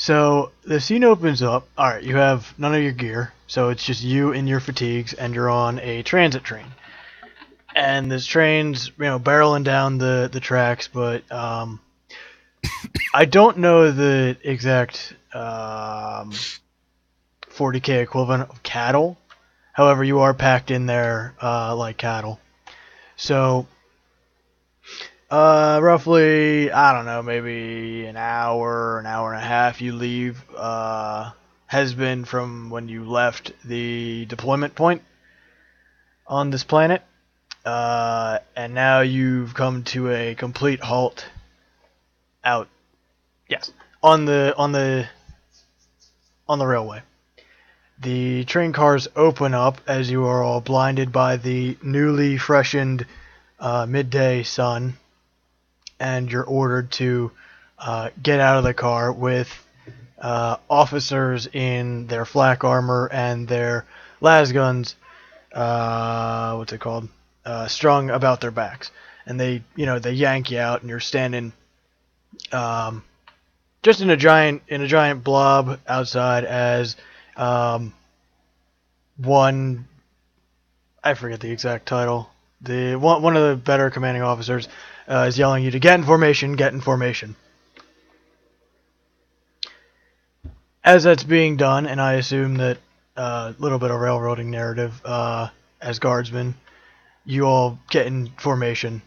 So the scene opens up. All right, you have none of your gear, so it's just you in your fatigues, and you're on a transit train. And this train's barreling down the tracks, but I don't know the exact 40K equivalent of cattle. However, you are packed in there like cattle. So roughly, I don't know, maybe an hour and a half you leave has been from when you left the deployment point on this planet. And now you've come to a complete halt out. Yes, on the railway. The train cars open up as you are all blinded by the newly freshened midday sun, and you're ordered to get out of the car with officers in their flak armor and their las guns. What's it called? Strung about their backs, and they yank you out, and you're standing just in a giant blob outside as one, I forget the exact title. The one of the better commanding officers is yelling you to get in formation, get in formation. As that's being done, and I assume that little bit of railroading narrative as guardsmen, you all get in formation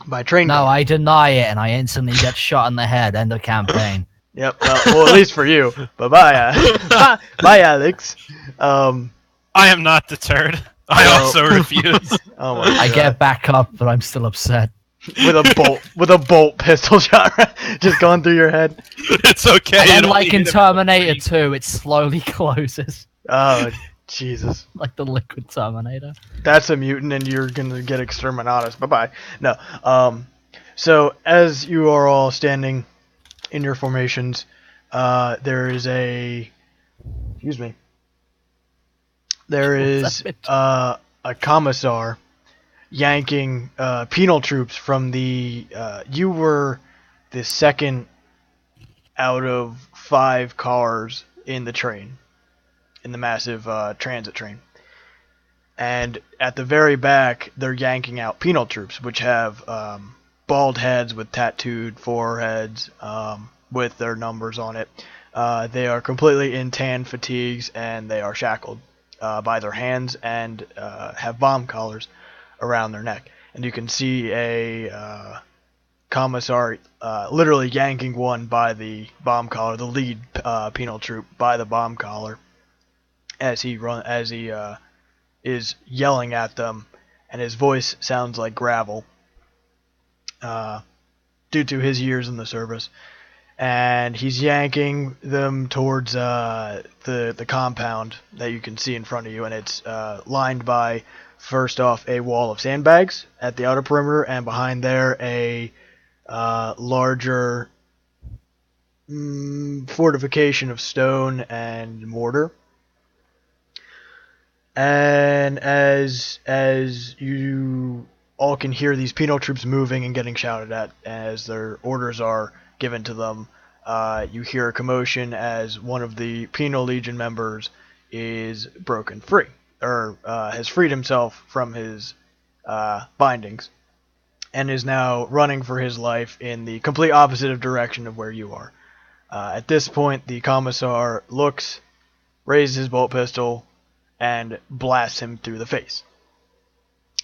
by train. No, I deny it, and I instantly get shot in the head. End of campaign. Yep. Well, at least for you. But bye, bye, Alex. I am not deterred. I also refuse. Oh my God. I get back up, but I'm still upset. With a bolt pistol shot just going through your head. It's okay. And then, like in Terminator 2, it slowly closes. Oh, Jesus. Like the liquid Terminator. That's a mutant, and you're gonna get exterminatus. Bye-bye. No. So, as you are all standing in your formations, there is a... Excuse me. There is a commissar yanking penal troops from the... you were the second out of 5 cars in the train. In the massive transit train. And at the very back, they're yanking out penal troops, which have bald heads with tattooed foreheads with their numbers on it. They are completely in tan fatigues, and they are shackled by their hands and have bomb collars around their neck. And you can see a commissar literally yanking one by the bomb collar, the lead penal troop by the bomb collar, as he is yelling at them, and his voice sounds like gravel due to his years in the service. And he's yanking them towards the compound that you can see in front of you, and it's lined by, first off, a wall of sandbags at the outer perimeter, and behind there a larger fortification of stone and mortar. And as you all can hear these penal troops moving and getting shouted at as their orders are given to them, you hear a commotion as one of the penal legion members is broken free, or has freed himself from his bindings, and is now running for his life in the complete opposite of direction of where you are. At this point, the commissar looks, raises his bolt pistol, and blasts him through the face.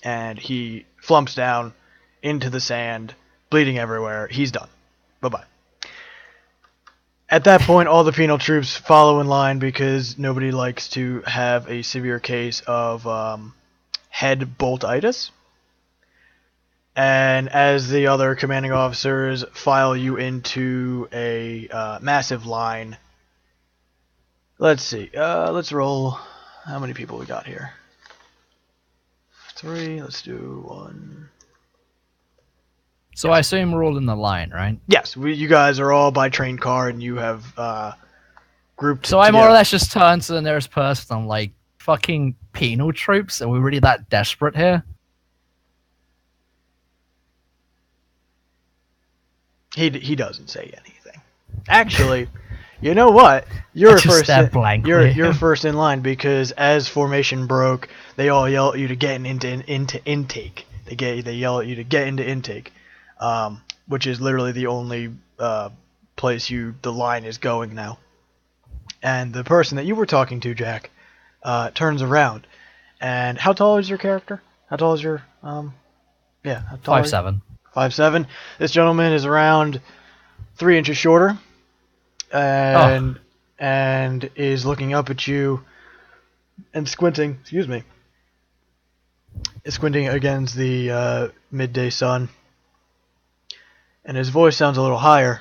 And he flumps down into the sand, bleeding everywhere. He's done. Bye-bye. At that point, all the penal troops follow in line because nobody likes to have a severe case of head boltitis. And as the other commanding officers file you into a massive line, let's see. Let's roll. How many people we got here? 3. Let's do 1. So I assume we're all in the line, right? Yes, you guys are all by train car, and you have grouped. So I more or less just turn to the nearest person. I'm like, fucking penal troops? Are we really that desperate here? He doesn't say anything. Actually, You know what? You're I just stared blankly. You're first in line because as formation broke, they all yell at you to get into intake. They yell at you to get into intake, which is literally the only place the line is going now. And the person that you were talking to, Jack, turns around. And how tall is your character? How tall is your yeah? How tall 5'7". 5'7". This gentleman is around 3 inches shorter, and is looking up at you and squinting. Excuse me. Squinting against the midday sun, and his voice sounds a little higher.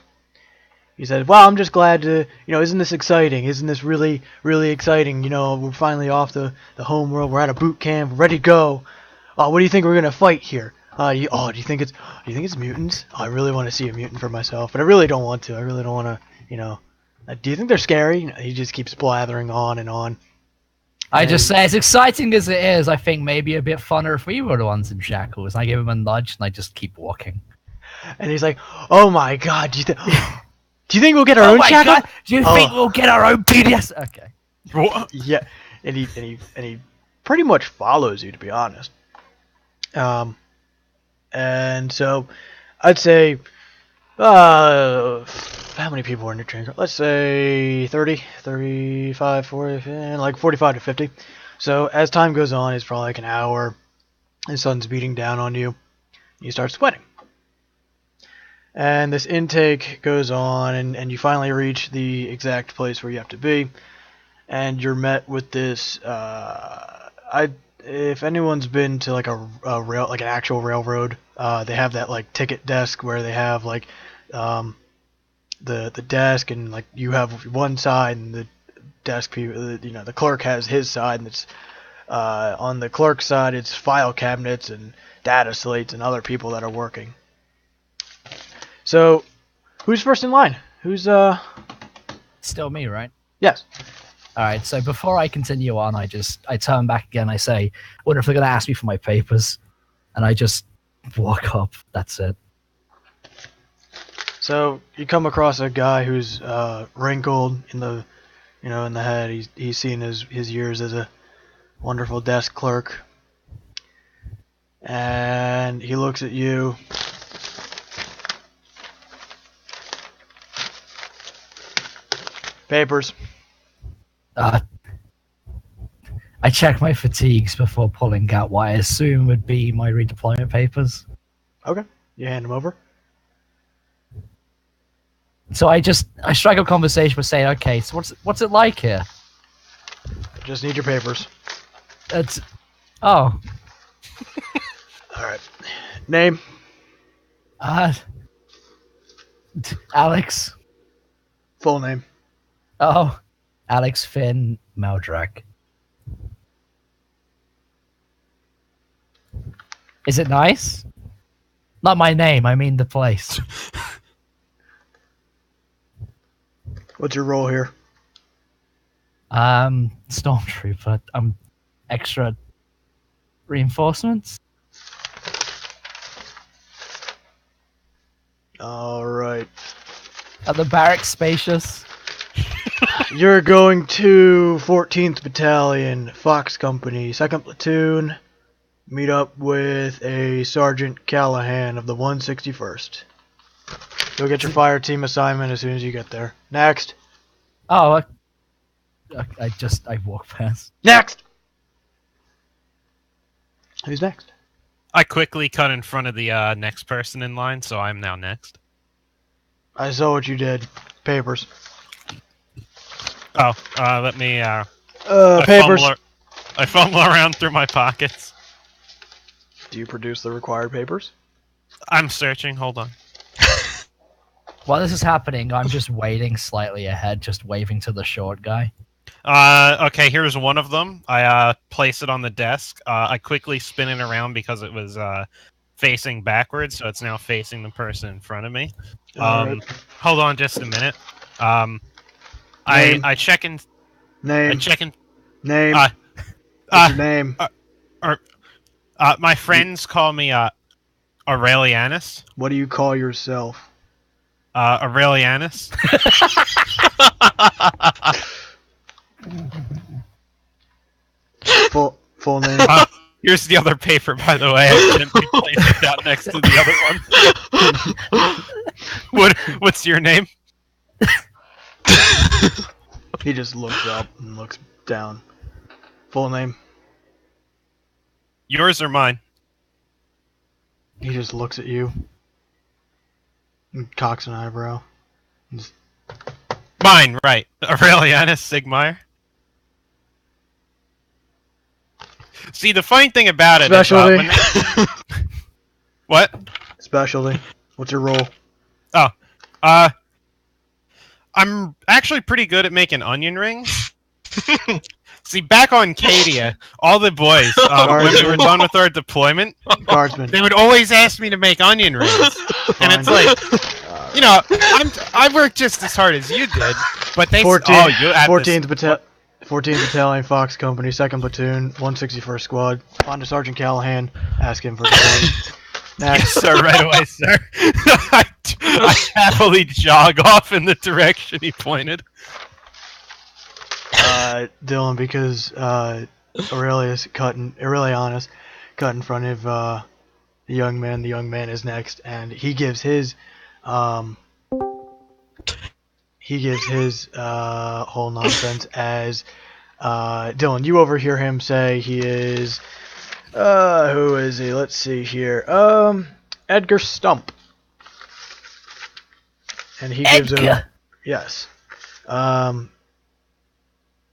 He said, "Well, I'm just glad to, isn't this exciting? Isn't this really, really exciting? We're finally off the home world. We're at a boot camp, ready to go. What do you think we're gonna fight here? Do you think it's mutants? I really want to see a mutant for myself, but I really don't want to. I really don't want to, do you think they're scary?" He just keeps blathering on and on. I just say, as exciting as it is, I think maybe a bit funner if we were the ones in shackles. I give him a nudge and I just keep walking. And he's like, "Oh my God, do you think we'll get our own shackle? God, do you think we'll get our own PDS?" Okay. What? Yeah, and he pretty much follows you, to be honest. And so I'd say, how many people are in your train car? Let's say 30, 35, 40, like 45 to 50. So as time goes on, it's probably like an hour. The sun's beating down on you. You start sweating. And this intake goes on, and you finally reach the exact place where you have to be. And you're met with this, if anyone's been to like a rail, like an actual railroad, they have that like ticket desk where they have like the desk, and like you have one side, and the desk people, the clerk has his side, and it's on the clerk's side it's file cabinets and data slates and other people that are working. So, who's first in line? Who's Still me, right? Yes. Alright, so before I continue on, I turn back again, I say, wonder if they're going to ask me for my papers. And I just walk up, that's it. So, you come across a guy who's wrinkled in the head. He's seen his years as a wonderful desk clerk. And he looks at you. Papers. I check my fatigues before pulling out what I assume would be my redeployment papers. Okay. You hand them over. So I strike a conversation with saying, okay, so what's it like here? I just need your papers. Oh. Alright. Name? Alex. Full name. Oh. Alex Finn Meldrak. Is it nice? Not my name, I mean the place. What's your role here? Stormtrooper. I'm extra reinforcements. Alright. Are the barracks spacious? You're going to 14th Battalion, Fox Company, 2nd Platoon. Meet up with a Sergeant Callahan of the 161st. You'll get your fire team assignment as soon as you get there. Next. Oh, I walk past. Next! Who's next? I quickly cut in front of the next person in line, so I'm now next. I saw what you did. Papers. Oh, let me, papers. I fumble around through my pockets. Do you produce the required papers? I'm searching, hold on. While this is happening, I'm just waiting slightly ahead, just waving to the short guy. Okay, here's one of them. I place it on the desk. I quickly spin it around because it was facing backwards, so it's now facing the person in front of me. Right. Hold on just a minute. I check in. Name. I check in. Name. What's your name? My friends call me Aurelianus. What do you call yourself? Aurelianus. Full name. Here's the other paper, by the way. I gently placed it out next to the other one. What's your name? He just looks up and looks down. Full name. Yours or mine? He just looks at you and cocks an eyebrow. Just, Mine, right. Aurelianus Sigmire. See, the funny thing about it Specialty. is... What? specialty. What's your role? I'm actually pretty good at making onion rings. See, back on Cadia, all the boys, when we were done with our deployment, Guardsmen. they would always ask me to make onion rings. And it's like, you know, I worked just as hard as you did, but they... 14th Battalion, Fox Company, 2nd Platoon, 161st Squad. Find a Sergeant Callahan, ask him for deployment. Yes, sir, right away, sir. I happily jog off in the direction he pointed. Dylan, because Aurelianus cut in front of the young man. The young man is next, and he gives his whole nonsense as Dylan. You overhear him say he is who is he? Let's see here. Edgar Stump, and he gives him yes.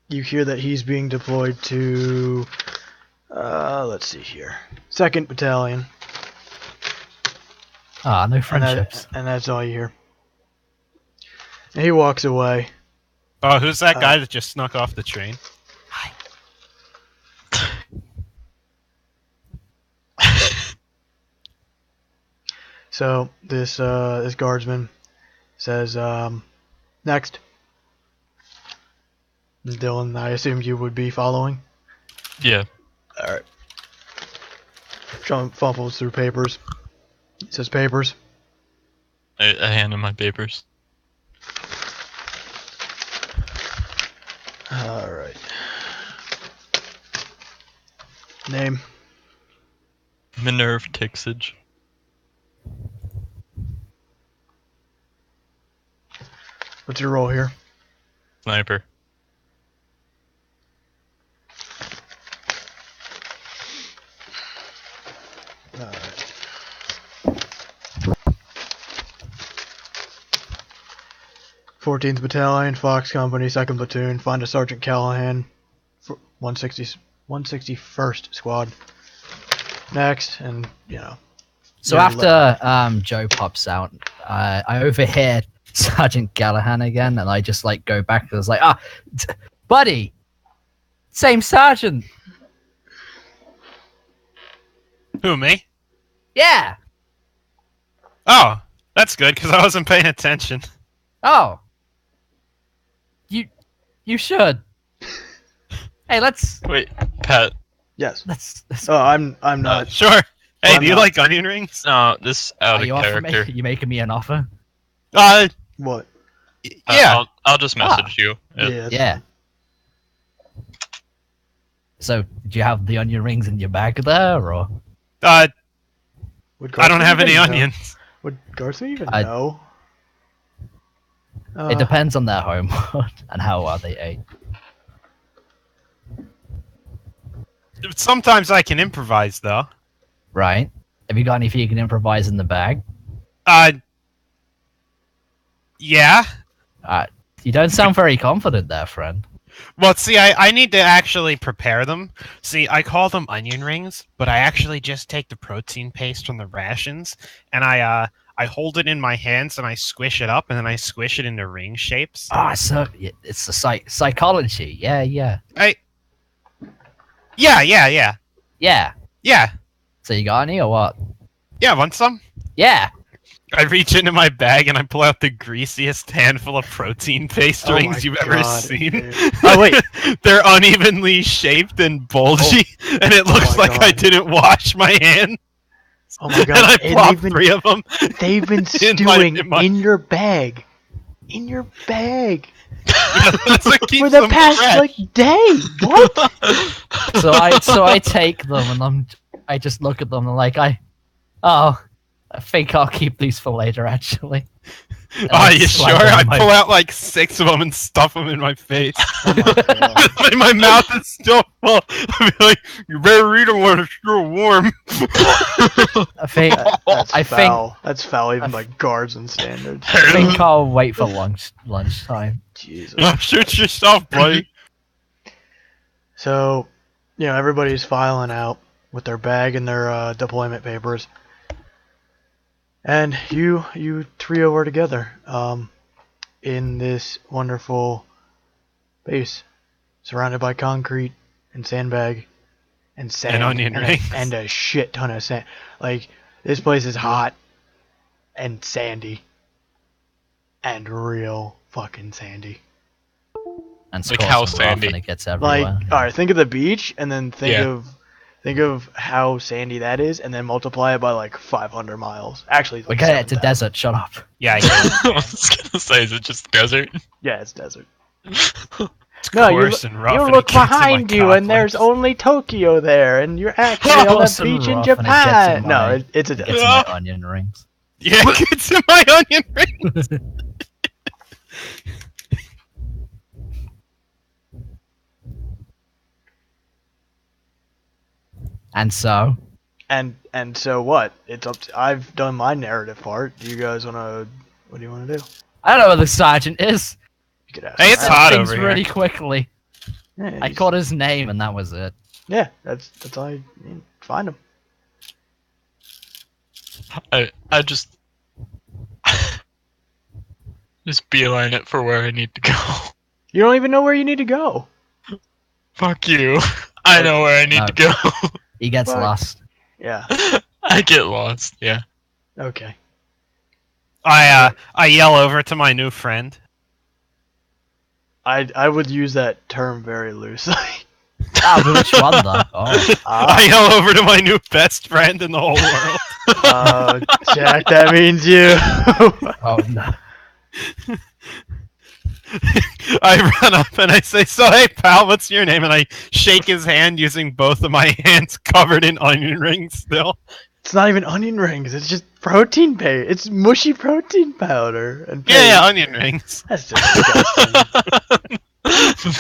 You hear that he's being deployed to, let's see here, 2nd Battalion. Ah, no friendships. And that's all you hear. And he walks away. Oh, who's that guy that just snuck off the train? Hi. So this guardsman says, next. Dylan, I assumed you would be following. Yeah. Alright. John fumbles through papers. He says papers. I hand him my papers. Alright. Name. Minerve Tixage. What's your role here? Sniper. Alright. 14th Battalion, Fox Company, 2nd Platoon. Find a Sergeant Callahan, 161st Squad. Next, and you know. So after Joe pops out, I overhear Sergeant Callahan again, and I just like go back and I was like, buddy, same sergeant. Who, me? Yeah. Oh, that's good, because I wasn't paying attention. Oh. You should. Hey, let's. Wait, Pat. Yes. Let's Oh, I'm not. Sure. Hey, I'm do you not. like onion rings? No, this out Are of you offering me? character. You making me an offer? What? Yeah. I'll just message you. Yeah. Yeah. So, do you have the onion rings in your bag there, or? I Would don't Garza have even any know? onions. Would Garza even I- know? It depends on their home and how well they ate. Sometimes I can improvise, though. Right? Have you got anything you can improvise in the bag? Yeah. You don't sound very confident there, friend. Well, see, I need to actually prepare them. See, I call them onion rings, but I actually just take the protein paste from the rations, and I hold it in my hands, and I squish it up, and then I squish it into ring shapes. So it's the psychology. Yeah. Yeah. Yeah. So you got any or what? Yeah, want some? Yeah. I reach into my bag and I pull out the greasiest handful of protein paste Oh rings my you've ever God, seen. dude. Oh wait. They're unevenly shaped and bulgy, and it looks my like I God. didn't wash my hands. Oh my and god! I And plopped 3 of them. they've been In my- stewing in my- in your bag. In your bag Yeah, that's what keeps for the them past fresh. like day. What? So I take them and I just look at them and I think I'll keep these for later actually. And Are I you slide sure? them I in my- pull out like 6 of them and stuff them in my face. Oh my god. My mouth is still full. I'll be like, you better eat them when it's still warm. I think That's I think- foul. That's foul even by guardsmen standards. I think I'll wait for lunchtime. Jesus. Shoot yourself, buddy. So, everybody's filing out with their bag and their deployment papers. And you trio are together in this wonderful base, surrounded by concrete and sandbag and sand And onion rings. and a shit ton of sand. Like, this place is hot and sandy and real fucking sandy. And Like scores how them rough sandy? and it gets everywhere. Like, all right, think of the beach and then think Yeah. of how sandy that is, and then multiply it by like 500 miles. Actually, We're like getting it to 7,000. desert. Shut up. Yeah, I get it. I was gonna say, is it just desert? Yeah, it's desert. It's No, you, coarse and rough. you and look it gets in my behind you, and there's complex. only Tokyo there, and you're actually on Coarse the and beach in rough, and it gets Japan. in No, my- it's a It gets desert. in my onion rings. Yeah, it gets in my onion ring. And so, And so what? It's up to, I've done my narrative part. Do you guys wanna? What do you wanna do? I don't know where the sergeant is. You could ask. Hey, it's him. hot Things over here. really quickly. Yeah, I he's- caught his name, and that was it. Yeah, that's all. Find him. I just beeline it for where I need to go. You don't even know where you need to go. Fuck you. I know where I need No. to go. He gets What? lost. Yeah. I get lost. Yeah. Okay. I yell over to my new friend. I would use that term very loosely. Ah, but which one though? Oh, I yell over to my new best friend in the whole world. Jack, that means you. oh no. I run up and I say, "So hey pal, what's your name?" And I shake his hand using both of my hands covered in onion rings still. It's not even onion rings. It's just protein paste. It's mushy protein powder and paste. Yeah, onion rings. That's just disgusting.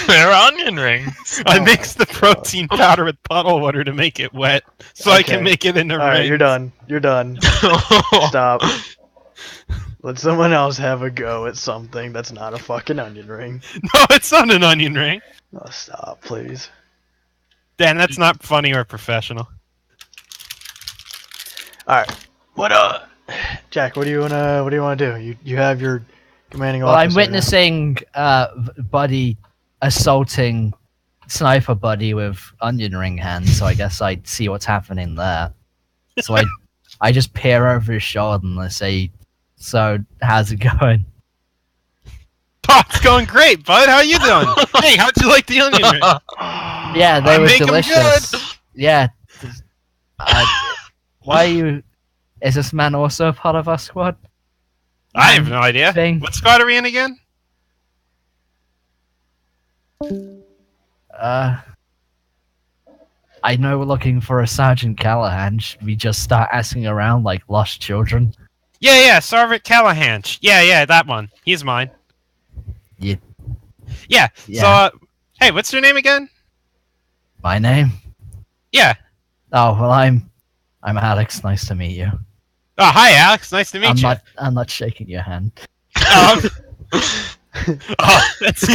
They're onion rings. I Oh mix my the protein powder with puddle water to make it wet, so I Okay. can make it into All right, rings. you're done. You're done. Stop. Let someone else have a go at something that's not a fucking onion ring. No, it's not an onion ring. Oh, stop, please. Dan, that's not funny or professional. All right. What Jack? What do you wanna do? You have your commanding Well, I'm officer now. witnessing Buddy assaulting Sniper Buddy with onion ring hands, so I guess I'd see what's happening there. So I just peer over his shoulder and I say, "So, how's it going?" Oh, it's going great, bud. How you doing? Hey, how'd you like the onion ring? Yeah, they I were make 'em delicious. good. Yeah. Why are you? Is this man also a part of our squad? I have no idea. Thing. What squad are we in again? I know we're looking for a Sergeant Callahan. Should we just start asking around like lost children? Yeah, Sergeant Callahan. Yeah, that one. He's mine. Yeah. Yeah. Yeah. So, hey, what's your name again? My name? Yeah. Oh well, I'm Alex. Nice to meet you. Oh, hi, Alex. Nice to meet you. I'm not shaking your hand. Oh, that's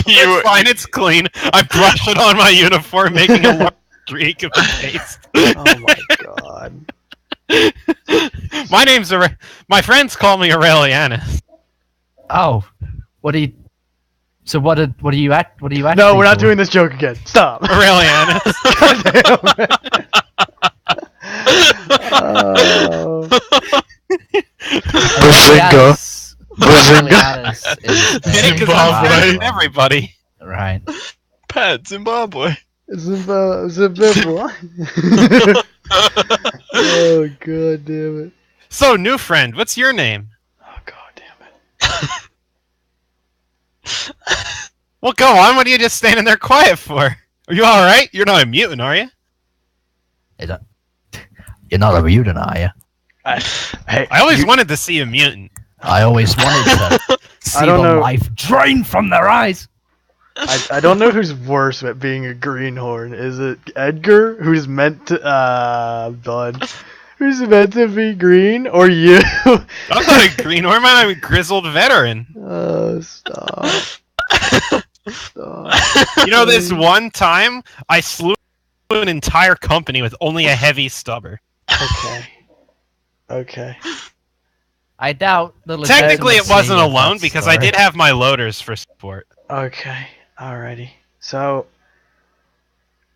fine. It's clean. I brush it on my uniform, making a large streak of paste. Oh my god. My name's my friends call me Aurelianus. Oh, what do you? So what are you at? What are you at? No, we're not doing this joke again. Stop. Aurelianus. Oh. Zimbabwe. Everybody. Right. Pat, Zimbabwe. Zimbabwe. Oh god damn it. So, new friend, what's your name? Oh god damn it. Well, go on. What are you just standing there quiet for? Are you all right? You're not a mutant, are you? You're not a mutant, are you? Hey, I always wanted to see a mutant. I always wanted to see don't the know. life drain from their eyes. I don't know who's worse at being a greenhorn. Is it Edgar, who's meant to Bud, who's meant to be green, or you? I'm not a greenhorn. I'm a grizzled veteran. Oh, stop. Stop. You know, this one time I slew an entire company with only a heavy stubber. Okay. Okay. I doubt the Technically, it wasn't legitimacy of alone that because I story. did have my loaders for support. Okay. Alrighty. So,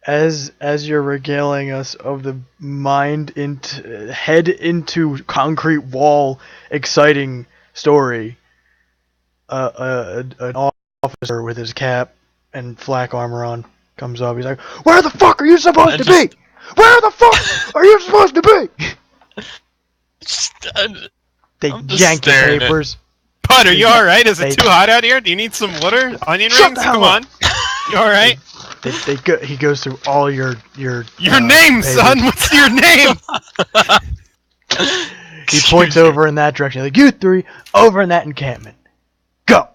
as you're regaling us of the head into concrete wall, exciting story, an officer with his cap and flak armor on comes up. He's like, "Where the fuck are you supposed to be? Where the fuck are you supposed to be?" They I'm just yank the staring at- papers. Bud, are you alright? Is They- it too hot out here? Do you need some water? Onion Shut rings? the hell Come up. on. You alright? He goes through all your Your name, papers. son! What's your name? He points over in that direction. Like, you three, over in that encampment. Go!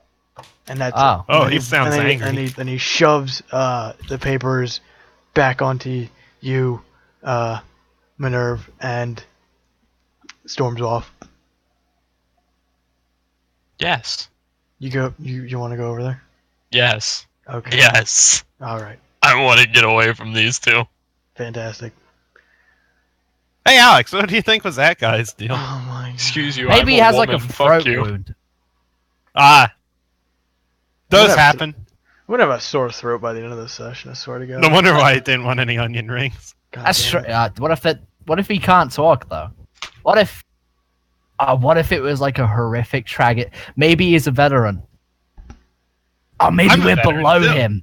And that's Oh. it. Oh, And he sounds and angry. And he shoves the papers back onto you, Minerve, and storms off. Yes. You want to go over there? Yes. Okay. Yes. Alright. I want to get away from these two. Fantastic. Hey, Alex, what do you think was that guy's deal? Oh my god. Excuse you. Maybe I'm he a has woman. like a Fuck throat you. wound. Ah. Those Whatever. happen. I'm gonna have a sore throat by the end of this session, I swear to god. No wonder why I didn't want any onion rings. God That's damn true. it. What if he can't talk though? What if it was like a horrific tragedy? Maybe he's a veteran. Oh, maybe I'm a we're veteran, below too. him.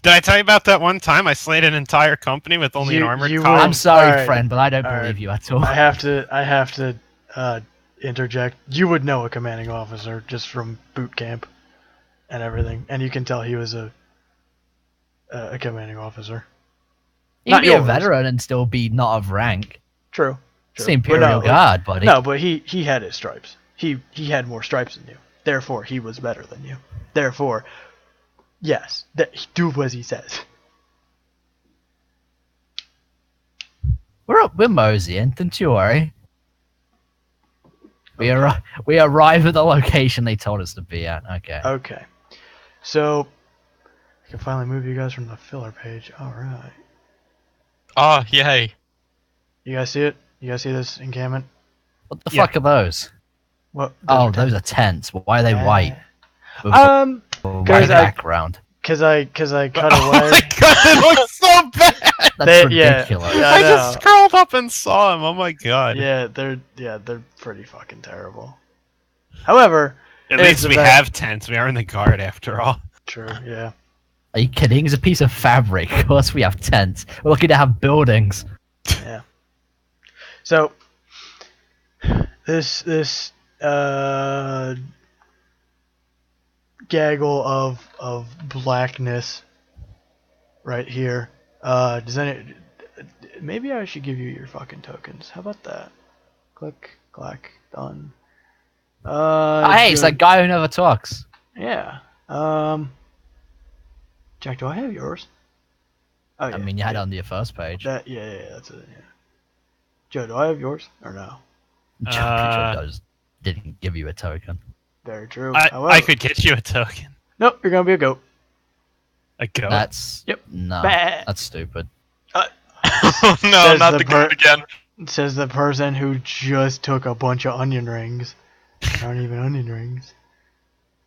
Did I tell you about that one time I slayed an entire company with only an armored you column? I'm sorry, Alright. friend, but I don't Alright. believe you at all. I have to interject. You would know a commanding officer just from boot camp and everything, and you can tell he was a commanding officer. He'd not be a yours. veteran and still be not of rank. True. It's True. the But Imperial Guard, buddy. No, but he had his stripes. He had more stripes than you. Therefore, he was better than you. Therefore, yes, do as he says. We're moseying, don't you worry. We arrive at the location they told us to be at. Okay. Okay. So, I can finally move you guys from the filler page. All right. Oh, yay. You guys see it? You guys see this encampment? What the Yeah. fuck are those? What? Oh, those are tents. Why are they white? With Um, a white 'cause I- background. cause I cut Oh away. my god, it looks so bad! That's Yeah, ridiculous. yeah, I I just know. scrolled up and saw him. Oh my god. Yeah, they're pretty fucking terrible. However, At it's least we about- have tents. We are in the guard after all. True. Yeah. Are you kidding? It's a piece of fabric. Of course we have tents. We're lucky to have buildings. Yeah. So this gaggle of blackness right here. Does any? Maybe I should give you your fucking tokens. How about that? Click, clack, done. Hey, it's that guy who never talks. Yeah. Jack, do I have yours? Oh yeah. I mean, you had it yeah. on your first page. Yeah, that's it. Yeah. Joe, do I have yours or no? Didn't give you a token. Very true. I However, could get you a token. Nope, you're gonna be a goat. A goat. That's Yep. no, Bah. that's stupid. Oh, no, Says not the the goat again. Says the person who just took a bunch of onion rings. They aren't even onion rings.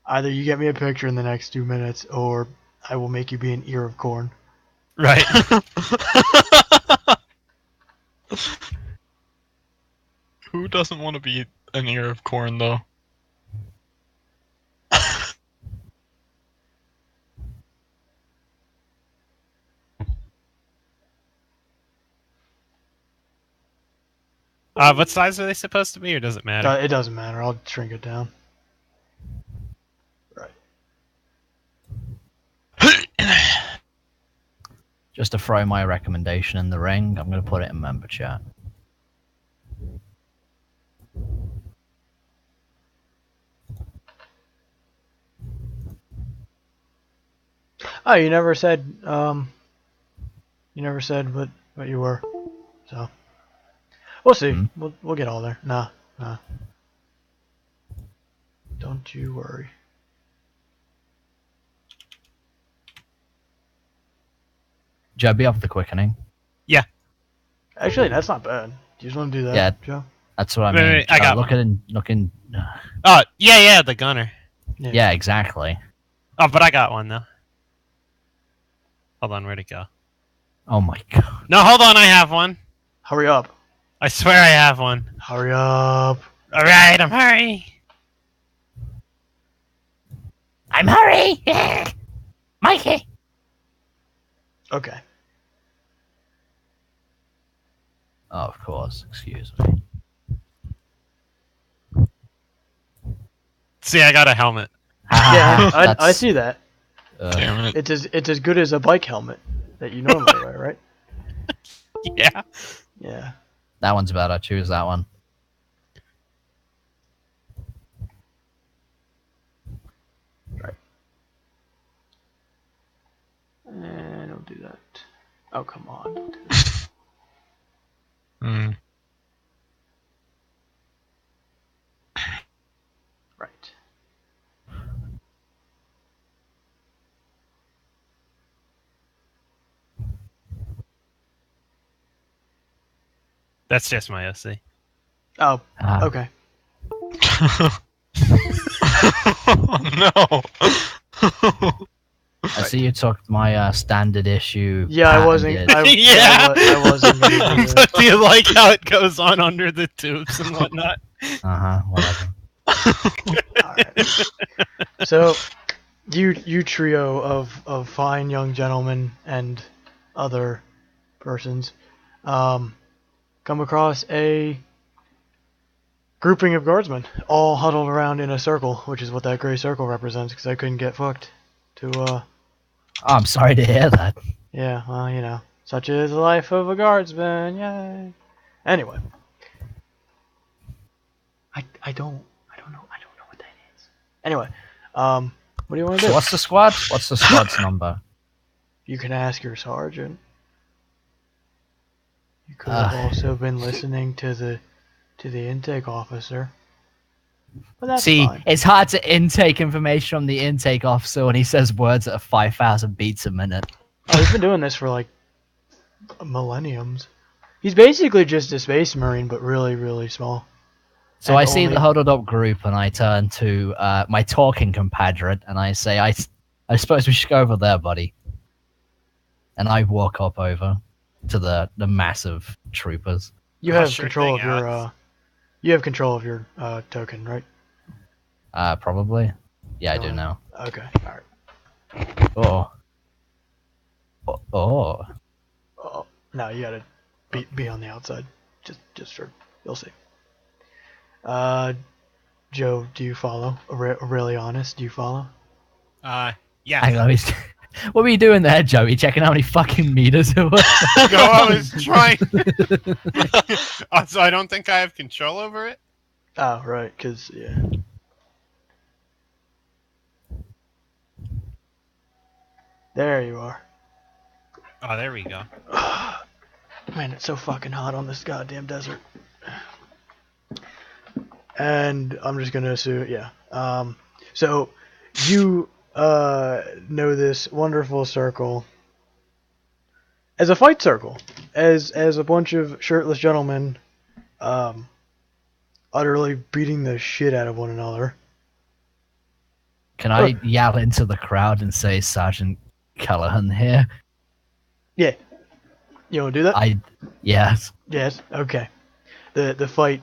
Either you get me a picture in the next 2 minutes, or I will make you be an ear of corn. Right. Who doesn't want to be an ear of corn, though? What size are they supposed to be, or does it matter? It doesn't matter. I'll shrink it down. Right. Just to throw my recommendation in the ring, I'm going to put it in member chat. Oh, you never said what you were. So we'll see. We'll get all there. Nah. Don't you worry. Joe, be off the quickening. Actually, that's not bad. Do you just want to do that, Yeah. Joe? That's what I Wait, mean. wait, I got looking. Oh, yeah, the gunner. Yeah, exactly. Oh, but I got one, though. Hold on, where'd it go? Oh my god. No, hold on, I have one. Hurry up. I swear I have one. Hurry up. Alright, I'm hurry. I'm hurry! Mikey! Okay. Oh, of course. Excuse me. See, I got a helmet. Yeah, I That's- see that. Damn it. It's as good as a bike helmet that you normally wear, right? Yeah. Yeah. That one's better. Choose that one. Don't do that. Oh, come on. Don't do that. Hmm. Right. That's just my OC. Oh, Ah. okay. No. I see you took my standard issue. Yeah, I wasn't. patented- Yeah. I wasn't gonna do that. Do you like how it goes on under the tubes and whatnot? Whatever. Alright. So, you trio of fine young gentlemen and other persons, come across a grouping of guardsmen, all huddled around in a circle, which is what that gray circle represents, because I couldn't get fucked to, Oh, I'm sorry to hear that. yeah, well, you know, such is the life of a guardsman, yay. Anyway. I don't know what that is. Anyway, what do you want to do? What's the squad? What's the squad's number? You can ask your sergeant. You could have also been listening to the intake officer. But that's See, fine. it's hard to intake information from the intake officer when he says words that are 5,000 beats a minute. Oh, he's been doing this for like millenniums. He's basically just a space marine, but really, really small. So And I see only- the huddled up group, and I turn to my talking compatriot, and I say, I suppose we should go over there, buddy. And I walk up over to the massive troopers. You Oh, have sure control thing, of your token, right? Probably. Yeah, I do now. Okay, alright. Oh. Oh, no, you gotta be on the outside. Just for you'll see. Joe, do you follow? Really honest, do you follow? Yeah. Hang on, what were you doing there, Joey? Checking how many fucking meters it was? No, I was trying. So I don't think I have control over it. Oh, right, because, yeah. There you are. Oh, there we go. Man, it's so fucking hot on this goddamn desert. And I'm just gonna assume, yeah. So, you, know this wonderful circle as a fight circle. As a bunch of shirtless gentlemen, utterly beating the shit out of one another. Can I yell into the crowd and say, Sergeant Callahan here? Yeah. You wanna do that? Yes. Yes. Okay. The fight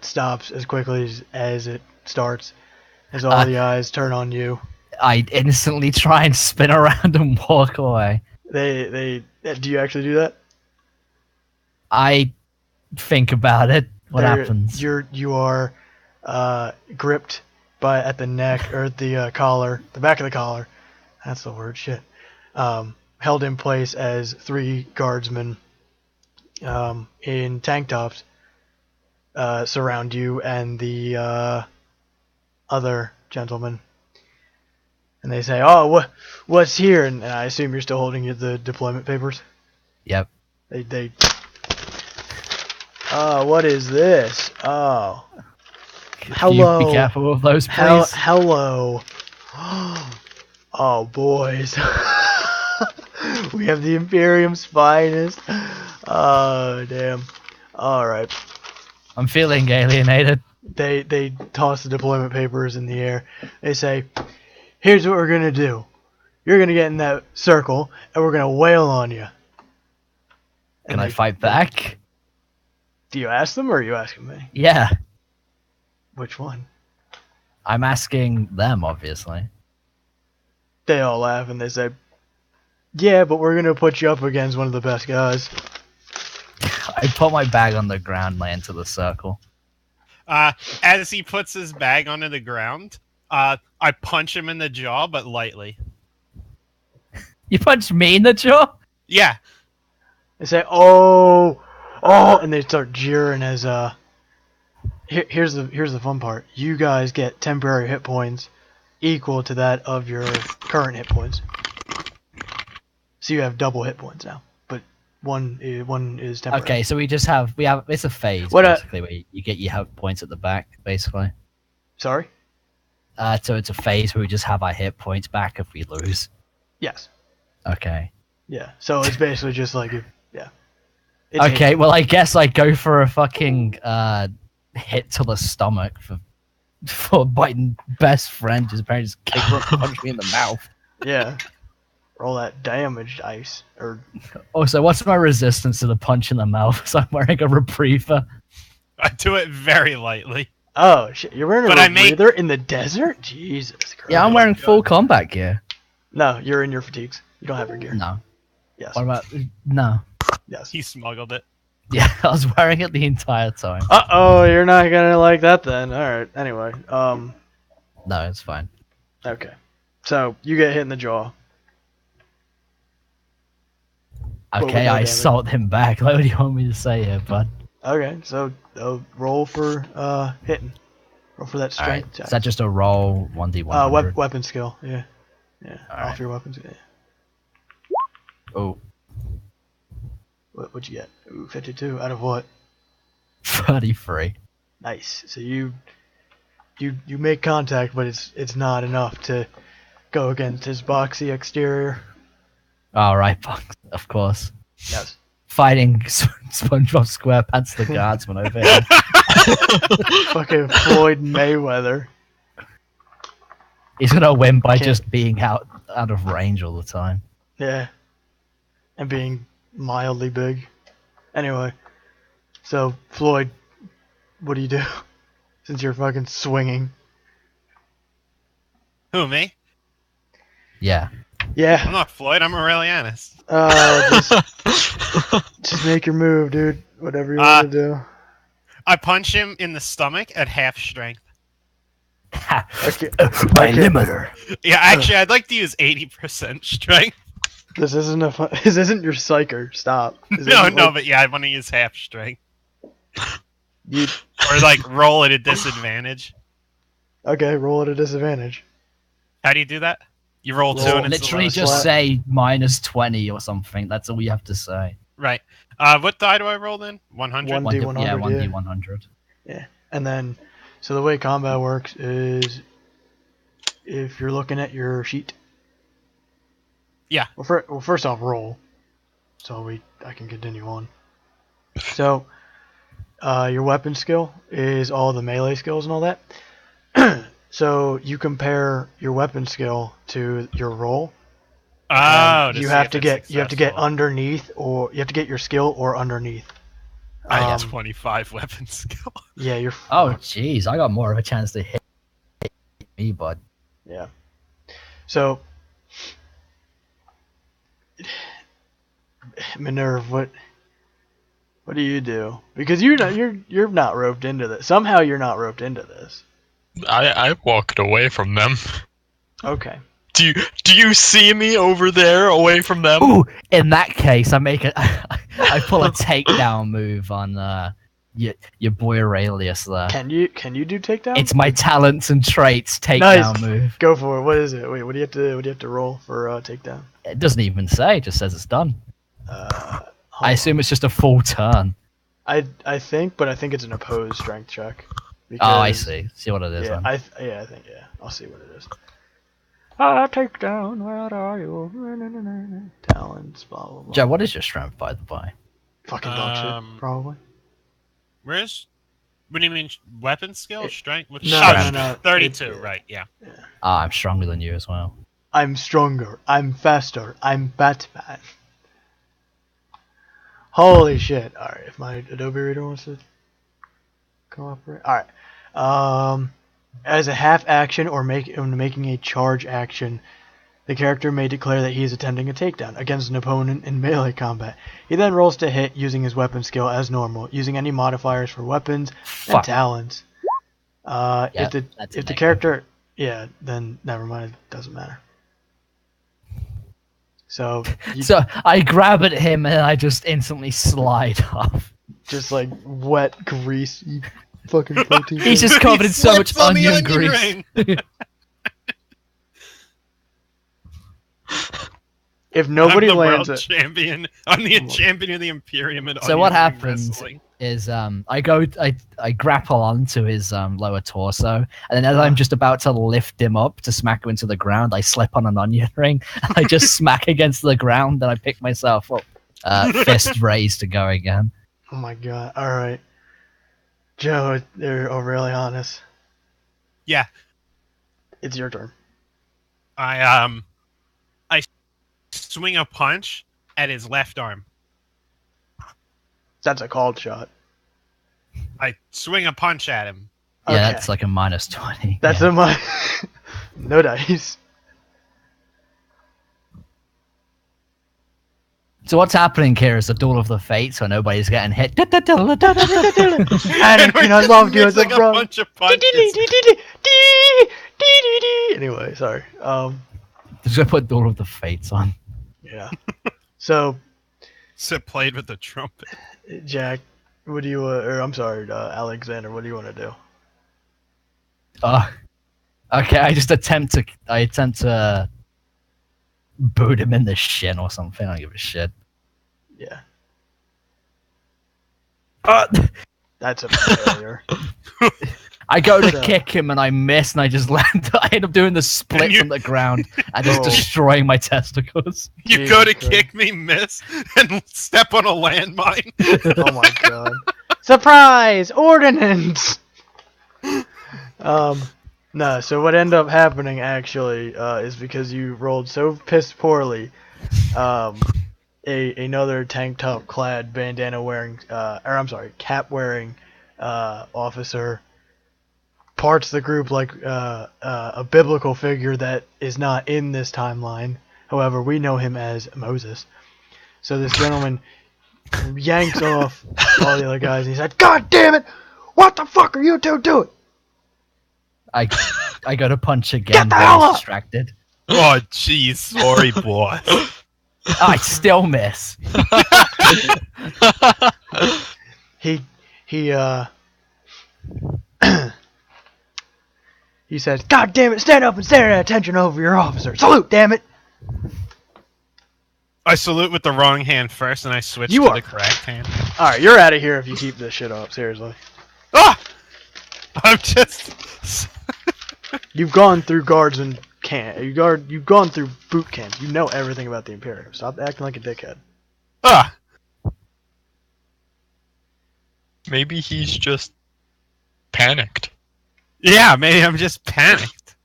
stops as quickly as it starts, as all the eyes turn on you. I instantly try and spin around and walk away. They do you actually do that? I think about it. What happens? You are gripped at the neck or the collar, the back of the collar. That's the word. Shit. Held in place as 3 guardsmen in tank tops surround you and the other gentleman. And they say, "Oh, what's here?" And I assume you're still holding the deployment papers. Yep. They. What is this? Oh, hello. You be careful with those, please. Hello. Oh, boys. We have the Imperium's finest. Oh, damn. All right. I'm feeling alienated. They toss the deployment papers in the air. They say, "Here's what we're gonna do. You're gonna get in that circle, and we're gonna wail on you." Can I fight back? Do you ask them, or are you asking me? Yeah. Which one? I'm asking them, obviously. They all laugh and they say, "Yeah, but we're gonna put you up against one of the best guys." I put my bag on the ground, lay into the circle. As he puts his bag onto the ground, I punch him in the jaw, but lightly. You punched me in the jaw? Yeah. They say, "Oh, oh," and they start jeering as here's the fun part. You guys get temporary hit points equal to that of your current hit points. So you have double hit points now, but one is temporary. Okay, so we have it's a phase basically where you get your hit points at the back, basically. Sorry? So it's a phase where we just have our hit points back if we lose. Yes. Okay. Yeah. So it's basically just like yeah. Okay, well I guess I go for a fucking hit to the stomach for my best friend just apparently just punch me in the mouth. Yeah. Roll that damage dice. Also, what's my resistance to the punch in the mouth? So I'm wearing a repriever. I do it very lightly. Oh shit! You're wearing a rebreather in the desert? Jesus Christ! Yeah, I'm wearing full combat gear. No, you're in your fatigues. You don't have your gear. No. Yes. What about no? Yes. He smuggled it. Yeah, I was wearing it the entire time. Uh-oh, you're not gonna like that then. Alright, anyway. No, it's fine. Okay. So, you get hit in the jaw. Okay, I assault him back. Like, what do you want me to say here, bud? Okay, so roll for hitting. Roll for that strength check. Is that just a roll 1d100? Weapon skill, yeah. Yeah, off your weapons. Yeah. Oh. What'd you get? Ooh, 52. Out of what? 33. Nice. So you make contact, but it's not enough to go against his boxy exterior. Alright, of course. Yes. Fighting SpongeBob SquarePants the guardsman over here. Fucking Floyd Mayweather. He's gonna win by just being out of range all the time. Yeah. And being mildly big. Anyway. So, Floyd, what do you do? Since you're fucking swinging. Who, me? Yeah. Yeah. I'm not Floyd, I'm Aurelianus. Just make your move, dude. Whatever you want to do. I punch him in the stomach at half strength. Okay. My limiter. Yeah, actually, I'd like to use 80% strength. This isn't this isn't your psyker. Stop. But yeah, I want to use half strength. Or like roll at a disadvantage. Okay, roll at a disadvantage. How do you do that? You roll 2 and it's literally just say -20 or something. That's all you have to say. Right. What die do I roll then? 100? 1d100. Yeah, 1d100. Yeah. And then, so the way combat works is if you're looking at your sheet. Yeah. Well, first off, roll. So I can continue on. So, your weapon skill is all the melee skills and all that. So you compare your weapon skill to your roll. Oh, you have to get underneath, or you have to get your skill or underneath. I got 25 weapon skill. Yeah, you're. Oh, jeez, I got more of a chance to hit me, bud. Yeah. So, Minerve, What do you do? Because you're not roped into this. Somehow you're not roped into this. I walked away from them. Okay. Do you see me over there away from them? Ooh, in that case, I pull a takedown move on your boy Aurelius there. Can you do takedown? It's my talents and traits takedown Nice. move. Go for it. What is it? Wait, what do you have to roll for takedown? It doesn't even say; it just says it's done. Hold I assume it's just a full turn. on. I think it's an opposed strength check. Oh, I because- see. See what it is Yeah, then. I think I'll see what it is. Takedown. Where are you? Talents. Blah blah blah. Joe, what is your strength, by the by? Fucking dog shit. Probably. Where's? What do you mean? Weapon skill? It- Strength? What- No, oh, no. 32. It- Right. Yeah. Ah, I'm stronger than you as well. I'm stronger. I'm faster. I'm Batman. Holy shit. Alright, if my Adobe Reader wants to cooperate. Alright. As a half action or when making a charge action, the character may declare that he is attempting a takedown against an opponent in melee combat. He then rolls to hit using his weapon skill as normal, using any modifiers for weapons and Fuck. talents. Yeah, If the that's a negative. character, yeah, then never mind. It doesn't matter. So you So I grab at him and I just instantly slide off. just like wet grease, you fucking protein. He's shake. just covered in so much Slips on the onion grease. ring. If nobody I'm the lands world it, champion. I'm the champion of the Imperium and So what onion ring happens wrestling. is I grapple onto his lower torso, and then as I'm just about to lift him up to smack him into the ground, I slip on an onion ring. I just smack against the ground, and I pick myself up, fist raised to go again. oh my god! All right, Joe, they're really honest. Yeah. It's your turn. I swing a punch at his left arm. That's a called shot. I swing a punch at him. Yeah, Okay. that's like a -20. That's yeah. a my no dice. So what's happening here is the duel of the fates, so nobody's getting hit. Anakin, I loved you as a Mixing brother. bunch of punches. Anyway, sorry. Just gonna put duel of the fates on. Yeah. So, Sip played with the trumpet. Jack, what do you? Or I'm sorry, Alexander, what do you want to do? Okay, I attempt to boot him in the shin or something. I don't give a shit. Yeah, That's a failure. I go to So- kick him and I miss and I just land. I end up doing the split And you- from the ground and just Oh. destroying my testicles. You Jesus go to Christ. kick me, miss, and step on a landmine. Oh my god! Surprise! Ordnance. No. So what ended up happening actually is because you rolled so piss poorly. Another tank top clad, bandana wearing, cap wearing, officer parts the group like a biblical figure that is not in this timeline. However, we know him as Moses. So this gentleman yanks off all the other guys and he said, "God damn it! What the fuck are you two doing?" I go to punch again, Get the but hell I'm up! distracted. Oh, jeez, sorry, boy. I still miss. He he says, "God damn it! Stand up and stand at attention over your officer. Salute, damn it!" I salute with the wrong hand first, and I switch You to are- the correct hand. All right, you're out of here if you keep this shit up. Seriously, Ah! I'm just... you've gone through guardsmen camp. You've gone through boot camp. You know everything about the Imperium. Stop acting like a dickhead. Ah! Maybe he's just panicked. Yeah, maybe I'm just panicked.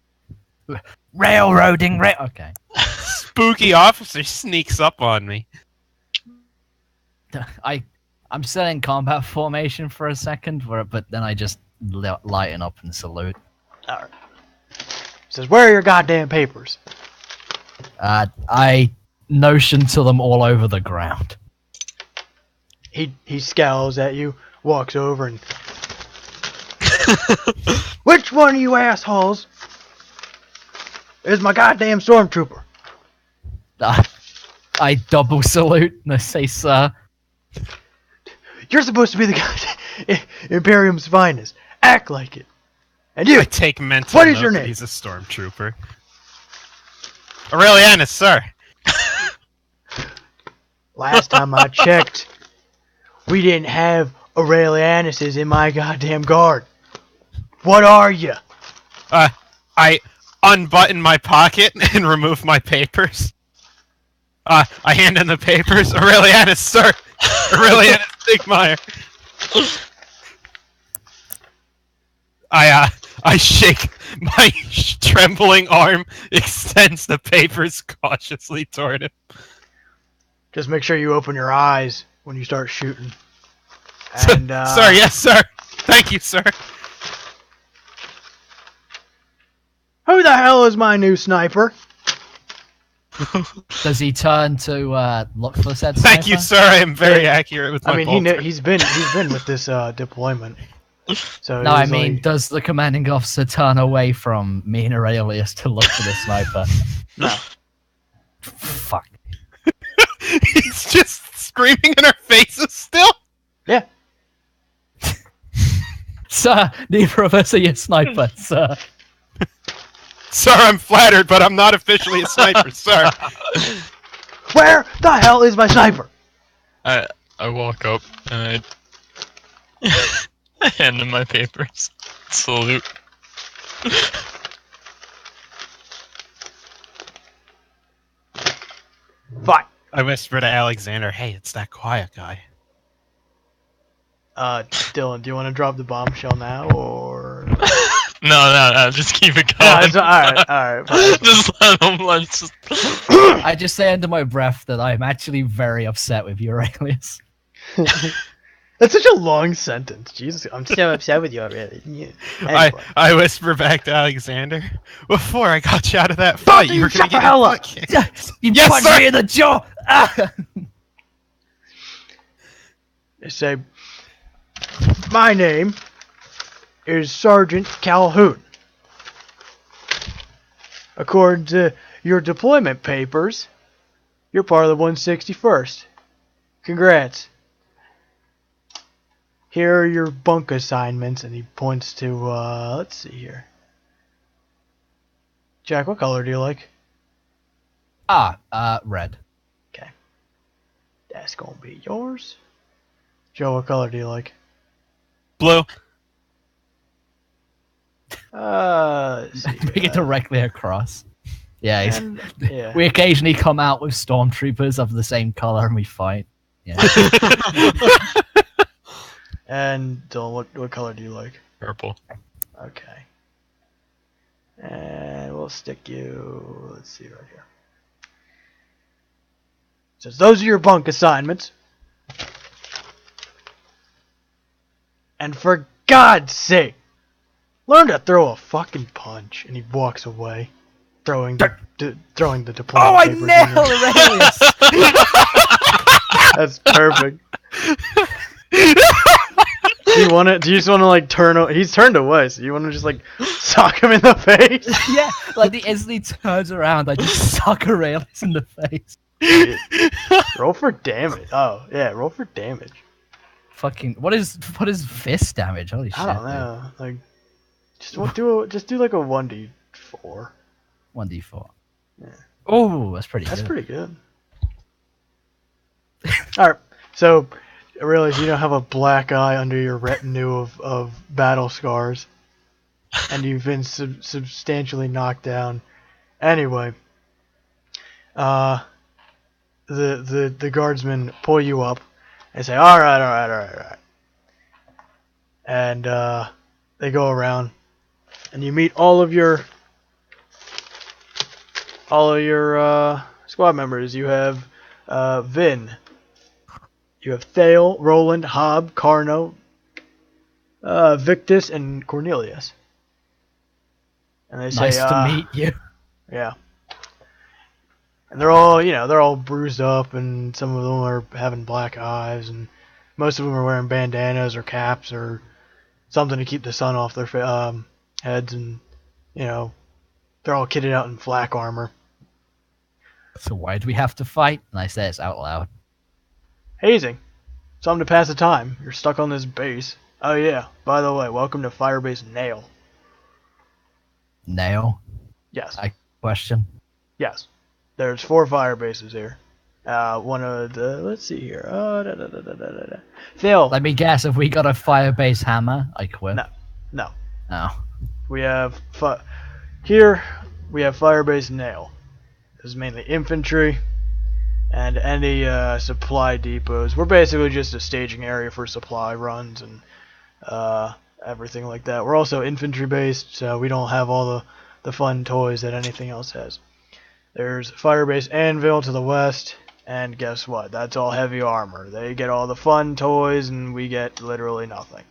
Railroading. Okay. Spooky officer sneaks up on me. I'm still in combat formation for a second, but then I just lighten up and salute. All right. Says, "Where are your goddamn papers?" I notion to them all over the ground. he scowls at you, walks over, and which one of you assholes is my goddamn stormtrooper? I double salute and I say, sir. You're supposed to be the guy Imperium's finest. Act like it. And you, I take mental what is note your that name? he's a stormtrooper. Aurelianus, sir. Last time I checked, we didn't have Aurelianuses in my goddamn guard. What are you? I unbutton my pocket and remove my papers. I hand in the papers. Aurelianus, sir. Aurelianus Stigmeyer. I shake my trembling arm, extends the papers cautiously toward him. Just make sure you open your eyes when you start shooting. And, Sir, yes, sir. Thank you, sir. who the hell is my new sniper? Does he turn to look for said Thank you, sniper? sir. I am very accurate with my I mean, bolter. he's been with this deployment. So No, I he's mean, like, does the commanding officer turn away from me and Aurelius to look for the sniper? no. Fuck. He's just screaming in our faces still. Yeah. Sir, neither of us are your sniper, sir. Sir, I'm flattered, but I'm not officially a sniper, sir. Where the hell is my sniper? I walk up and I hand him my papers. Salute. Fine. I whisper to Alexander, hey, it's that quiet guy. Dylan, do you want to drop the bombshell now, or? No, just keep it No, going. it's alright, fine. Just let him, let's just... I just say under my breath that I'm actually very upset with you, Aurelius. That's such a long sentence. Jesus, I'm so upset with you already. Yeah. Anyway. I whisper back to Alexander, before I got you out of that fight, Don't you were you gonna shut the get hell your up! butt kicked. You Yes, punched sir! me in the jaw! Ah! They say, my name is Sergeant Calhoun. According to your deployment papers, you're part of the 161st. Congrats. Here are your bunk assignments, and he points to, let's see here. Jack, what color do you like? Red. Okay. That's gonna be yours. Joe, what color do you like? Blue. Let's see Bring it directly across. Yeah, And- yeah. we occasionally come out with stormtroopers of the same color and we fight. Yeah. And Dylan, what color do you like? Purple. Okay. And we'll stick you, let's see right here. Says those are your bunk assignments. And for God's sake, learn to throw a fucking punch. And he walks away, throwing the deployment Oh, I papers in nailed Aurelius! That's perfect. Do you just want to like turn? He's turned away, so you want to just like sock him in the face? Yeah, like the instant he turns around, I just suck Aurelius in the face. Roll for damage. Oh yeah, roll for damage. Fucking what is fist damage? Holy shit! I don't know. Like, just do like a 1d4. 1d4. Yeah. Oh, that's pretty. That's good. pretty good. All right, so I realize you don't have a black eye under your retinue of battle scars, and you've been substantially knocked down. Anyway, the guardsmen pull you up and say, all right. And they go around, and you meet all of your squad members. You have Vin. You have Thale, Roland, Hob, Carno, Victus, and Cornelius. And they say, Nice to meet you. Yeah. And they're all bruised up, and some of them are having black eyes, and Most of them are wearing bandanas or caps or something to keep the sun off their heads, and they're all kitted out in flak armor. So why do we have to fight? And I say this out loud. Hazing. Something to pass the time. You're stuck on this base. Oh yeah, by the way, welcome to Firebase Nail. Nail? Yes. Question. Yes. There's 4 fire bases here. One of the... Let's see here. Phil. Let me guess, if we got a Firebase hammer, I quit. No. Oh. We have... Here, we have Firebase Nail. This is mainly infantry and any supply depots. We're basically just a staging area for supply runs and everything like that. We're also infantry based, so we don't have all the fun toys that anything else has. There's Firebase Anvil to the west, and guess what? That's all heavy armor. They get all the fun toys, and we get literally nothing.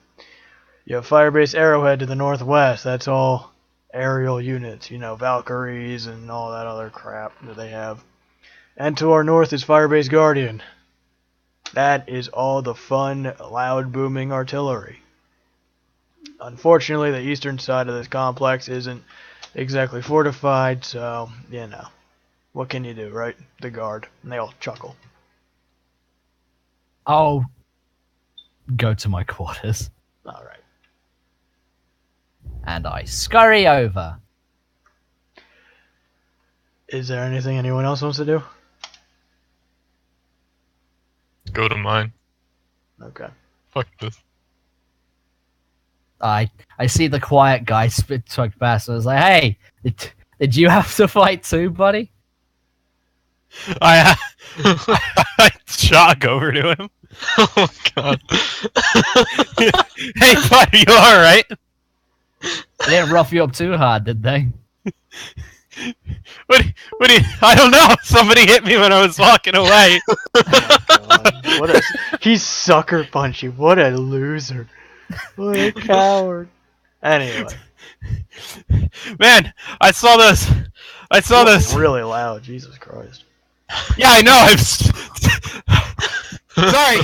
You have Firebase Arrowhead to the northwest. That's all aerial units, Valkyries and all that other crap that they have. And to our north is Firebase Guardian. That is all the fun, loud, booming artillery. Unfortunately, the eastern side of this complex isn't exactly fortified, so, what can you do, right? The guard. And they all chuckle. I'll go to my quarters. Alright. And I scurry over. Is there anything anyone else wants to do? Go to mine. Okay. Fuck this. I see the quiet guy spit truck past. I was like, hey, did you have to fight too, buddy? I jog over to him. Oh my god. Hey, bud, are you alright? They didn't rough you up too hard, did they? What do you... I don't know. Somebody hit me when I was walking away. He sucker punched you. What a loser. What a coward. Anyway. Man, I saw this. Really loud. Jesus Christ. Yeah, I know. Sorry.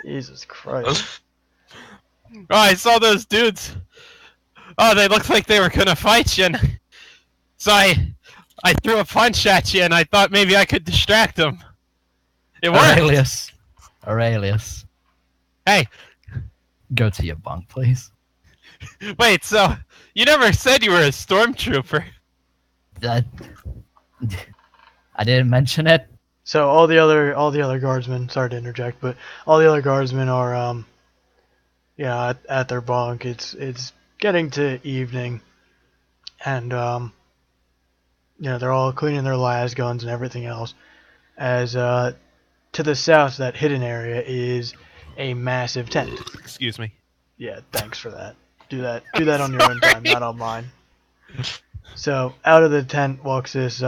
Jesus Christ. Oh, I saw those dudes. Oh, they looked like they were gonna fight you. So I threw a punch at you, and I thought maybe I could distract them. It worked. Aurelius. Hey. Go to your bunk, please. Wait, so you never said you were a stormtrooper? I didn't mention it. So all the other guardsmen, sorry to interject, but all the other guardsmen are at their bunk. It's getting to evening, and they're all cleaning their las guns and everything else. As to the south, that hidden area is a massive tent. Excuse me. Yeah, thanks for that. Do that on your own time, not on mine. So out of the tent walks this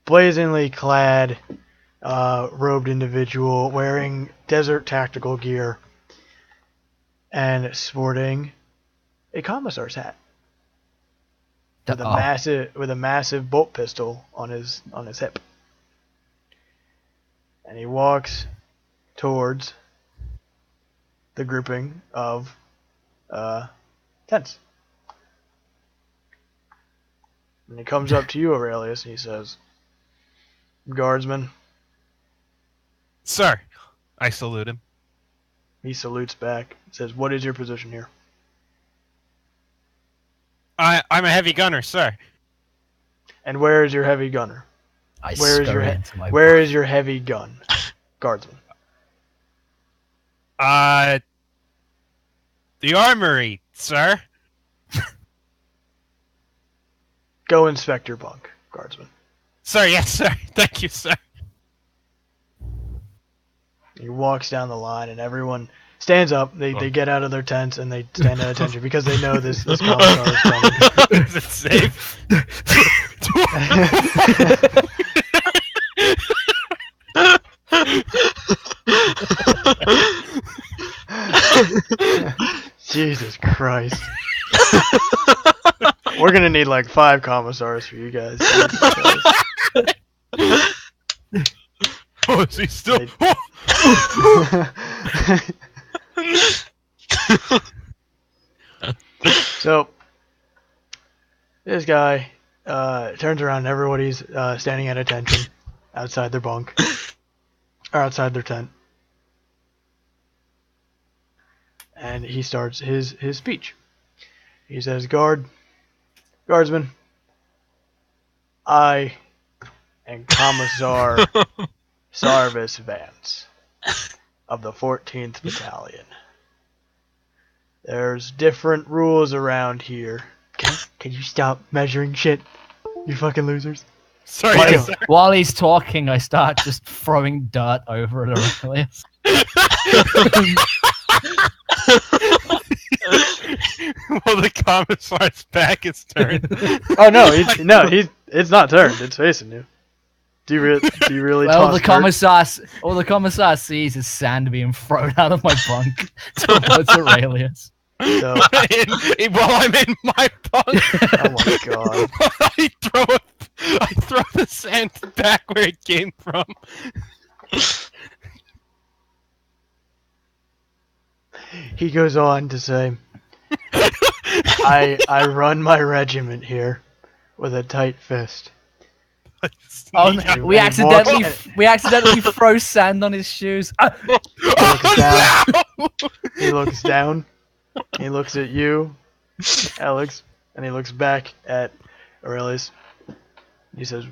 blazingly clad, robed individual wearing desert tactical gear and sporting a commissar's hat with a massive bolt pistol on his hip. And he walks towards the grouping of tents. And he comes up to you, Aurelius, and he says, "Guardsman." Sir. I salute him. He salutes back. Says, "What is your position here?" I'm a heavy gunner, sir. And where is your heavy gunner? Where is your heavy gun, Guardsman? The armory, sir. Go inspect your bunk, Guardsman. Sir, yes, sir. Thank you, sir. He walks down the line, and everyone stands up. They get out of their tents, and they stand at attention because they know this commissar is coming. Is it safe? Jesus Christ. We're gonna need like 5 commissars for you guys. Oh, is he still? Oh, So this guy turns around and everybody's standing at attention outside their bunk or outside their tent, and he starts his speech. He says, Guardsmen, I am Commissar Sarvis Vance of the 14th Battalion. There's different rules around here. Can you stop measuring shit, you fucking losers? Sorry, Why- yes, sir. While he's talking, I start just throwing dirt over at Aurelius. Well, the commissar's back is turned. Oh no, it's not turned. It's facing you. Do you really Well, toss the commissar sees is sand being thrown out of my bunk towards Aurelius. dirt? So, While I'm in my bunk, oh my god. I throw the sand back where it came from. He goes on to say, I run my regiment here with a tight fist. Oh, Sneak no, out. we accidentally throw sand on his shoes. He looks down. He looks at you, Alex, and he looks back at Aurelius. He says,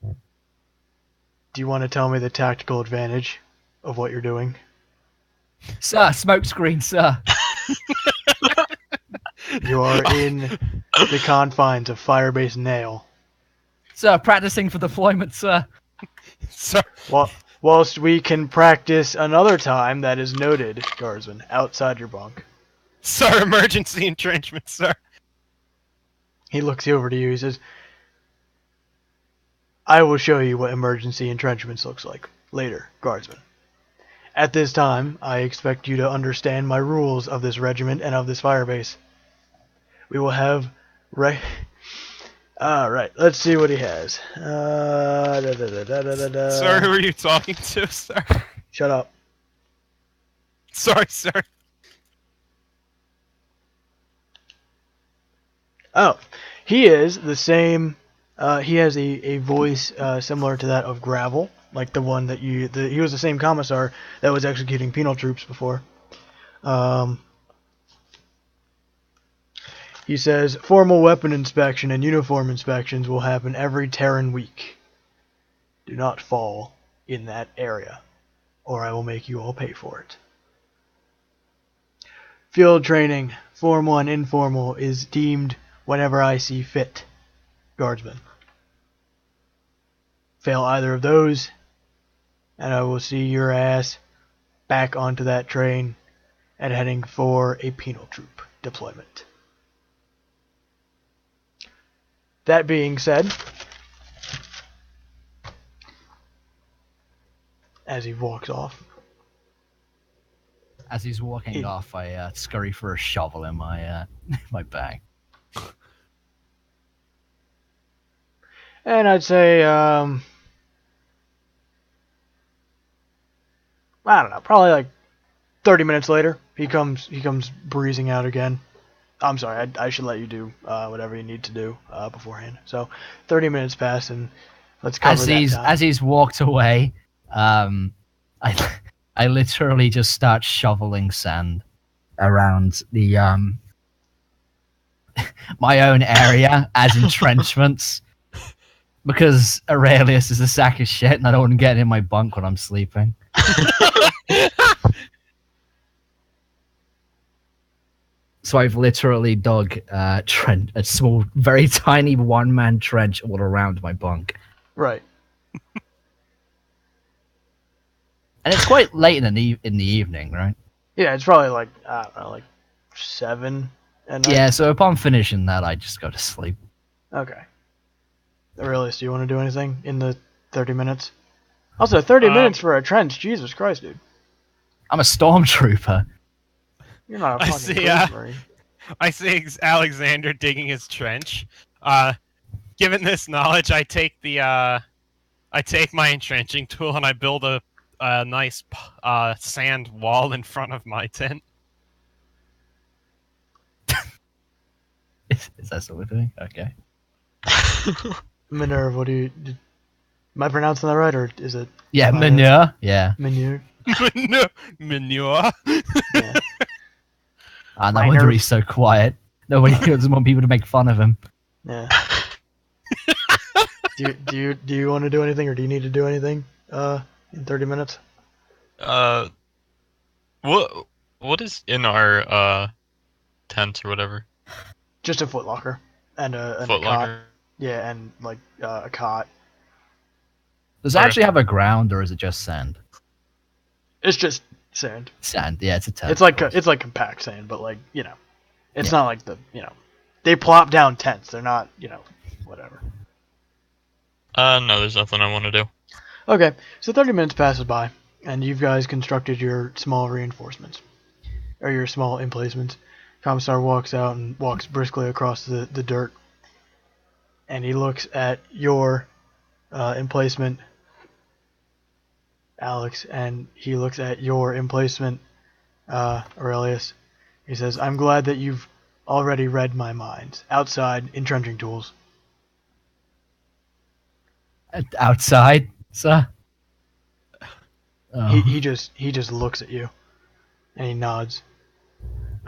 "Do you want to tell me the tactical advantage of what you're doing?" Sir, smoke screen, sir. You are in the confines of Firebase Nail. Sir, practicing for deployment, sir. Sir, Whilst we can practice another time that is noted, Guardsman, outside your bunk. sir, emergency entrenchment, sir. He looks over to you. He says, I will show you what emergency entrenchments looks like later, Guardsman. At this time, I expect you to understand my rules of this regiment and of this firebase. We will have... Alright, let's see what he has. Sir, who are you talking to, sir? Shut up. Sorry, sir. Oh, he is the same... he has a voice similar to that of Gravel, like the one that he was the same commissar that was executing penal troops before. He says, formal weapon inspection and uniform inspections will happen every Terran week. Do not fall in that area, or I will make you all pay for it. Field training, formal and informal, is deemed whenever I see fit, Guardsmen. Fail either of those, and I will see your ass back onto that train and heading for a penal troop deployment. That being said, as he walks off, As he's walking off, I scurry for a shovel in my my bag. and I'd say, I don't know, probably like 30 minutes later, he comes breezing out again. I'm sorry, I should let you do whatever you need to do beforehand. So 30 minutes pass, and let's cover that time. As he's walked away, I literally just start shoveling sand around the my own area as entrenchments because Aurelius is a sack of shit, and I don't want to get in my bunk when I'm sleeping. So I've literally dug a small, very tiny one-man trench all around my bunk. Right. And it's quite late in the evening, right? Yeah, it's probably like, I don't know, like 7 at night. Yeah, so upon finishing that, I just go to sleep. Okay. Aurelius, do you want to do anything in the 30 minutes? Also, 30 minutes for a trench, Jesus Christ, dude. I'm a stormtrooper. You're not a I fucking see, Ghost Marine. I see Alexander digging his trench. Given this knowledge, I take my entrenching tool and I build a a nice sand wall in front of my tent. Is that what we're doing? Okay. Minerva, what do you? Am I pronouncing that right, or is it? Yeah, am I- manure. Yeah. Manure. Manure. Yeah. Ah, no wonder Minor. he's so quiet. Nobody doesn't want people to make fun of him. Yeah. do you want to do anything, or do you need to do anything? In 30 minutes. uh, what is in our tent or whatever? Just a footlocker and a cot. Footlocker. Yeah, and like a cot. Does it Okay. actually have a ground, or is it just sand? It's just sand. Sand. Yeah, it's a tent. It's like compact sand, but like it's Yeah. not like they plop down tents. They're not whatever. No, there's nothing I want to do. Okay, so 30 minutes passes by, and you guys constructed your small reinforcements, or your small emplacements. Commissar walks out and walks briskly across the dirt, and he looks at your emplacement, Alex, and he looks at your emplacement, Aurelius. He says, "I'm glad that you've already read my minds. Outside, entrenching tools." Outside, sir. Oh, He just looks at you, and he nods.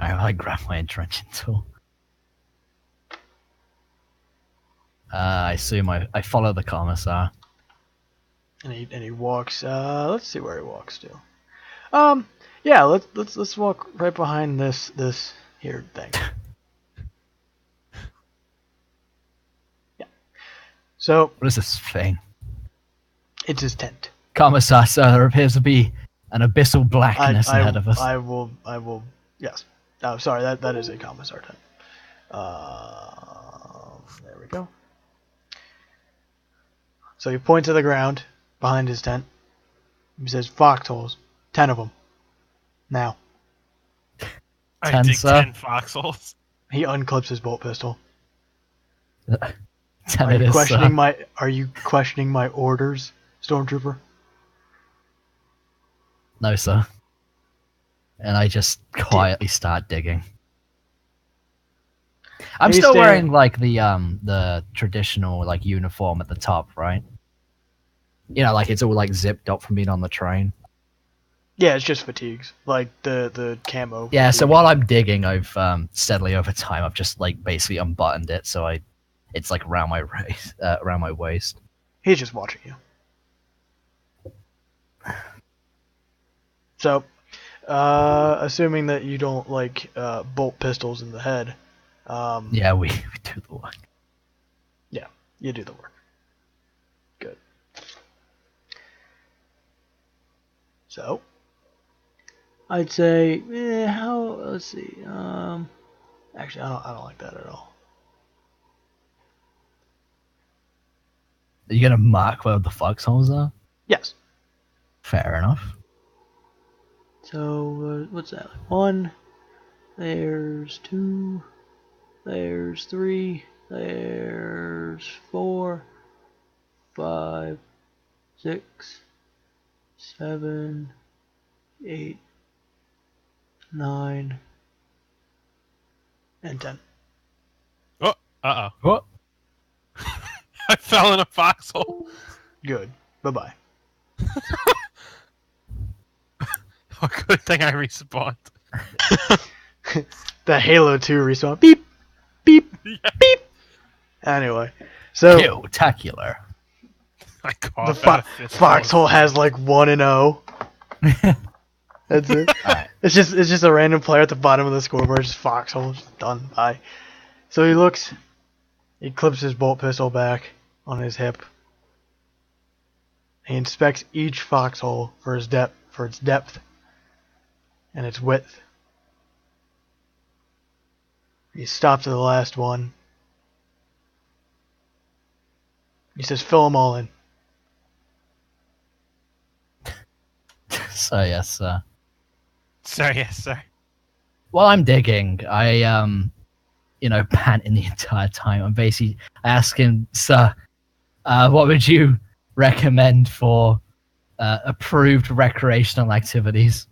I grab my entrenching tool. I assume I follow the commissar. And he walks. Let's see where he walks to. Yeah. Let's walk right behind this here thing. Yeah. So What is this thing? it's his tent. Commissar, sir, there appears to be an abyssal blackness ahead of us. I will. Yes. Oh, sorry. That is a commissar tent. There we go. So he points at the ground behind his tent. He says, "Foxholes, 10 of them. Now." I Ten, dig sir. 10 foxholes. He unclips his bolt pistol. Ten Are it you is, questioning sir. Are you questioning my orders, Stormtrooper? No, sir. And I just quietly start digging. I'm Are you still staying- wearing like the traditional like uniform at the top, right? You know, like it's all like zipped up from being on the train. Yeah, it's just fatigues, like the camo. Yeah, so fatigue. while I'm digging, I've steadily over time I've just like basically unbuttoned it, so it's like around my around my waist. He's just watching you. So, assuming that you don't like bolt pistols in the head, Yeah, we do the work. you do the work. Good. So, I'd say, let's see. Actually, I don't like that at all. Are you gonna mark where the foxholes are? Yes. Fair enough. So, what's that? 1, there's 2, there's 3, there's 4, 5, 6, 7, 8, 9, and 10. Uh-oh. What? I fell in a foxhole. Good. Bye-bye. Oh, good thing I respawned. The Halo 2 respawn. Beep! Beep! Beep! Anyway, so Spectacular. I the coughed out a fistful of- foxhole has like 1 and 0. That's it. Alright. It's just a random player at the bottom of the scoreboard. Just foxhole. Just done. Bye. So he looks. He clips his bolt pistol back on his hip. He inspects each foxhole for its depth and its width. He stops at the last one. He says, "Fill them all in." So yes, Sorry, yes, sir. while I'm digging, I panting the entire time. I'm basically asking, sir, what would you recommend for approved recreational activities.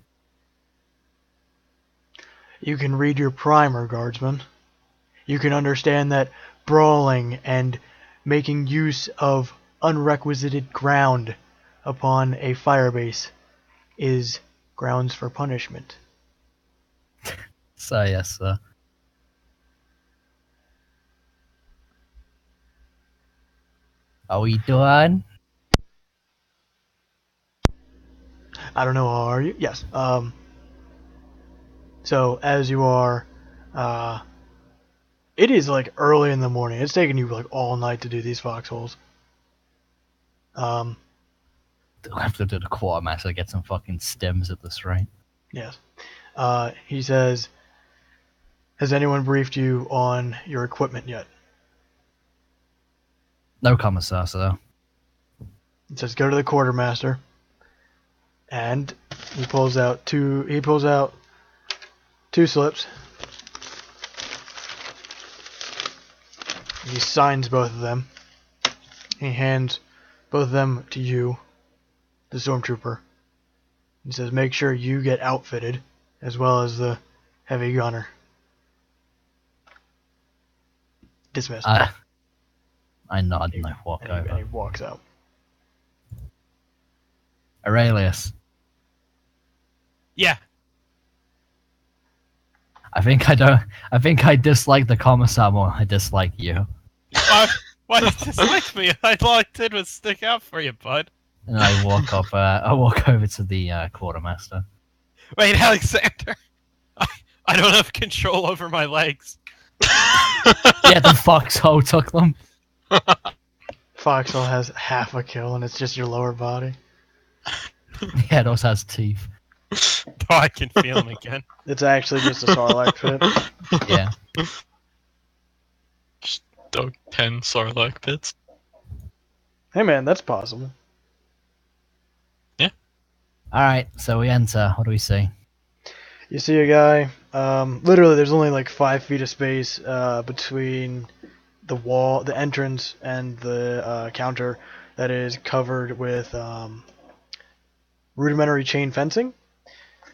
You can read your primer, guardsman. You can understand that brawling and making use of unrequisited ground upon a firebase is grounds for punishment. So yes, sir. Are we done? I don't know, are you? Yes. So as you are, it is like early in the morning. It's taking you like all night to do these foxholes. I'll have to do the quartermaster, get some fucking stems at this rate. Yes. He says, has anyone briefed you on your equipment yet? No commissar, sir. It says go to the quartermaster, and he pulls out two slips. He signs both of them. He hands both of them to you, the stormtrooper. He says make sure you get outfitted, as well as the heavy gunner. Dismissed. I nod and I walk and he over. walks out. Aurelius, Yeah. I think I dislike the commissar more. I dislike you. Why did you dislike me? All I did was stick out for you, bud. And I walk up. I walk over to the quartermaster. Wait, Alexander. I don't have control over my legs. Yeah, the foxhole took them. Foxhole has half a kill, and it's just your lower body. Yeah, it also has teeth. Oh, I can feel them again. It's actually just a Sarlacc pit. Yeah. Just dug 10 Sarlacc pits. Hey man, that's possible. All right, so we enter. What do we see? You see a guy. Literally, there's only like 5 feet of space between the wall, the entrance, and the counter that is covered with rudimentary chain fencing,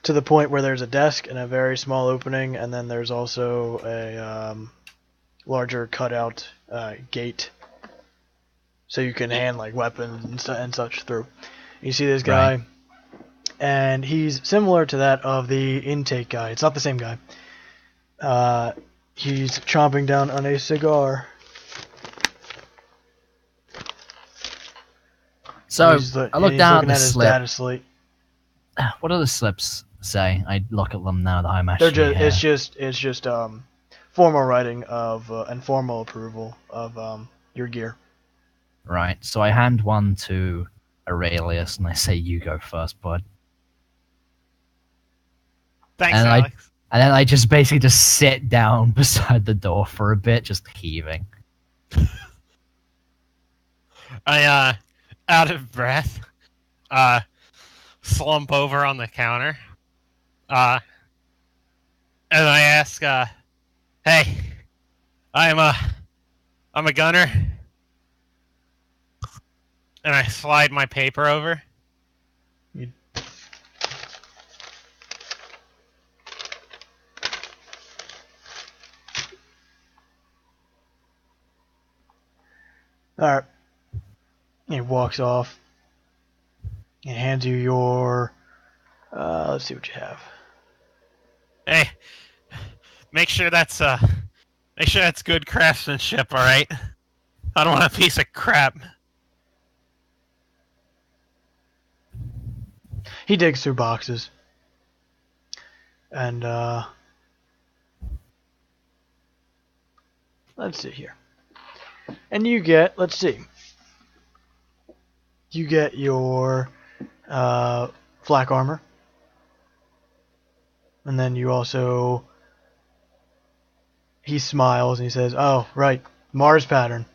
to the point where there's a desk and a very small opening, and then there's also a larger cutout gate, so you can hand like weapons and such through. You see this guy. Right. And he's similar to that of the intake guy. It's not the same guy. He's chomping down on a cigar. So I look he's down at looking the at his slip. data slate. What do the slips say? I look at them now that I'm actually They're just here. it's just formal writing of and formal approval of your gear. Right. So I hand one to Aurelius and I say, "You go first, bud." Thanks, And Alex. And then I just basically just sit down beside the door for a bit, just heaving. I, out of breath, slump over on the counter, and I ask, hey, I'm a gunner, and I slide my paper over. Alright. He walks off and hands you your let's see what you have. Hey, make sure that's good craftsmanship, all right? I don't want a piece of crap. He digs through boxes. And let's see here. And you get, let's see. You get your flak armor. And then you also, he smiles and he says, "Oh, right, Mars pattern."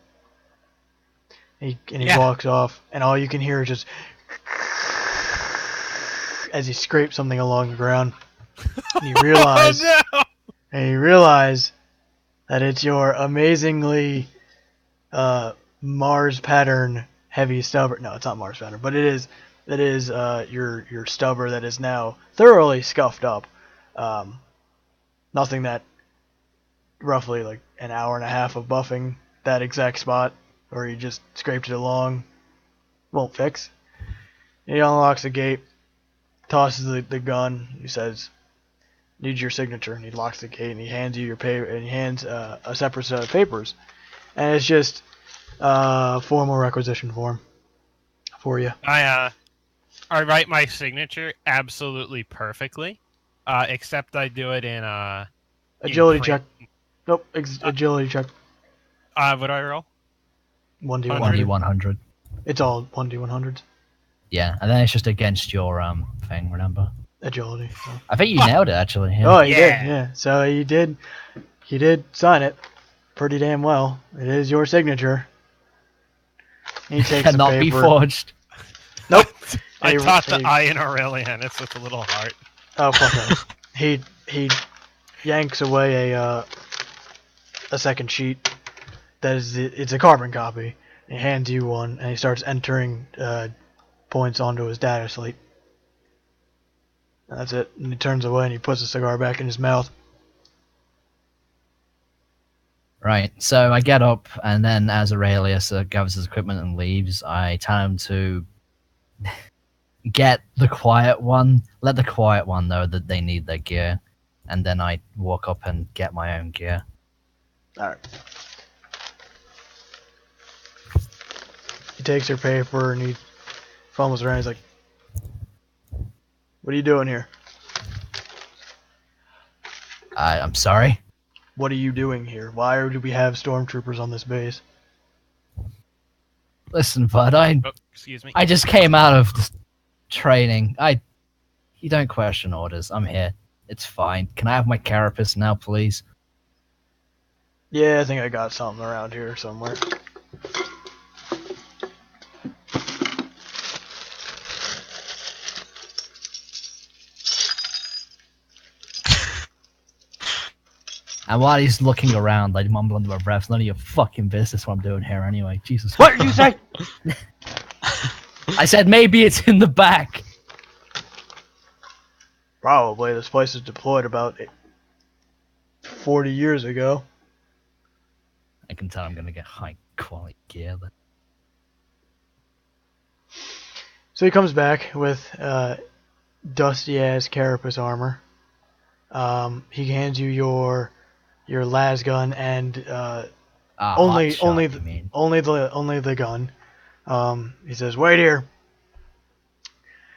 He Yeah. walks off, and all you can hear is just as he scrapes something along the ground. And you realize, Oh no! that it's your amazingly Mars pattern heavy stubborn. No, it's not Mars pattern, but it is that is your stubber that is now thoroughly scuffed up. Nothing that roughly like an hour and a half of buffing that exact spot, or you just scraped it along, won't fix. He unlocks the gate, tosses the gun. He says, "Needs your signature," and he locks the gate and he hands you your paper and he hands a separate set of papers, and it's just formal requisition form for you. I write my signature absolutely perfectly, except I do it in Agility in check. Nope, agility check. What do I roll? 1d100. 1d100. It's all 1d100s. Yeah, and then it's just against your thing. Remember? Agility. So. I think you nailed it actually. Yeah. Oh, you did, Yeah. yeah. So you did sign it pretty damn well. It is your signature. He takes the Cannot paper. be forged. Nope. I Hey, taught the hey. I in Aurelian. It's with a little heart. Oh, fuck no. He yanks away a second sheet. That is it's a carbon copy. He hands you one, and he starts entering points onto his data slate. That's it. And he turns away and he puts the cigar back in his mouth. Right. So I get up, and then as Aurelius gathers his equipment and leaves, I tell him to get the quiet one. Let the quiet one know that they need their gear, and then I walk up and get my own gear. Alright. He takes your paper and he fumbles around. He's like, "What are you doing here? I'm sorry. What are you doing here? Why do we have stormtroopers on this base?" Listen, bud. I Oh, excuse me. just came out of training. You don't question orders. I'm here. It's fine. Can I have my carapace now, please? Yeah, I think I got something around here somewhere. And while he's looking around, I mumble under my breath, "None of your fucking business what I'm doing here anyway." Jesus. What did you say? I said maybe it's in the back. Probably. This place was deployed about 40 years ago. I can tell I'm gonna get high quality gear then. So he comes back with dusty ass carapace armor. He hands you your las gun and only Hot shot, you mean. only the gun. He says, "Wait here."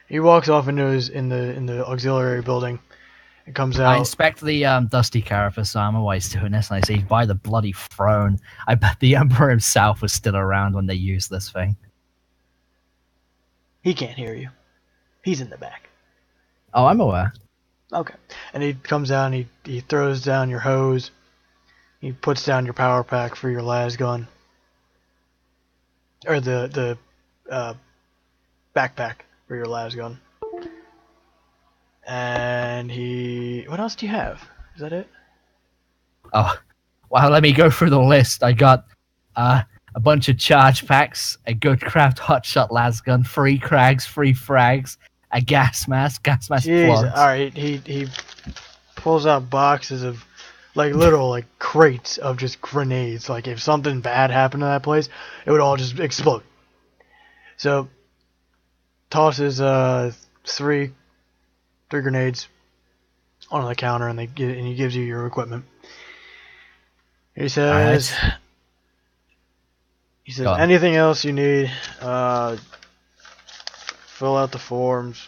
He walks off into in the auxiliary building. It comes I out. inspect the dusty carapace armor while he's doing this, and I say, "By the bloody throne, I bet the Emperor himself was still around when they used this thing." He can't hear you. He's in the back. Oh, I'm aware. Okay. And he comes out and he throws down your hose. He puts down your power pack for your las gun. Or the backpack for your las gun. And what else do you have? Is that it? Oh, well, let me go through the list. I got a bunch of charge packs, a good craft hotshot las gun, 3 crags, 3 frags, a gas mask Jeez. plugs. Alright, he pulls out boxes of like little like crates of just grenades. Like if something bad happened to that place, it would all just explode. So tosses 3 grenades on the counter, and he gives you your equipment. He says, Alright. Go on. "Anything else you need? Fill out the forms."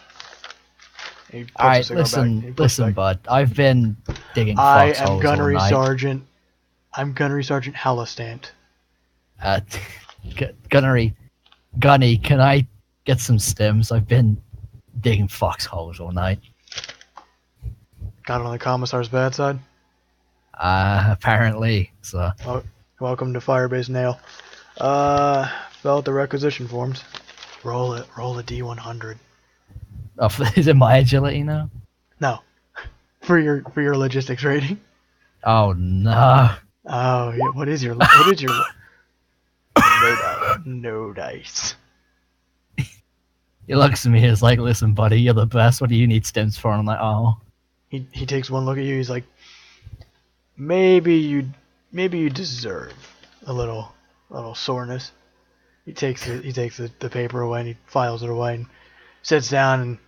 He puts the Alright, cigar back. He listen, puts it listen, back. bud. I've been digging I foxholes am all Gunnery night. Sergeant. I'm Gunnery Sergeant Hallistant. Gunny, can I get some stims? I've been digging foxholes all night. Got on the commissar's bad side. Apparently, so. Welcome to Firebase Nail. Fill out the requisition forms. Roll a D100. Oh, is it my agility now? No, for your logistics rating. Oh no! Oh, yeah. What is your no dice? No dice. He looks at me. He's like, "Listen, buddy, you're the best. What do you need stims for?" And I'm like, "Oh." He takes one look at you. He's like, maybe you deserve a little soreness. He takes the paper away and he files it away and sits down and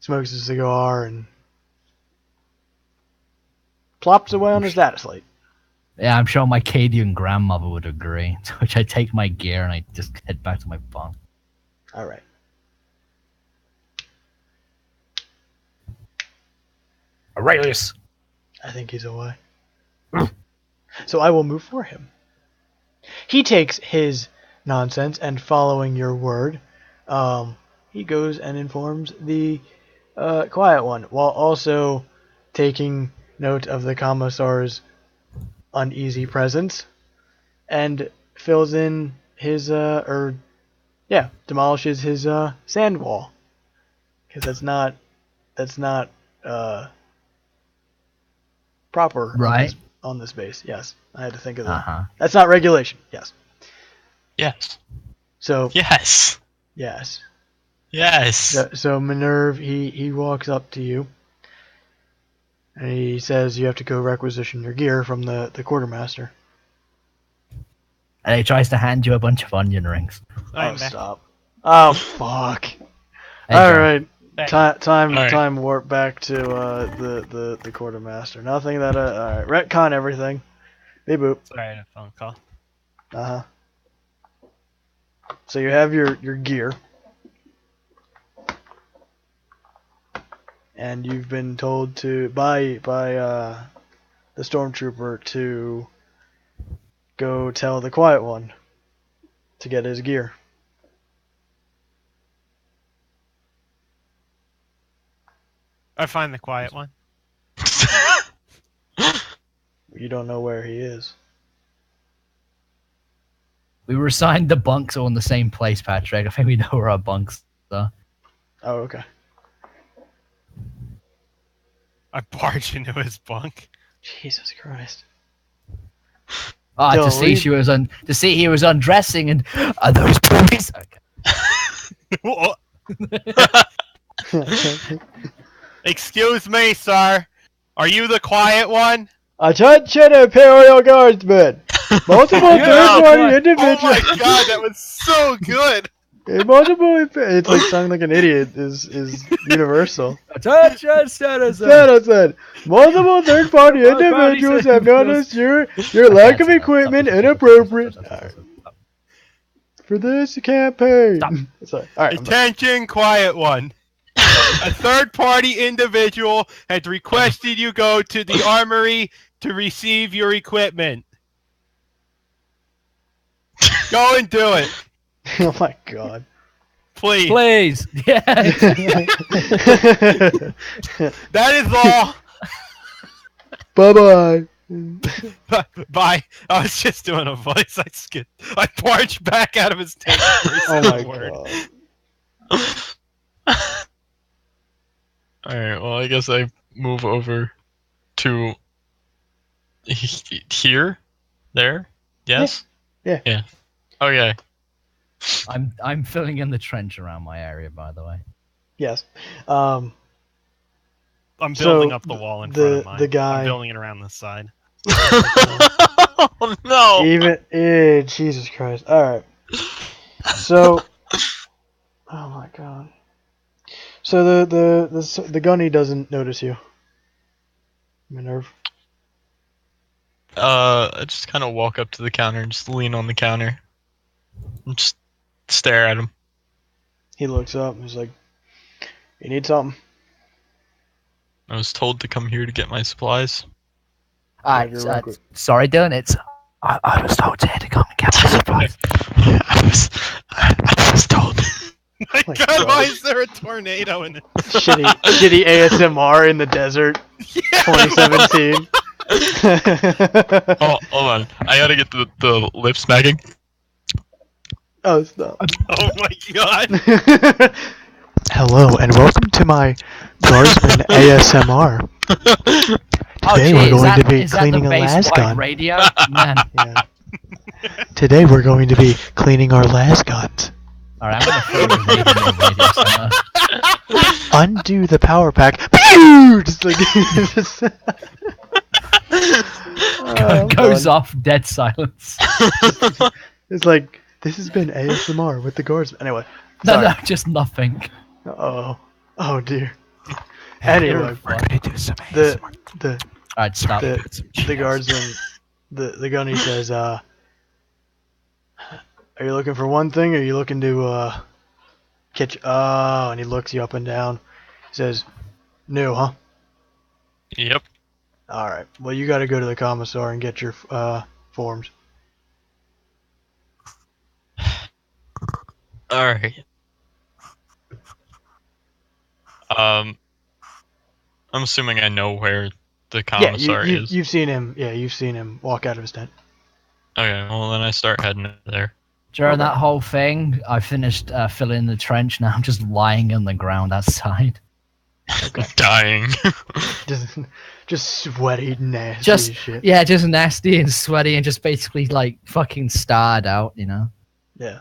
smokes his cigar and plops away on his data slate. Yeah, I'm sure my Cadian grandmother would agree. To which I take my gear and I just head back to my bunk. All right. Aurelius. I think he's away. So I will move for him. He takes his nonsense and, following your word, he goes and informs the quiet one, while also taking note of the commissar's uneasy presence, and fills in his demolishes his sand wall, because that's not proper Right. on this base. Yes, I had to think of that. Uh-huh. That's not regulation. Yes. Yes. So Yes. yes. Yes. So Minerve, he walks up to you, and he says you have to go requisition your gear from the quartermaster. And he tries to hand you a bunch of onion rings. I'm Oh, back. stop. Oh, fuck. Hey, All John. right. Time All right. warp back to the quartermaster. Nothing that all right. Retcon everything. Beep boop. Sorry, I had a phone call. Uh-huh. So you have your gear. And you've been told to by the stormtrooper to go tell the quiet one to get his gear. I find the quiet one. You don't know where he is. We were assigned the bunks all in the same place, Patrick. I think we know where our bunks are. Oh, okay. I barge into his bunk. Jesus Christ. Ah, Yo, to see we- she was to see he was undressing and are those boobies? Okay. Excuse me, sir. Are you the quiet one? Attention, Imperial Guardsmen! Multiple third-party Oh individuals. my god, that was so good. It's like sounding like an idiot is universal. Attention, citizens! Citizen, multiple third-party individuals have noticed your lack of equipment inappropriate for this campaign. Stop. Sorry. All right. I'm done. Attention, quiet one. A third-party individual has requested you go to the armory to receive your equipment. Go and do it, Oh my god. please. Please! Yeah! That is all. Bye bye. Bye. I was just doing a voice. I barged back out of his tank. Oh my god. Alright, well, I guess I move over to here? There? Yes? Yeah. Yeah. Okay. I'm filling in the trench around my area, by the way. Yes. I'm So, building up the wall in front of mine. the guy- I'm building it around this side. Oh no! Even Jesus Christ. All right. So. Oh my god. So the gunny doesn't notice you. Minerve. I just kind of walk up to the counter and just lean on the counter. And just stare at him. He looks up and he's like, "You need something?" I was told to come here to get my supplies. You're right, quick. Sorry, Dylan, I was told to come and get my supplies. I was told. My my god, God. why is there a tornado in it? shitty ASMR in the desert, 2017. Oh, hold on. I gotta get the lip smacking. Oh, stop. Oh my god. Hello and welcome to my Guardsmen ASMR. Today we're going to be cleaning a las gun. Radio? Man. Yeah. Today we're going to be cleaning our las guns. Alright, I'm gonna throw a raid in your radio center. Undo the power pack. Pew! Just like Oh, Goes fun. off, dead silence. It's like this has been ASMR with the guardsmen. Anyway, No, sorry. no, just nothing. Oh dear. Anyway, We're gonna do some the ASMR. the Alright, stop. the guardsman, the gunny says, "Are you looking for one thing? Or are you looking to catch? Oh," and he looks you up and down. He says, "New, huh? Yep. All right. Well, you got to go to the commissar and get your forms." Alright. I'm assuming I know where the commissar yeah, is. you've seen him. Yeah, you've seen him walk out of his tent. Okay, well then I start heading over there. During Okay. that whole thing, I finished filling the trench. Now I'm just lying on the ground outside. Dying. Just sweaty, nasty Just as shit. yeah, just nasty and sweaty and just basically like fucking starred out, you know. Yeah.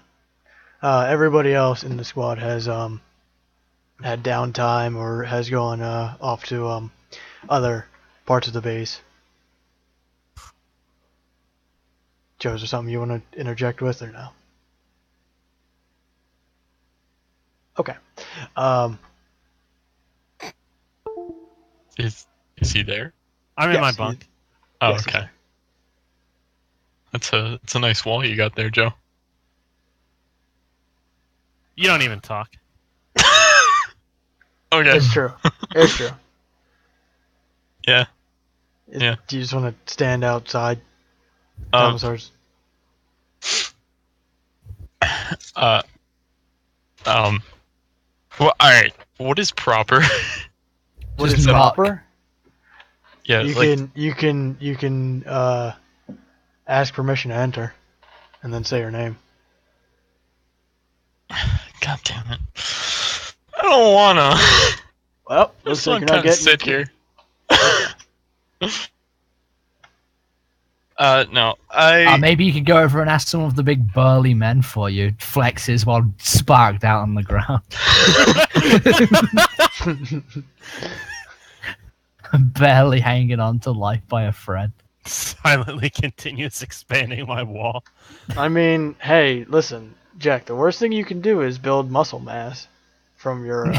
Everybody else in the squad has had downtime or has gone off to other parts of the base. Joe, is there something you want to interject with or no? Okay. Is he there? I'm in yes, my bunk. Oh, Yes, okay. That's a nice wall you got there, Joe. You don't even talk. Okay. It's true. It's true. Yeah. Yeah. Do you just want to stand outside Um, commissars? Well, alright. What is proper? What just is knock. proper? Yeah, You like, can ask permission to enter, and then say your name. God damn it. I don't wanna. Well, I looks just like want you're to not kind of getting. sit here. No. Maybe you could go over and ask some of the big burly men for you. Flexes while sparked out on the ground. Barely hanging on to life by a thread. Silently continues expanding my wall. I mean, hey, listen, Jack. The worst thing you can do is build muscle mass from your.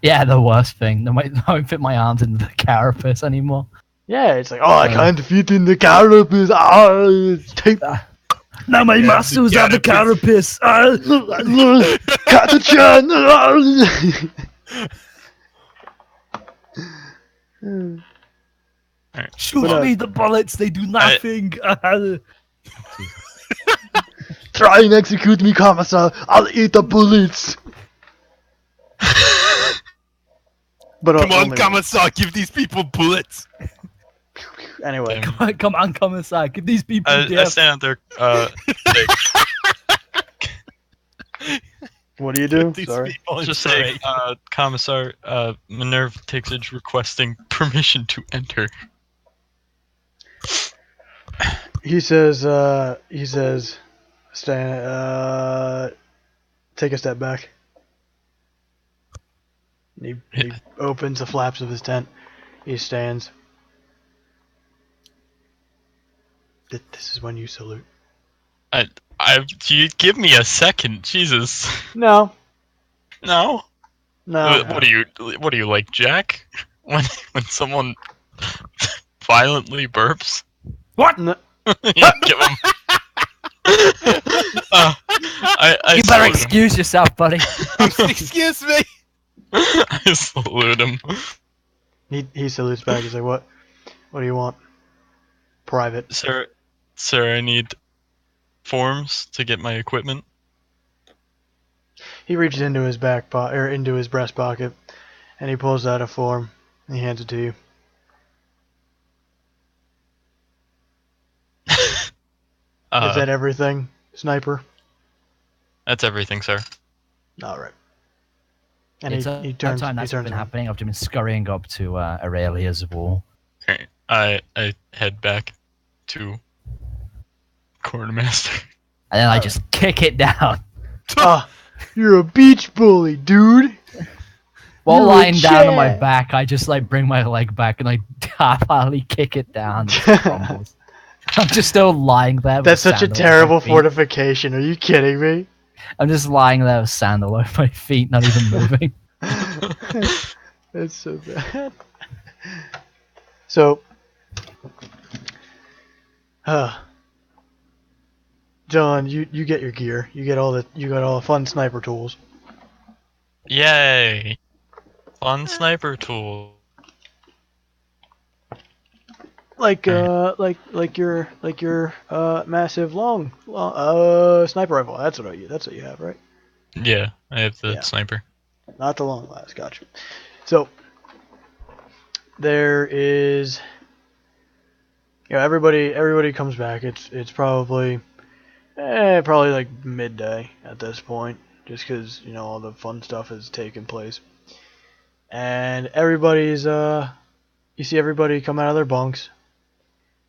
Yeah, the worst thing. I don't fit my arms into the carapace anymore. Yeah, it's like, oh, I can't fit in the carapace. It's tape. Now my Yeah, muscles the are the carapace. Cut the chin. Shoot But, me the bullets. They do nothing. Try and execute me, commissar. I'll eat the bullets. But Come on, only- Commissar, give these people bullets. Anyway, Damn. Come on, commissar. Give these people I death. stand out there. what do you do? Give these Sorry. people Just say, inspiration. Commissar, Minerva Tixage requesting permission to enter. He says, stand, take a step back. He opens the flaps of his tent. He stands. This is when you salute. You give me a second, Jesus. No. No. No. What are you like, Jack? When someone violently burps, No. you give him. I You better salute him. excuse yourself, buddy. Excuse me. I salute him. He salutes back. He's like, what? What do you want? Private. Sir, I need forms to get my equipment. He reaches into his back or into his breast pocket, and he pulls out a form. And he hands it to you. Is that everything, sniper? That's everything, sir. All right. And It's he turns. time He that's turns. been around. happening. I've been scurrying up to Aurelia's wall. Okay. I head back to quartermaster. And then I just kick it down. Ah, You're a beach bully, dude. While You're a lying down on my Chad. back, I just like bring my leg back and I half-heartedly kick it down. It crumbles. I'm just still lying there. With That's such a sandal over my terrible feet. fortification. Are you kidding me? I'm just lying there with sandal over my feet, not even moving. That's so bad. So, John, you get your gear. You got all the fun sniper tools. Yay! Fun sniper tool. Like your massive long sniper rifle. That's what you have, right? Yeah, I have the Yeah. sniper. Not the long last. Gotcha. So there is, everybody comes back. It's probably like midday at this point, just because all the fun stuff has taken place, and everybody's you see everybody come out of their bunks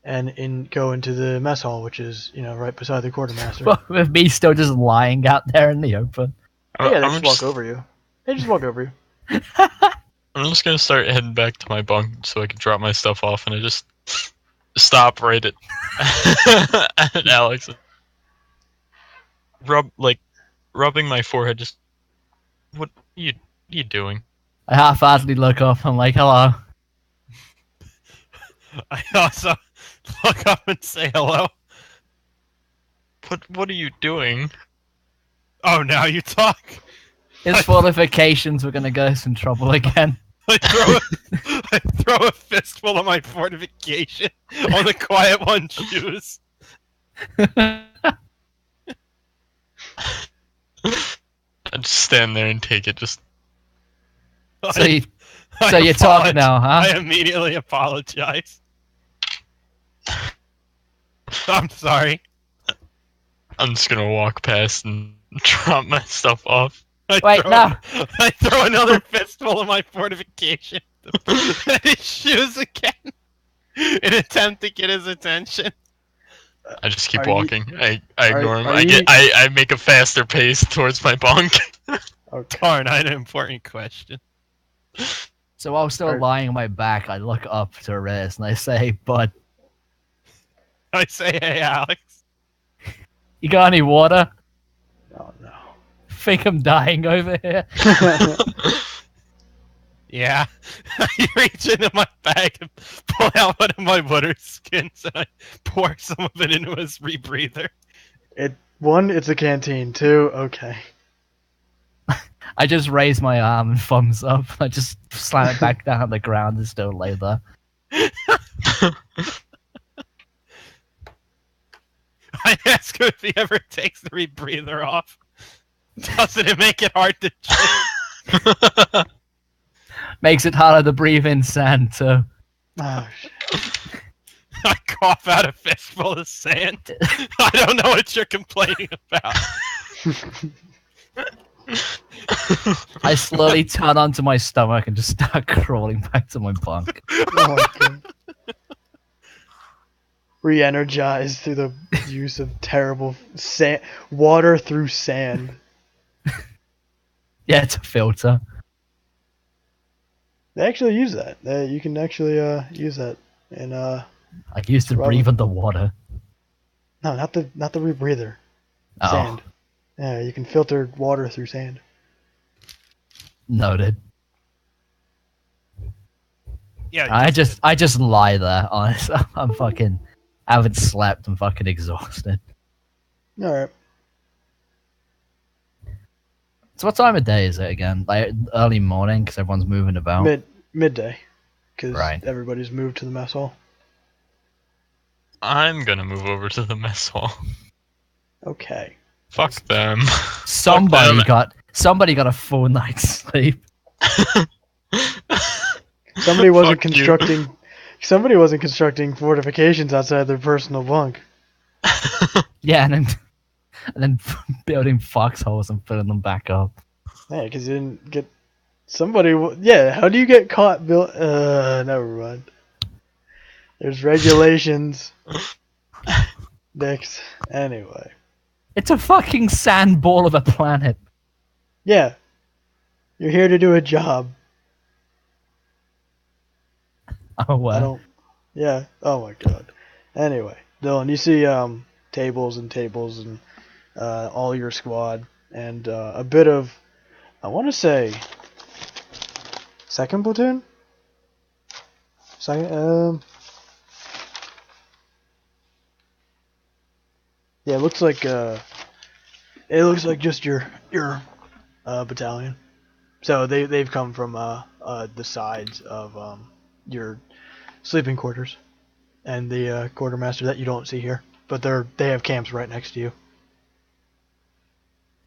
and go into the mess hall, which is right beside the quartermaster. With me still just lying out there in the open. Yeah, they I'm just walk over you. They just walk over you. I'm just gonna start heading back to my bunk so I can drop my stuff off, and I just stop right at, at Alex. Rubbing my forehead. Just what you doing? I half-heartedly look up. I'm like, hello. I also look up and say hello. What are you doing? Oh, now you talk. It's fortifications. We're gonna go some trouble again. I throw a fistful of my fortification on the quiet one's shoes. I just stand there and take it. Just So you're talking now, huh? I immediately apologize. I'm sorry. I'm just gonna walk past and drop my stuff off. Wait, no. I throw another fistful of my fortification at his shoes again in an attempt to get his attention. I just keep Are you- walking. I ignore him. are I make a faster pace towards my bunk. Okay. Darn, I had an important question. So while still Are- lying on my back, I look up to Riz and I say, "Bud, I say, hey, Alex. you got any water? Oh no. think I'm dying over here. Yeah. I reach into my bag and pull out one of my water skins and I pour some of it into his rebreather. One, it's a canteen. Two, okay. I just raise my arm and thumbs up. I just slam it back down on the ground and still lay there. I ask him if he ever takes the rebreather off. Doesn't it make it hard to chew? Makes it harder to breathe in sand too. Oh, shit. I cough out a fistful of sand. I don't know what you're complaining about. I slowly turn onto my stomach and just start crawling back to my bunk. Oh my God. Re-energized through the use of terrible sand, water through sand. Yeah, it's a filter. They actually use that. You can actually use that. And I used to Right. breathe underwater. no, not the rebreather. Oh, Sand. Yeah, you can filter water through sand. noted. Yeah, I just lie there, honestly. I'm fucking haven't slept, I'm fucking exhausted. All right. So what time of day is it again? Like early morning because everyone's moving about. Midday, because Right. everybody's moved to the mess hall. I'm gonna move over to the mess hall. Okay. Fuck them. Somebody Fuck got a full night's sleep. Somebody wasn't Fuck you. constructing. Somebody wasn't constructing fortifications outside their personal bunk. Yeah, and then building foxholes and filling them back up. Yeah, because you didn't get. Yeah, how do you get caught? Never mind. There's regulations. Dicks. Anyway. It's a fucking sand ball of a planet. Yeah. You're here to do a job. I'm aware. I don't. Yeah. Oh my god. Anyway, Dylan, you see tables and tables and all your squad and a bit of, I want to say, second platoon. Second. Yeah, it looks like just your battalion. So they've come from the sides of your sleeping quarters, and the quartermaster that you don't see here, but they have camps right next to you.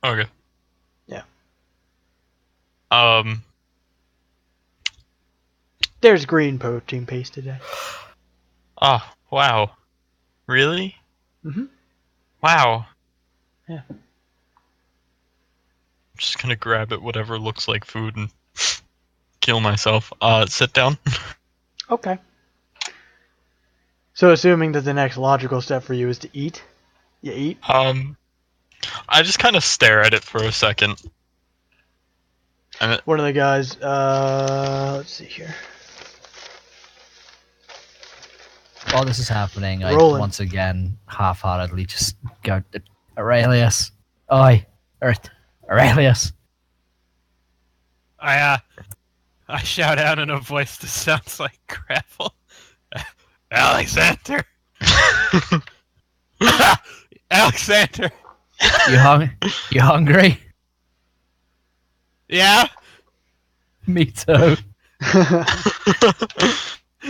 Okay. Yeah. There's green protein paste today. Oh, wow. Really? Mhm. Wow. Yeah. I'm just gonna grab it, whatever looks like food, and kill myself. Sit down. Okay. So assuming that the next logical step for you is to eat, you eat. I just kind of stare at it for a second. And One of the guys, let's see here. While this is happening, I Rolling. once again half-heartedly just go, Aurelius. Oi. Aurelius. I shout out in a voice that sounds like gravel. Alexander! Alexander! You hungry? Yeah? Me too.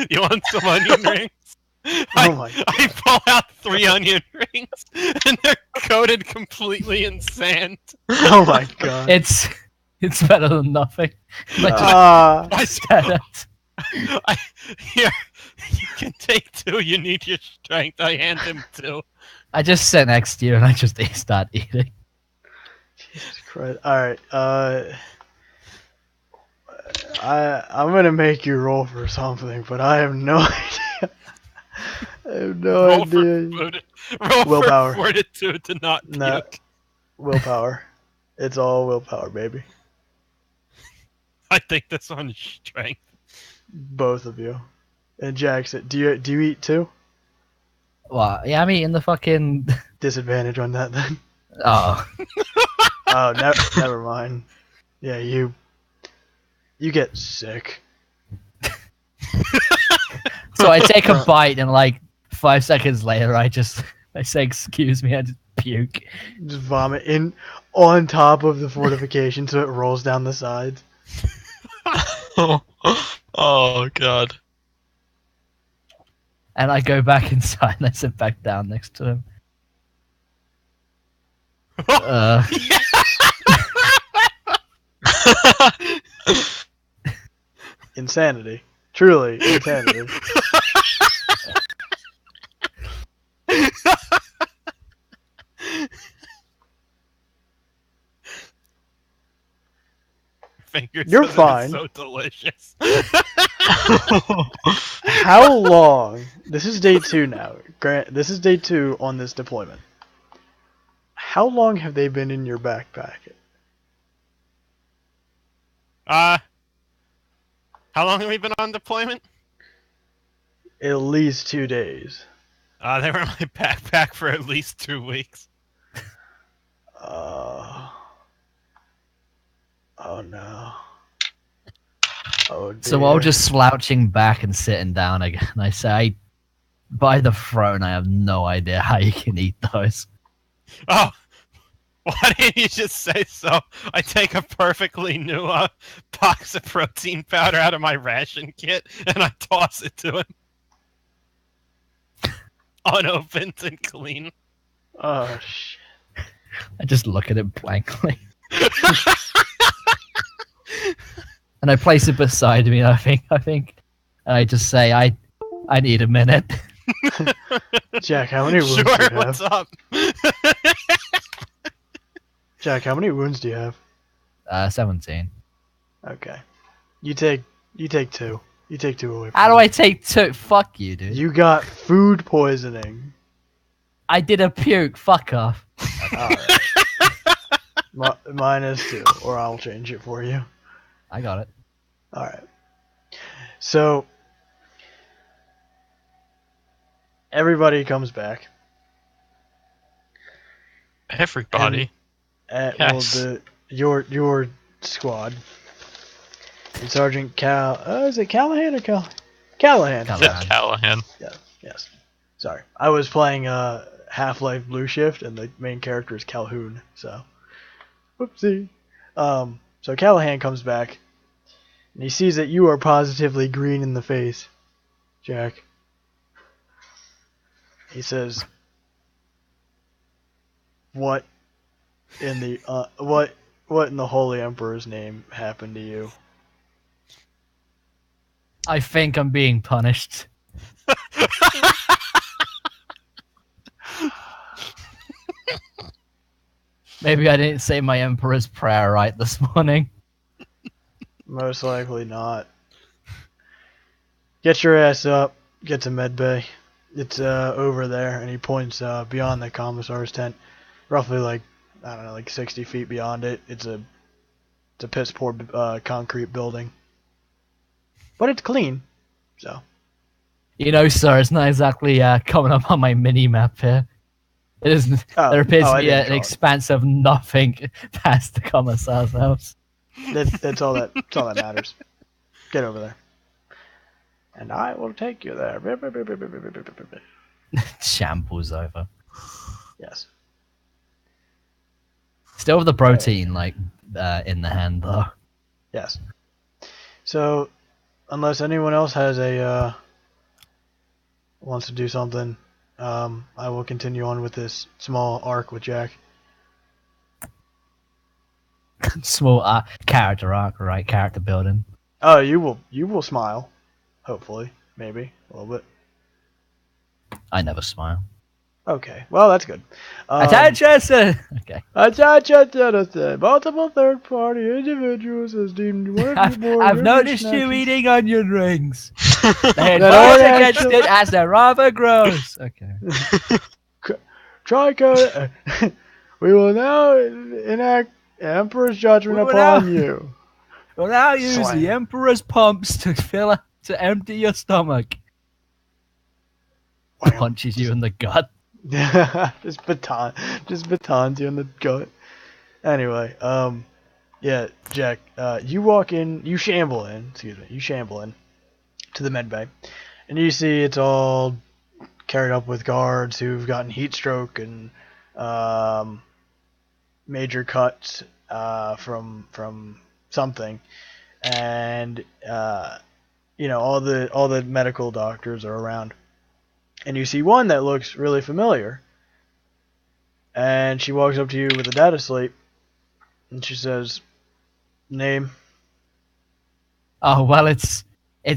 You want some onion rings? Oh my god. I pull out 3 onion rings, and they're coated completely in sand. Oh my god. It's better than nothing. I Stare at- Here, you can take 2. You need your strength. I hand him 2. I just sit next to you and I just start eating. Jesus Christ. Alright, I'm gonna make you roll for something, but I have no idea. I have no Roll idea. Roll Willpower. for fortitude to not puke. No. Willpower. It's all willpower, baby. I think this one's strength. Both of you. And Jackson, do you eat too? Well, yeah, I'm eating the fucking. Disadvantage on that then. Oh. Oh, never mind. Yeah, you get sick. So I take a bite and like 5 seconds later, I say, "Excuse me," I just puke. Just vomit in on top of the fortification so it rolls down the sides. oh god. And I go back inside and I sit back down next to him. Insanity. Truly insanity. Fingers You're so that fine. it's so delicious. How long? This is day 2 now. Grant, this is day 2 on this deployment. How long have they been in your backpack? How long have we been on deployment? At least 2 days. They were in my backpack for at least 2 weeks. Oh no. Oh dear. So while just slouching back and sitting down again, I say, by the throne, I have no idea how you can eat those. Oh, why didn't you just say so? I take a perfectly new box of protein powder out of my ration kit and I toss it to him. Unopened and clean. Oh shit. I just look at it blankly. And I place it beside me, I think, and I just say, I need a minute. Jack, how many wounds do you Sure, have? what's up? Jack, how many wounds do you have? 17. Okay. You take 2. You take 2 away from How do me. I take 2? Fuck you, dude. You got food poisoning. I did a puke. Fuck off. Alright. -2, or I'll change it for you. I got it. All right. So everybody comes back. Everybody. Well, Yes. your squad. And Sergeant is it Callahan or Callahan? Callahan. Said Callahan. Yes. Sorry. I was playing Half-Life Blue Shift, and the main character is Calhoun, so. Whoopsie. So Callahan comes back, and he sees that you are positively green in the face, Jack. He says, "What in the what in the Holy Emperor's name happened to you?" I think I'm being punished. Maybe I didn't say my Emperor's Prayer right this morning. Most likely not. Get your ass up. Get to medbay. It's over there, and he points beyond the commissar's tent, roughly like I don't know, like 60 feet beyond it. It's a piss poor concrete building, but it's clean. So You know, sir, it's not exactly coming up on my mini map here. It isn't. There appears to I be didn't an draw it. expanse of nothing past the commissar's house. That's all that matters. Get over there, and I will take you there. Shambles over. Yes. Still with the protein, like, in the hand, though. Yes. So, unless anyone else has a wants to do something, I will continue on with this small arc with Jack. Small character arc, right? Character building. Oh, you will smile, hopefully, maybe a little bit. I never smile. Okay, well that's good. Attention! Okay. Attention! Multiple third-party individuals as deemed I've noticed you eating onion rings. They That advise are against actually- it as they're rather gross. Okay. Trico. We will now enact Emperor's judgment We will upon now- you. Well, now use Slam. the Emperor's pumps to empty your stomach. Punches you in the gut. just batons you in the gut. Anyway, yeah, Jack, you shamble in to the med bay, and you see it's all carried up with guards who've gotten heat stroke and major cuts from something, and all the medical doctors are around. And you see one that looks really familiar. And she walks up to you with a data slate. And she says, "Name?" Oh well, it's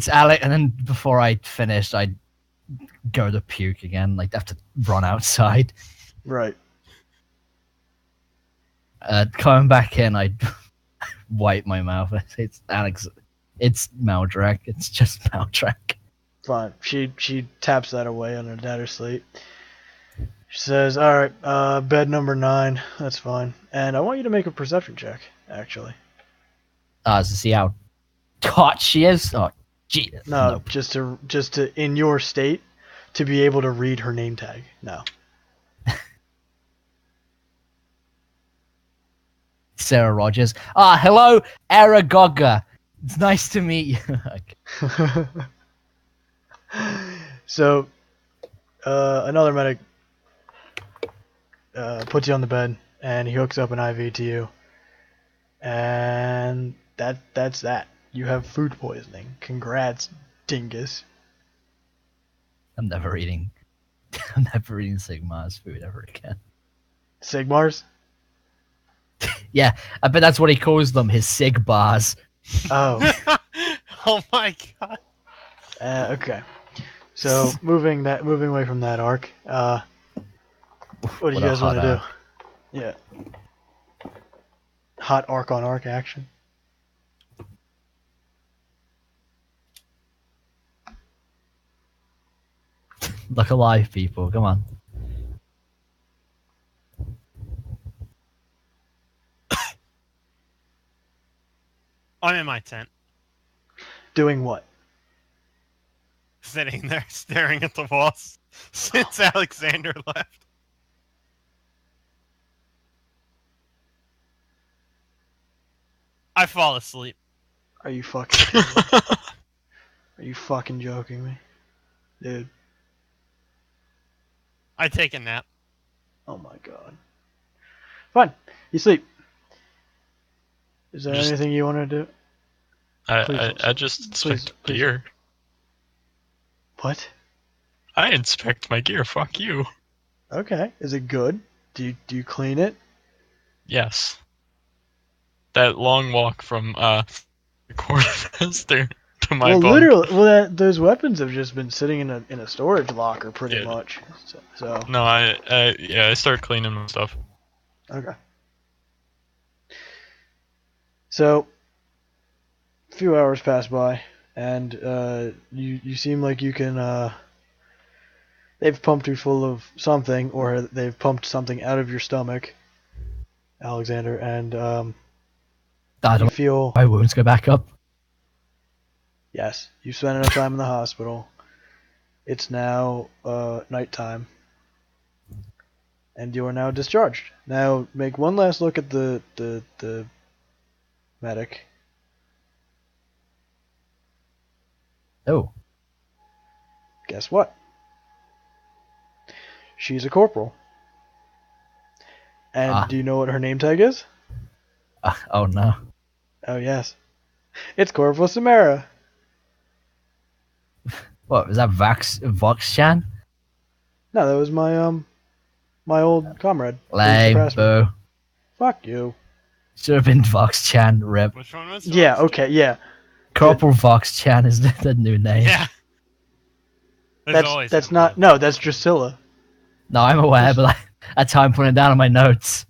Alec. And then before I finished, I'd go to puke again. Like I have to run outside. Right. Coming back in, I'd wipe my mouth. It's Alex. It's Maldrak. It's just Maldrak. Fine. She taps that away on her data slate. She says, "All right, bed number 9. That's fine. And I want you to make a perception check, actually." To see how hot she is. Oh, gee. No, Nope. just to in your state to be able to read her name tag. No. Sarah Rogers. Hello, Aragoga. It's nice to meet you. Okay. So, another medic puts you on the bed, and he hooks up an IV to you, and that's that. You have food poisoning. Congrats, dingus. I'm never eating Sigmar's food ever again. Sigmars? Yeah, I bet that's what he calls them, his Sig bars. Oh, Oh my god. okay. So moving away from that arc, what do you What a guys want hot to do? Yeah. Hot arc on arc action. Look alive, people. Come on. I'm in my tent, Doing what? sitting there staring at the walls since Alexander left. I fall asleep. Are you fucking kidding me? Are you fucking joking me? Dude. I take a nap. Oh my god. Fine. You sleep. Is there Just- anything you want to do? I just inspect please. gear. What? I inspect my gear. Fuck you. Okay. Is it good? Do you clean it? Yes. That long walk from the quartermaster to my Well, bunk. literally. Well, those weapons have just been sitting in a storage locker pretty Yeah. much. So. No, I start cleaning my stuff. Okay. So, a few hours pass by, and you seem like you can. They've pumped you full of something, or they've pumped something out of your stomach, Alexander, and you feel My wounds go back up. yes, you spent enough time in the hospital. It's now nighttime, and you are now discharged. Now make one last look at the medic. Oh, Guess what? She's a corporal. And do you know what her name tag is? oh no. Oh yes, it's Corporal Samara. What was that? Vox-chan? No, that was my old comrade. Lame, Mr. Pressman. boo. Fuck you. Should have been Vox-chan. Rip. Which one was? Yeah. yours? Okay. Yeah. Corporal Vox-chan is the new name. Yeah. There's always That's someone. not. No, that's Drusilla. No, I'm aware, but like, at time putting it down on my notes.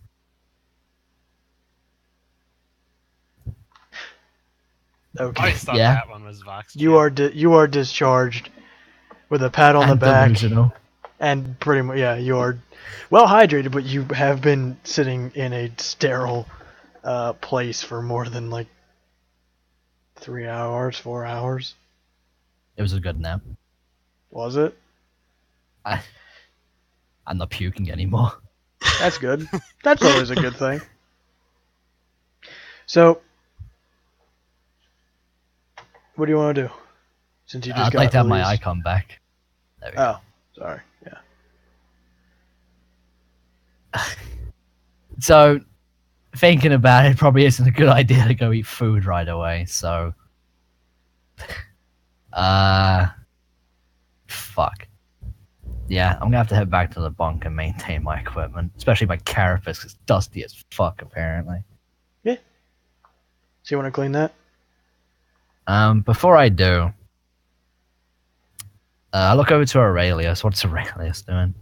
I Okay. always thought Yeah. that one was Vox. You are discharged with a pat on the And back, delusional. and pretty much you are well hydrated, but you have been sitting in a sterile place for more than like 3 hours, 4 hours. It was a good nap. Was it? I'm not puking anymore. That's good. That's always a good thing. So, what do you want to do? Since you just I'd got like to have my released? icon back. There we go. Oh, sorry. Yeah. So, thinking about it, probably isn't a good idea to go eat food right away. So, fuck. Yeah, I'm gonna have to head back to the bunk and maintain my equipment, especially my carapace. It's dusty as fuck, apparently. So you want to clean that? Before I do, I look over to Aurelius. What's Aurelius doing?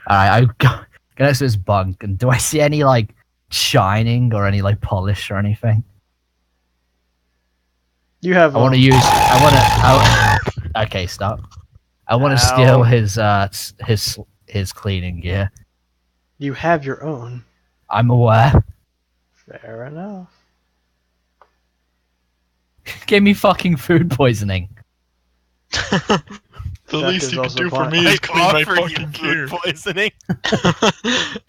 I go next to this bunk, and do I see any like shining or any like polish or anything? You have. I want to use. Okay, stop. I want to steal his cleaning gear. You have your own. I'm aware. Fair enough. Give me fucking food poisoning. The That least is you can also do for fine. me is clean my offered you fucking food gear. poisoning.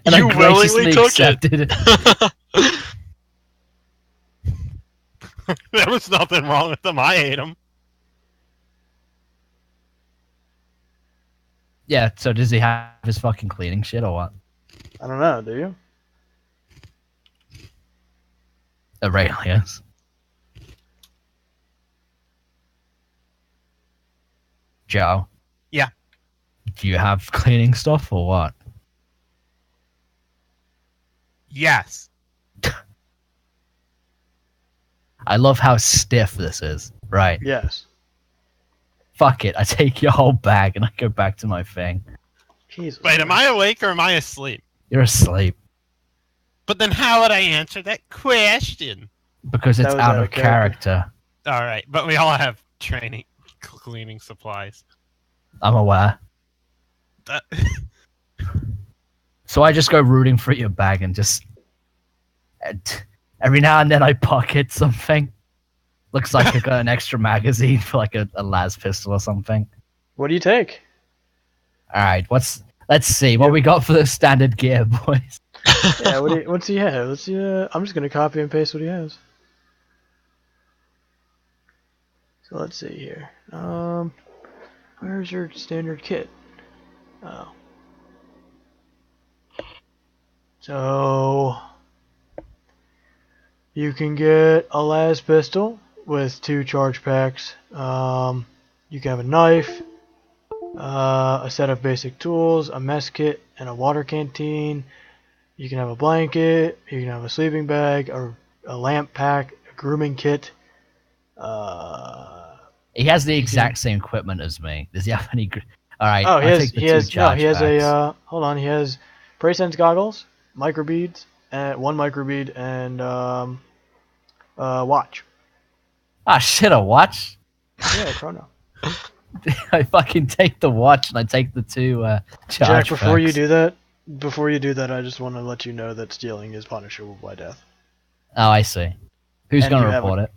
And You I graciously willingly took accepted it. There was nothing wrong with them. I ate them. Yeah, so does he have his fucking cleaning shit or what? I don't know. Do you? Aurelius. Joe. Yeah. Do you have cleaning stuff or what? Yes. I love how stiff this is. Right. Yes. Fuck it. I take your whole bag and I go back to my thing. Jesus. Wait, am I awake or am I asleep? You're asleep. But then how would I answer that question? Because it's That was out of character. All right, but we all have training, cleaning supplies. I'm aware. That- So I just go rooting through your bag and just every now and then I pocket something. Looks like I got an extra magazine for like a las pistol or something. What do you take? All right, let's see what we got for the standard gear, boys. Yeah, what's he have? Let's see. I'm just gonna copy and paste what he has. So let's see here. Where's your standard kit? Oh. So you can get a las pistol with 2 charge packs. You can have a knife, a set of basic tools, a mess kit, and a water canteen. You can have a blanket. You can have a sleeping bag, a lamp pack, a grooming kit. He has the exact same equipment as me. Does he have any? All right. Oh, he I'll has. take the He two has. No, charge he has packs. a. Hold on. He has Praysense goggles, microbeads, and 1 microbead, and watch. Ah, shit! A watch. Yeah, chrono. I fucking take the watch and I take the 2 charge Jack, before you packs. do that, I just want to let you know that stealing is punishable by death. Oh, I see. Who's And gonna you have report it?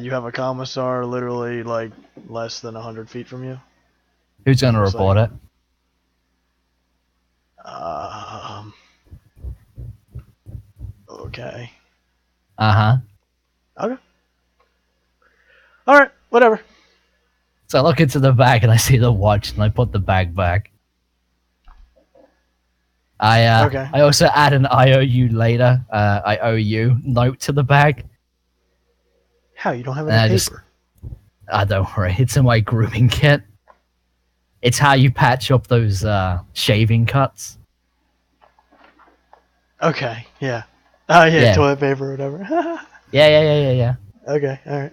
You have a commissar literally like less than 100 feet from you. Who's gonna It's report it? Okay. Uh huh. Okay. All right. Whatever. So I look into the bag and I see the watch and I put the bag back. Okay. I also add an I owe you later. I owe you note to the bag. How you don't have And any I paper? just don't worry. It's in my grooming kit. It's how you patch up those shaving cuts. Okay. Yeah. Oh yeah, Yeah. toilet paper or whatever. Yeah. Okay. All right.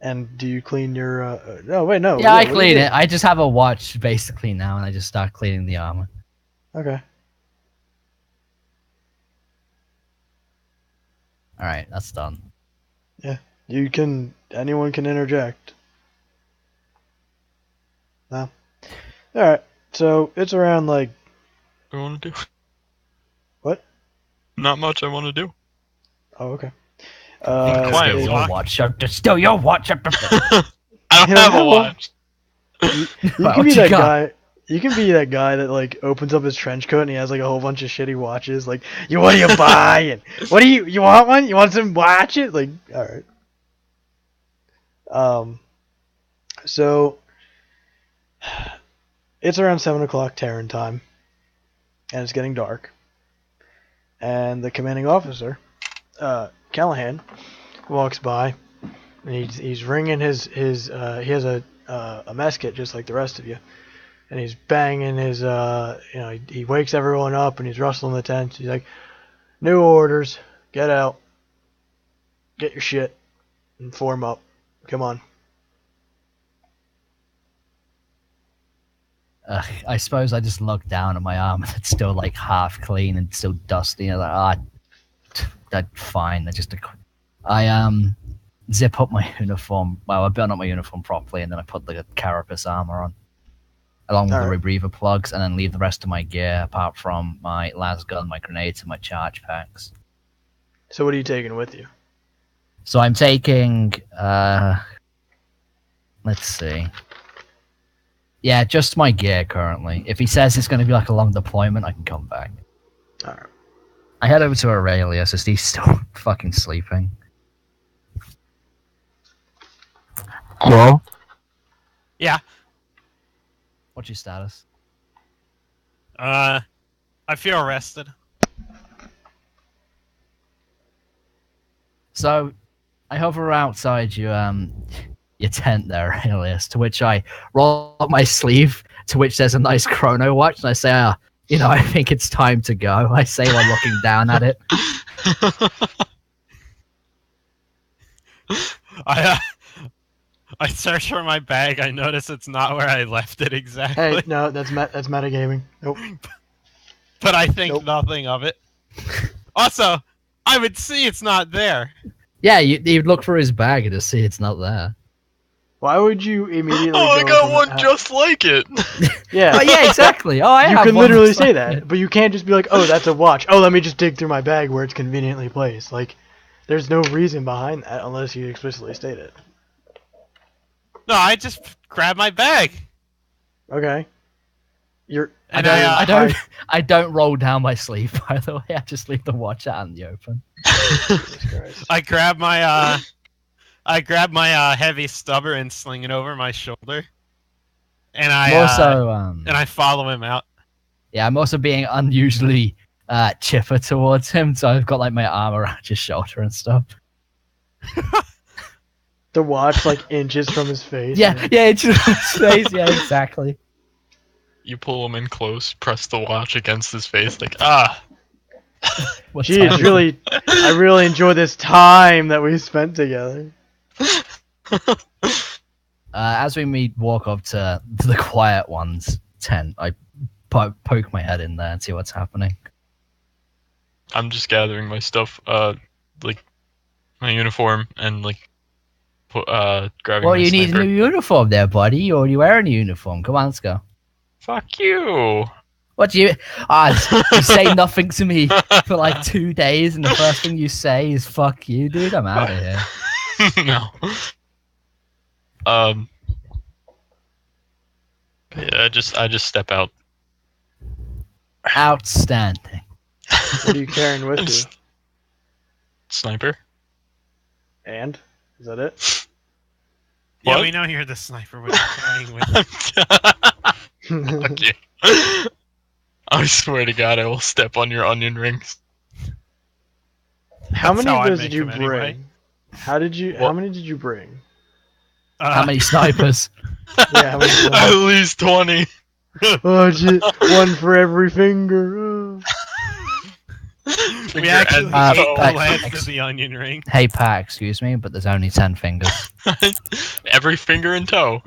And do you clean your? No, wait, no. Yeah, I what do you clean do? it. I just have a watch basically now, and I just start cleaning the armor. Okay. All right, that's done. You can. Anyone can interject. No. All right. So it's around like I want to do. what? Not much I want to do. Oh, okay. quiet, Steal it- your Walk. watch. Steal your watch. I don't Yeah, have a well, watch. You What can be you that got? guy. You can be that guy that like opens up his trench coat and he has like a whole bunch of shitty watches. Like, what are you buying? What do you want one? You want some watches? Like, all right. So it's around 7 o'clock Terran time, and it's getting dark. And the commanding officer, Callahan, walks by, and he's ringing his he has a mess kit just like the rest of you, and he's banging his he wakes everyone up and he's rustling the tents. He's like, new orders, get out, get your shit, and form up. Come on. I suppose I just look down at my arm and it's still like half clean and still dusty. I'm like, that's fine. I zip up my uniform. Well, I button up my uniform properly, and then I put the carapace armor on, along with the Alright. rebreather plugs, and then leave the rest of my gear apart from my las gun, my grenades, and my charge packs. So what are you taking with you? So I'm taking. Let's see. Yeah, just my gear currently. If he says it's going to be like a long deployment, I can come back. Alright. I head over to Aurelius as he's still fucking sleeping. Hello? Yeah. What's your status? I feel arrested. So, I hover outside your tent there, Aurelius, to which I roll up my sleeve, to which there's a nice chrono watch, and I say, I think it's time to go. I say while looking down at it. I search for my bag. I notice it's not where I left it exactly. Hey, no, that's metagaming. Nope. But I think Nope. nothing of it. Also, I would see it's not there. Yeah, you'd look for his bag and just see it's not there. Why would you immediately Oh, I go got from one just like it. Yeah. Oh yeah, exactly. Oh, I You have can one literally that's say like that, it. but you can't just be like, oh, that's a watch. Oh, let me just dig through my bag where it's conveniently placed. Like, there's no reason behind that unless you explicitly state it. No, I just grab my bag. Okay. You're. And I don't roll down my sleeve. By the way, I just leave the watch out in the open. Jesus Christ. I grab my heavy stubber and sling it over my shoulder. And I'm also and I follow him out. yeah, I'm also being unusually chipper towards him, so I've got like my arm around his shoulder and stuff. The watch, like, inches from his face. Yeah, it's just his face. Yeah, exactly. You pull him in close, press the watch against his face, like, ah. What's Geez, up? really, I really enjoy this time that we spent together. As we walk up to the quiet one's tent, I poke my head in there and see what's happening. I'm just gathering my stuff, like my uniform and like, grabbing Well, my you need a sniper. new uniform there, buddy. Or you wearing a uniform? Come on, let's go. Fuck you. What do you? You say nothing to me for like 2 days, and the first thing you say is "fuck you, dude." I'm out of here. No. Yeah, I just step out. Outstanding. What are you carrying with you? Sniper. And? Is that it? Yeah, What? we know you're the sniper. What are you carrying with? Fuck you. I swear to God, I will step on your onion rings. How That's many how of I those make did you them bring? anyway. How many did you bring? How many snipers? Yeah, how many? At least 20. Oh, shit. One for every finger. Oh. We Finger actually and ate toe. the last of the onion ring. Hey, Pat, excuse me, but there's only 10 fingers. Every finger and toe.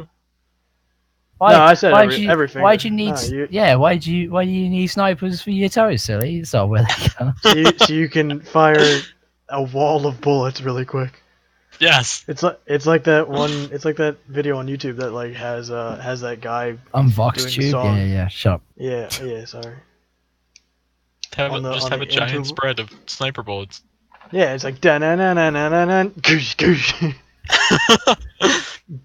Why, No, I said why'd every- you, every finger. Why'd you need? No, you- Yeah, why do you need snipers for your toes, silly? So where they go? So you can fire a wall of bullets really quick. Yes. It's like that video on YouTube that like has that guy. I'm Vox Doing the Tube. song. Yeah, shut up. Yeah, sorry. Have On the- just on have a the giant intro- spread of sniper bullets. Yeah, it's like da na na na na na na goosh goosh.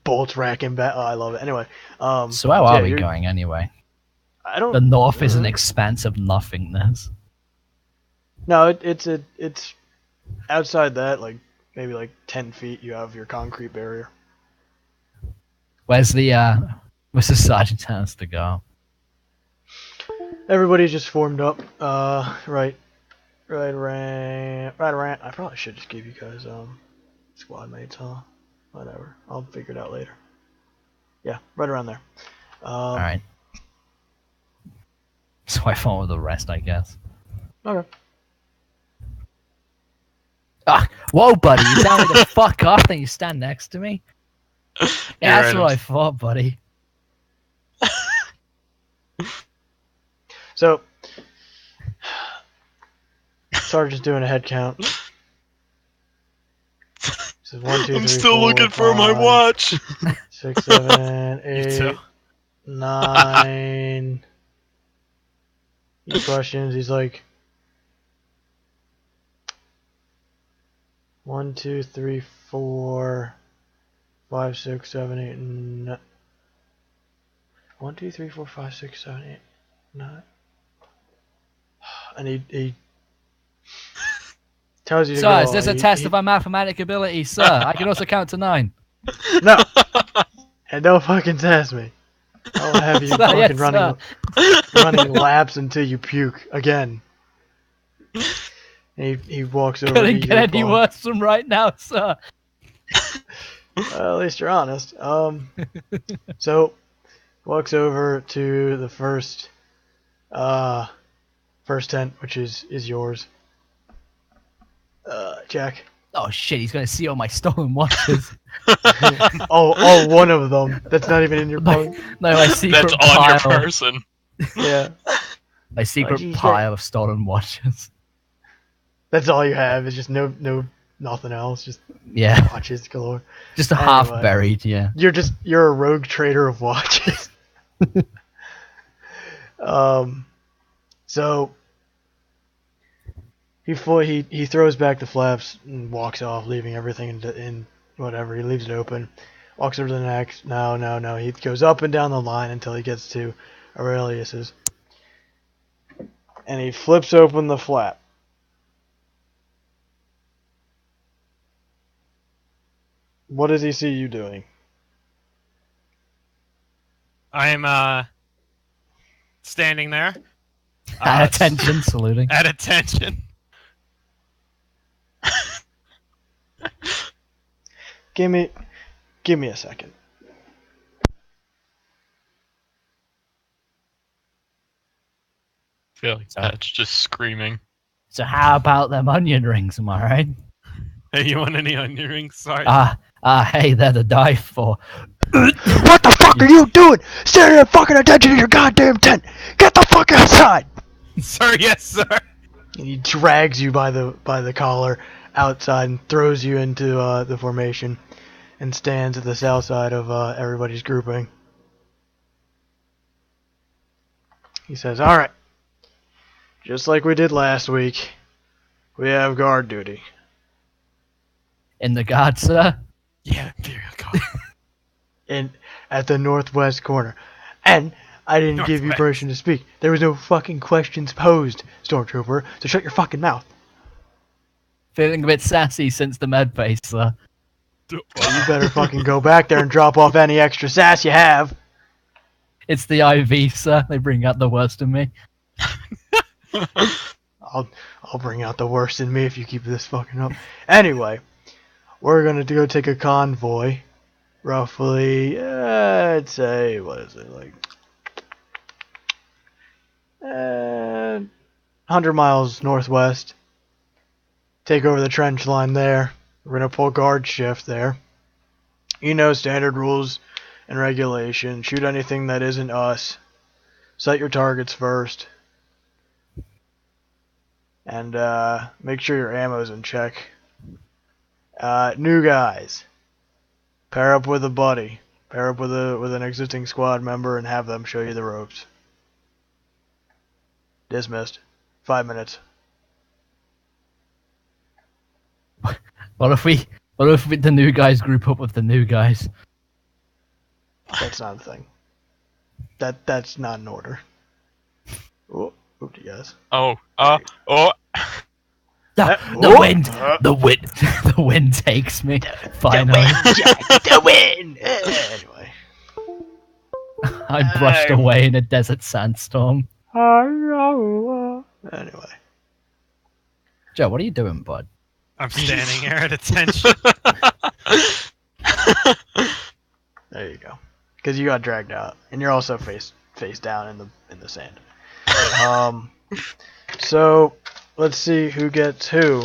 Bolts racking back. Oh, I love it. Anyway, So how are we you're- going anyway? I don't. The north is an expanse of nothingness. No, it's outside that, like maybe like 10 feet. You have your concrete barrier. Where's the sergeant telling us to go? Everybody's just formed up. Right around. I probably should just give you guys squad mates, huh? Whatever. I'll figure it out later. Yeah, right around there. All right. So I follow the rest, I guess. Okay. Ah, whoa, buddy! You tell me to fuck off, then you stand next to me. Yeah, that's You're what right. I thought, buddy. So, Sergeant's doing a head count. So 1, 2, I'm 3, still 4, looking for my 5, watch. 6, 7, You 8, too. 9. He questions. He's like 1, 2, 3, 4, 5, 6, 7, 8, 9. 1, 2, 3, 4, 5, 6, 7, 8, 9. And he tells you to Sir, go. is this a He- test he- of our mathematic ability, sir? I can also count to 9. No. And don't fucking test me. I'll have you Sir, fucking yes, running laps until you puke again. And he walks over. Couldn't to get any your worse from right now, sir. Well, at least you're honest. So walks over to the first tent, which is yours. Jack. Oh shit, he's gonna see all my stolen watches. Oh, one of them. That's not even in your bunk. No, my secret That's on your pile. person. Yeah. My secret geez, pile of stolen watches. That's all you have. Is just no nothing else, just Yeah, watches galore. just a Anyway. half buried. Yeah. You're a rogue trader of watches. So he throws back the flaps and walks off, leaving everything in whatever. He leaves it open. Walks over to the next. No. He goes up and down the line until he gets to Aurelius's. And he flips open the flap. What does he see you doing? I'm standing there. At attention, saluting. At attention. Give me a second. I feel like that's just screaming. So how about them onion rings? Am I right? Hey, you want any onion rings? Sorry. Hey, they're to die for. What the fuck are you doing? Standing at fucking attention in your goddamn tent. Get the fuck outside. Sir, yes, sir. And he drags you by the collar outside and throws you into the formation and stands at the south side of everybody's grouping. He says, "All right, just like we did last week, we have guard duty." In the guard, sir? Yeah, Imperial Guard. At the northwest corner. And I didn't give you Northwest. permission to speak. There was no fucking questions posed, Stormtrooper, so shut your fucking mouth. Feeling a bit sassy since the med base, sir. Well, you better fucking go back there and drop off any extra sass you have. It's the IV, sir. They bring out the worst in me. I'll bring out the worst in me if you keep this fucking up. Anyway, we're gonna go take a convoy. Roughly, I'd say, what is it, like 100 miles northwest. Take over the trench line there. We're going to pull guard shift there. You know, standard rules and regulation. Shoot anything that isn't us. Set your targets first. And make sure your ammo's in check. New guys. Pair up with a buddy. Pair up with an existing squad member and have them show you the ropes. Dismissed. 5 minutes. What if the new guys group up with the new guys? That's not a thing. That's not an order. Oh, oop, you guys. Oh. The wind takes me. Finally, The wind! Anyway. I brushed away in a desert sandstorm. Anyway. Joe, what are you doing, bud? I'm standing here at attention. There you go. Because you got dragged out, and you're also face down in the sand. So let's see who gets who.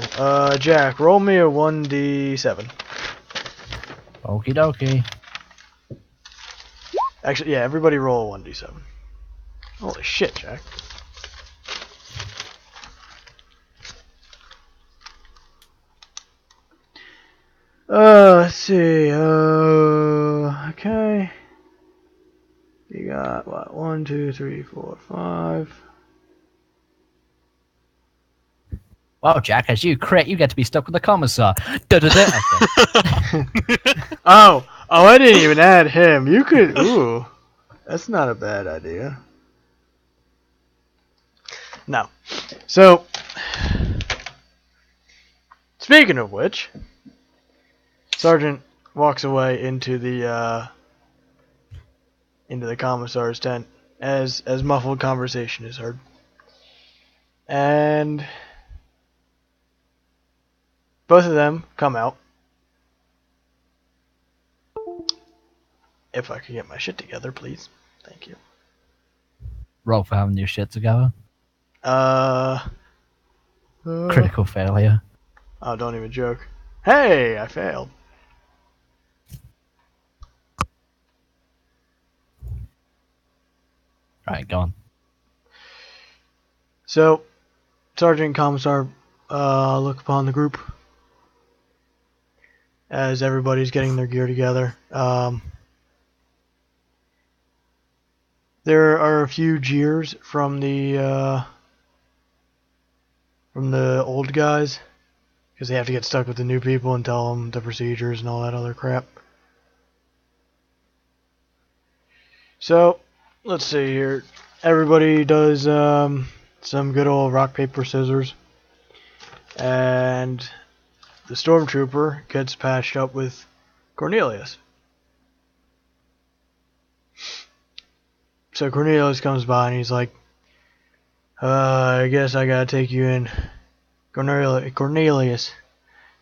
Jack, roll me a 1d7. Okie dokie. Actually, yeah, everybody roll a 1d7. Holy shit, Jack. Let's see. Okay. You got what? 1, 2, 3, 4, 5. Wow, Jack, as you crit, you get to be stuck with the commissar. Da-da-da. Okay. Oh, I didn't even add him. You could. Ooh, that's not a bad idea. No. So, speaking of which, Sergeant walks away into the commissar's tent as muffled conversation is heard, and both of them come out. If I could get my shit together, please. Thank you. Roll for having your shit together. Critical failure. Oh, don't even joke. Hey, I failed. Right, go on. So, Sergeant and Commissar look upon the group. as everybody's getting their gear together. There are a few jeers from the old guys because they have to get stuck with the new people and tell them the procedures and all that other crap. So, let's see here. Everybody does some good old rock, paper, scissors. And the stormtrooper gets patched up with Cornelius. So Cornelius comes by and he's like, I guess I gotta take you in. Cornelius.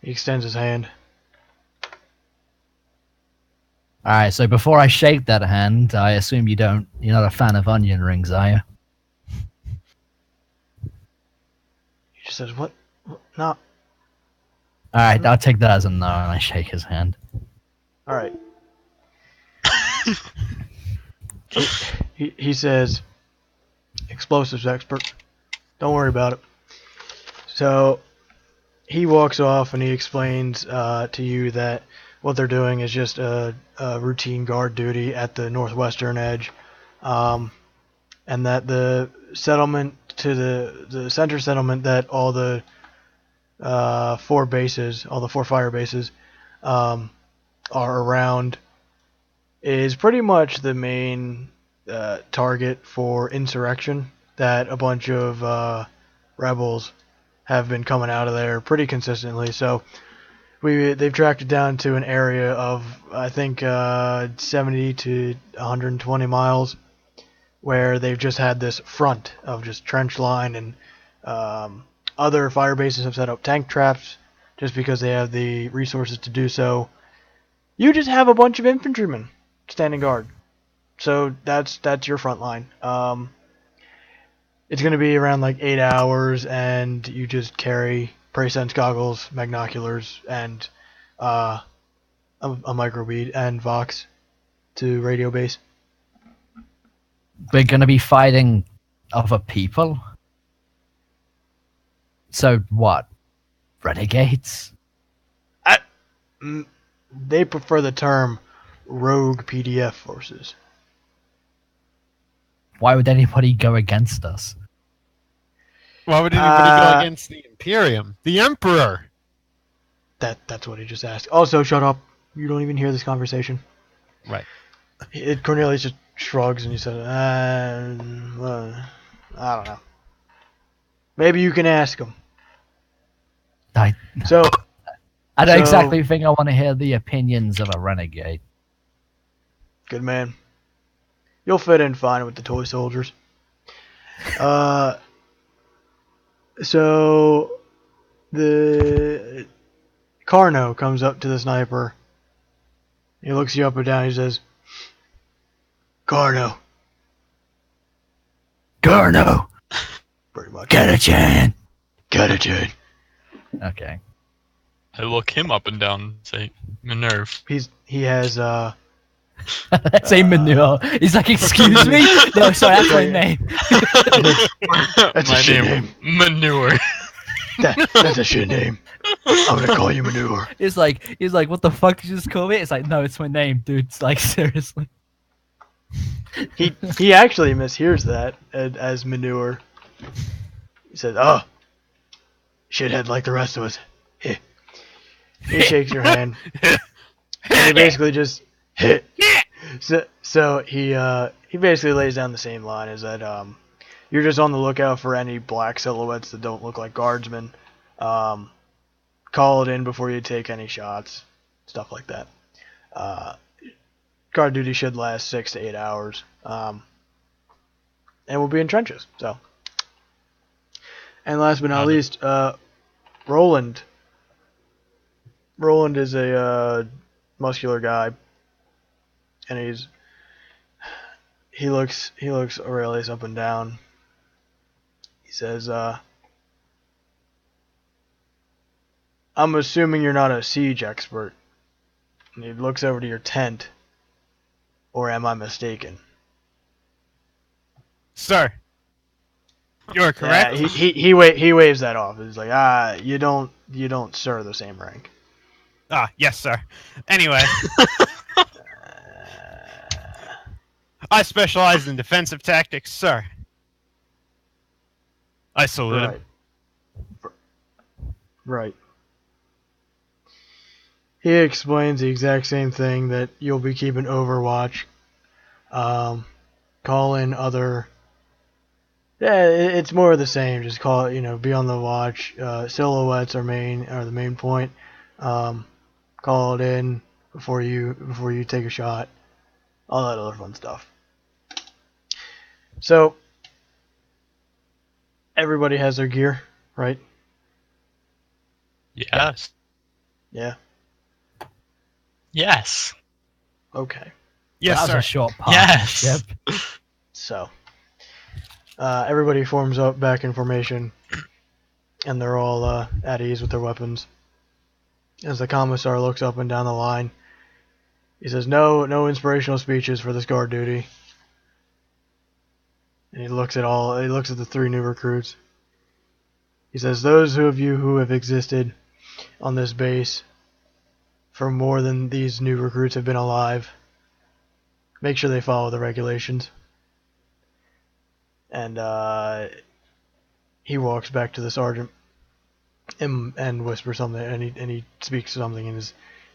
He extends his hand. Alright, so before I shake that hand, I assume you're not a fan of onion rings, are you? He just says, what? No. Alright, I'll take that as a no, and I shake his hand. Alright. He says, explosives expert. Don't worry about it. So, he walks off and he explains to you that what they're doing is just a routine guard duty at the northwestern edge. And that the settlement to the center settlement that all the four fire bases are around is pretty much the main target for insurrection, that a bunch of rebels have been coming out of there pretty consistently. So they've tracked it down to an area of, I think, 70 to 120 miles, where they've just had this front of just trench line, and other fire bases have set up tank traps just because they have the resources to do so. You just have a bunch of infantrymen standing guard. So that's your front line. It's going to be around like 8 hours, and you just carry Prey-Sense goggles, magnoculars, and a microbead and Vox to radio base. We're gonna be fighting other people? So what? Renegades? They prefer the term rogue PDF forces. Why would anybody go against us? Why would anybody go against the Imperium? The Emperor! That's what he just asked. Also, shut up. You don't even hear this conversation. Right. Cornelius just shrugs and he says, I don't know. Maybe you can ask him. I So, don't exactly think I want to hear the opinions of a renegade. good man. You'll fit in fine with the toy soldiers. So the Carno comes up to the sniper. He looks you up and down. He says, Carno. Garno! Pretty much. Get a chain! Get it, Jane. Okay. I look him up and down and say, Minerve. He has That's a manure. He's like, excuse me? No, sorry, that's my name. That's a My shit name, Manure. That's a shit name. I'm gonna call you Manure. He's like, what the fuck did you just call me? It's like, no, it's my name, dude. It's like, seriously. He actually mishears that as Manure. He says, "Oh, shithead like the rest of us." He shakes your hand. And he basically just so he basically lays down the same line, is that you're just on the lookout for any black silhouettes that don't look like guardsmen. Call it in before you take any shots, stuff like that. Guard duty should last 6 to 8 hours, and we'll be in trenches. So, and last but not least, Roland. Roland is a muscular guy, and he looks Aurelius up and down. He says, "I'm assuming you're not a siege expert." And he looks over to your tent. Or am I mistaken? Sir, you're correct. Yeah, he waves that off. He's like, you don't sir the same rank. Ah, yes, sir. Anyway, I specialize in defensive tactics, sir. I salute him. Right. Right. He explains the exact same thing, that you'll be keeping Overwatch. Call in other. Yeah, it's more of the same. Just call it, be on the watch. Silhouettes are the main point. Call it in before you take a shot. All that other fun stuff. So everybody has their gear, right? Yes. Yeah. Yes. Okay. Yes, that was sir. a short Yes. partnership. So everybody forms up back in formation, and they're all at ease with their weapons. As the commissar looks up and down the line, he says, "No inspirational speeches for this guard duty." And he looks at the 3 new recruits. He says, "Those of you who have existed on this base for more than these new recruits have been alive, make sure they follow the regulations." And he walks back to the sergeant and whispers something, and he speaks something in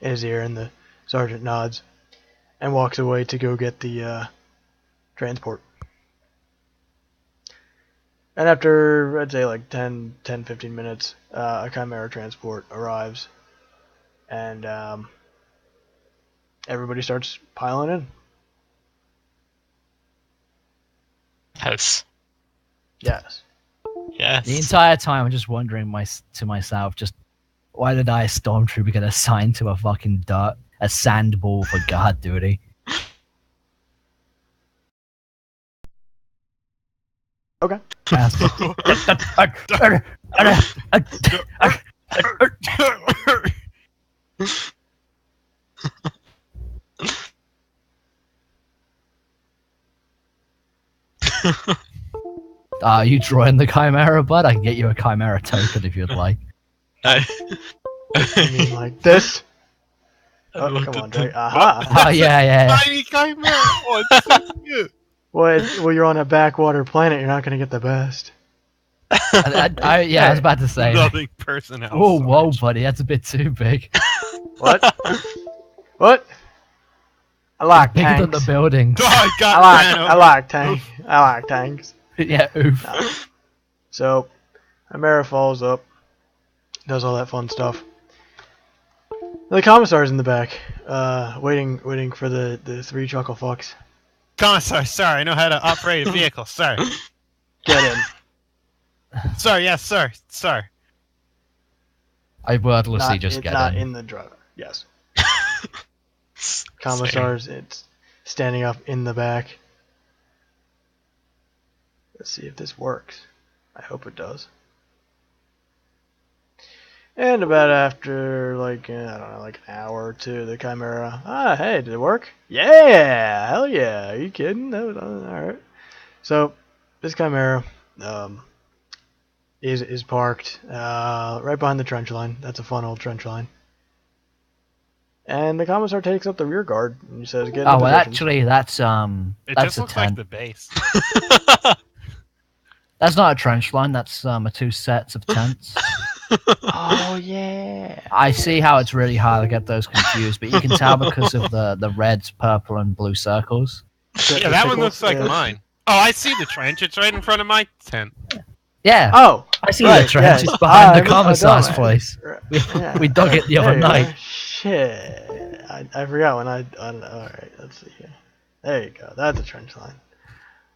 his ear, and the sergeant nods and walks away to go get the transport. And after, I'd say, like 15 minutes, a Chimera transport arrives, and everybody starts piling in. Yes. Yes. Yes. The entire time, I'm just wondering to myself, just why did I, a stormtrooper, get assigned to a sand ball for guard duty? Okay. Are you drawing the Chimera, bud? I can get you a Chimera token if you'd like. I You mean like this? I Oh, looked come at on, the- Drake. Aha! Oh, yeah. Tiny chimera. Oh, it's so cute. Well, you're on a backwater planet. You're not gonna get the best. I was about to say. Nothing personnel. Oh, whoa, Sarge. buddy, that's a bit too big. What? What? I like Bigger than tanks. the building. Oh, I got I like tanks. Yeah, oof. So, Chimera falls up, does all that fun stuff. The commissar's in the back, waiting for the 3 chuckle fucks. Commissar, sir, I know how to operate a vehicle, sir. Get in. Sir, yes, sir, sir. I wordlessly Not, just it's get not in. in the driver. Yes. Commissar's it's standing up in the back. Let's see if this works. I hope it does. And about after I don't know, like an hour or two, the Chimera. Hey, did it work? Yeah, hell yeah. Are you kidding? That was all right. So this Chimera is parked right behind the trench line. That's a fun old trench line. And the commissar takes up the rear guard and he says, "Get in Oh, well, position." actually, that's It that's just a looks like tent. the base. That's not a trench line. That's 2 sets of tents. Oh yeah. I see how it's really hard to get those confused, but you can tell because of the red, purple, and blue circles. Yeah, that one looks like mine. Oh, I see the trench. It's right in front of my tent. Yeah, Oh, I see right, the trench. yes. It's behind I'm the a commissar's dumbass. place. Yeah. We dug it the other There you night. go. Shit. I forgot when I don't know. Alright, let's see here. There you go. That's a trench line.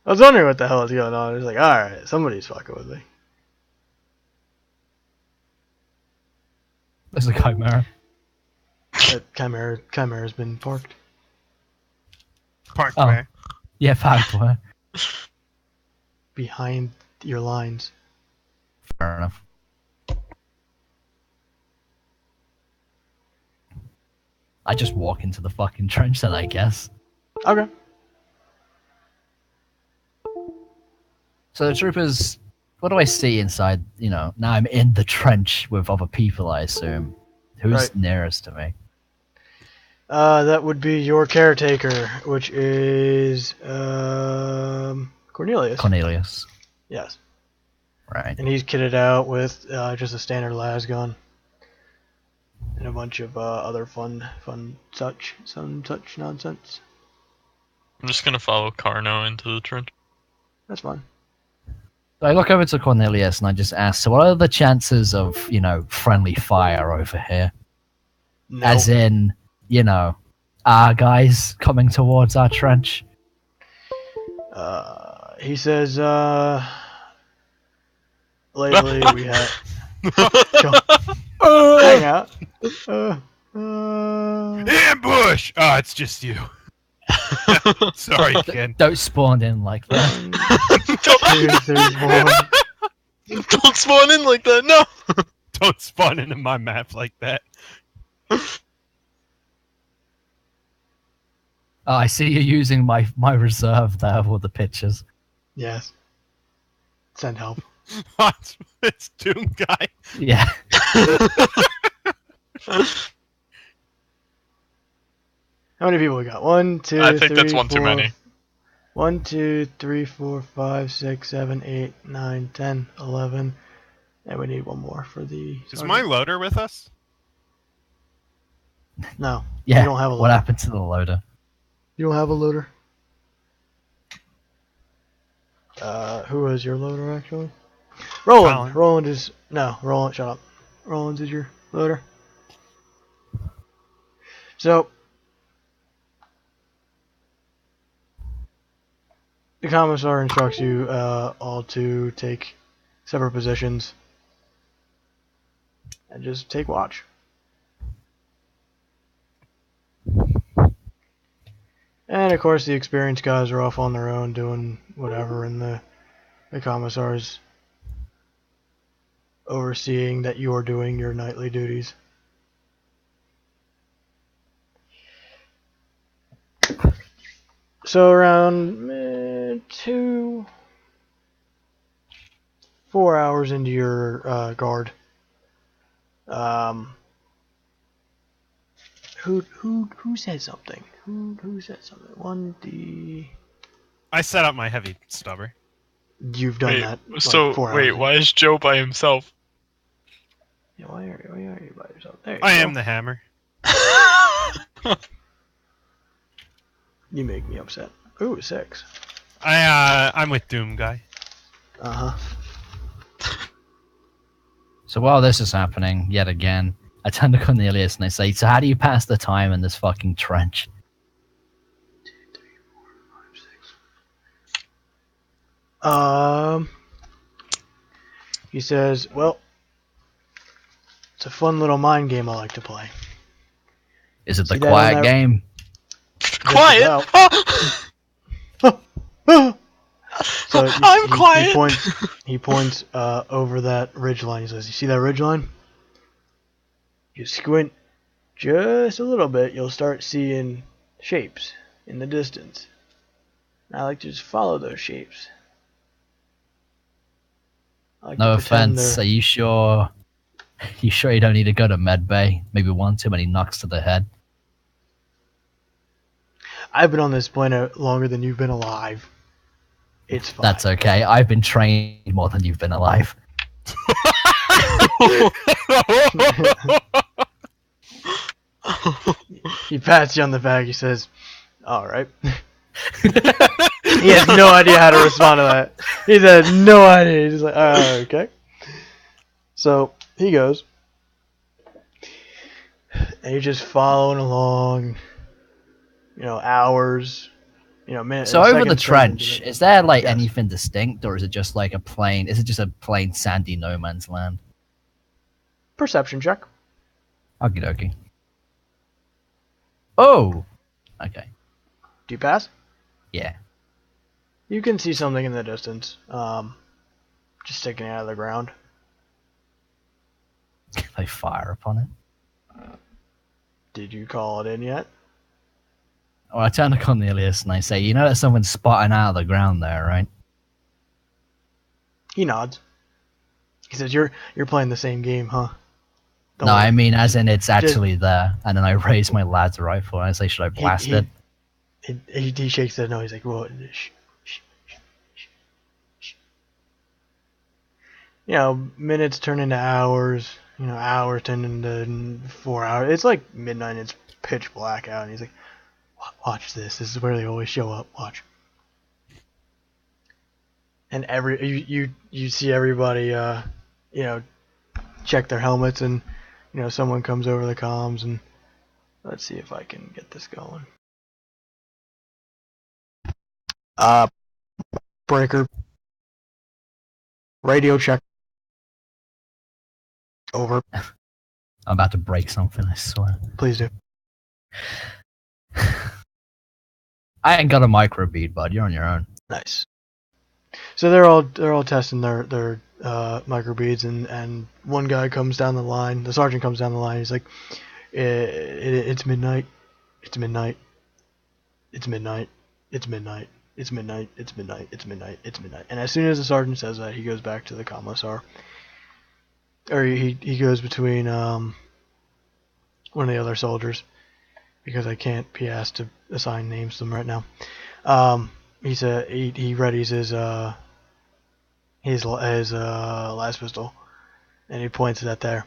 I was wondering what the hell is going on. It's like, alright, somebody's fucking with me. There's a Chimera. That Chimera's been parked. Parked Oh. where? Yeah, fact. Well, Behind your lines. fair enough. I just walk into the fucking trench then, I guess. Okay. So the troopers, what do I see inside? Now I'm in the trench with other people, I assume, Who's Right. nearest to me? That would be your caretaker, which is Cornelius. Cornelius. Yes, Right. and he's kitted out with just a standard las gun and a bunch of other fun such nonsense. I'm just gonna follow Carno into the trench. That's fine. So I look over to Cornelius and I just ask, so what are the chances of, friendly fire over here? No. As in, our guys coming towards our trench? He says, lately we had. Hang out. Ambush! Oh, it's just you. Sorry, kid. Don't spawn in like that. 2, 3, 4. Don't spawn in like that. No. Don't spawn into my map like that. Oh, I see you're using my reserve there with the pictures. Yes. Send help. It's Doom Guy. Yeah. How many people we got? 1, 2, I think 3, that's one too 4. many. 1, 2, 3, 4, 5, 6, 7, 8, 9, 10, 11. And we need one more for the. Is my loader with us? No. Yeah. You don't have a What loader. happened to the loader? You don't have a loader? Who was your loader actually? Roland. Colin. Roland is no. Roland, shut up. Roland is your loader. So the commissar instructs you all to take separate positions and just take watch. And of course, the experienced guys are off on their own doing whatever, and the commissars overseeing that you are doing your nightly duties. So around 4 hours into your guard, who said something? Who said something? 1D. I set up my heavy stubber. You've done Wait, that. Like so 4 hours wait, ago. why is Joe by himself? Yeah, why are you by yourself? There you I go. am the hammer. You make me upset. Ooh, 6. I'm with Doom Guy. So while this is happening, yet again, I turn to Cornelius and I say, so how do you pass the time in this fucking trench? 2, 3, 4, 5, 6. He says, well, it's a fun little mind game I like to play. Is it the See that on quiet that- game? Quiet. So I'm quiet. He points over that ridgeline. He says, you see that ridgeline? You squint just a little bit, you'll start seeing shapes in the distance. And I like to just follow those shapes. I like No to pretend offense. they're- Are you sure? You sure you don't need to go to med bay? Maybe one too many knocks to the head. I've been on this planet longer than you've been alive. It's fine. That's okay. I've been trained more than you've been alive. He pats you on the back. He says, all right. He has no idea how to respond to that. He's had no idea. He's like, okay. So he goes. And you're just following along, hours, minutes. So over the seconds, trench, seconds. is there like Yes. anything distinct, or is it just like a plain? Is it just a plain sandy no man's land? Perception check. Okie dokie. Oh, okay, Do you pass? yeah. You can see something in the distance, just sticking out of the ground. Can I fire upon it? Did you call it in yet? Well, I turn to Cornelius and I say, you know, there's something spotting out of the ground there, right? He nods. He says, "You're playing the same game, huh?" Don't No, worry. I mean as in it's actually there, and then I raise my lad's rifle and I say, "Should I blast it?" He shakes his head no. He's like, well, shh. Minutes turn into hours. Hours turn into 4 hours. It's like midnight. It's pitch black out, and he's like, "Watch this. This is where they always show up. Watch." And you see everybody, check their helmets, and someone comes over the comms, and let's see if I can get this going. Breaker. Radio check. Over. I'm about to break something, I swear. Please do. I ain't got a microbead, bud. You're on your own. Nice. So they're all testing their microbeads, and one guy comes down the line. The sergeant comes down the line. He's like, "It's midnight. It's midnight. It's midnight. It's midnight. It's midnight. It's midnight. It's midnight. It's midnight." And as soon as the sergeant says that, he goes back to the commissar, or he goes between one of the other soldiers, because I can't be asked to assign names to them right now. He said he readies his last pistol, and he points it at there.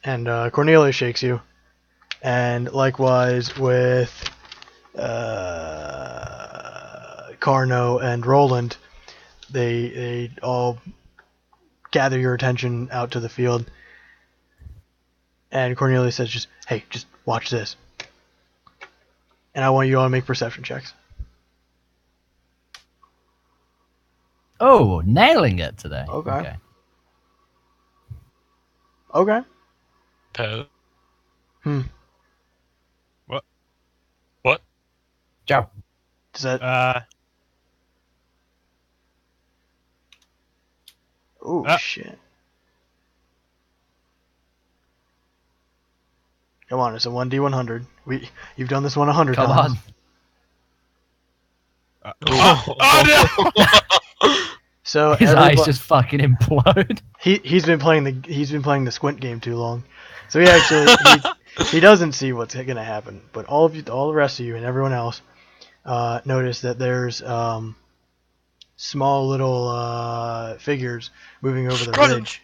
And Cornelius shakes you, and likewise with Carno and Roland, they all gather your attention out to the field. And Cornelius says, "Just watch this." And I want you all to make perception checks. Oh, nailing it today. Okay. Okay. Pat. What? Joe. Does that? Shit. Come on, it's a 1d100. You've done this one 100 Come times. on. Oh no! So His eyes just fucking implode. He's been playing the squint game too long, so he actually he doesn't see what's gonna happen. But all the rest of you, and everyone else, notice that there's small little figures moving over the ridge.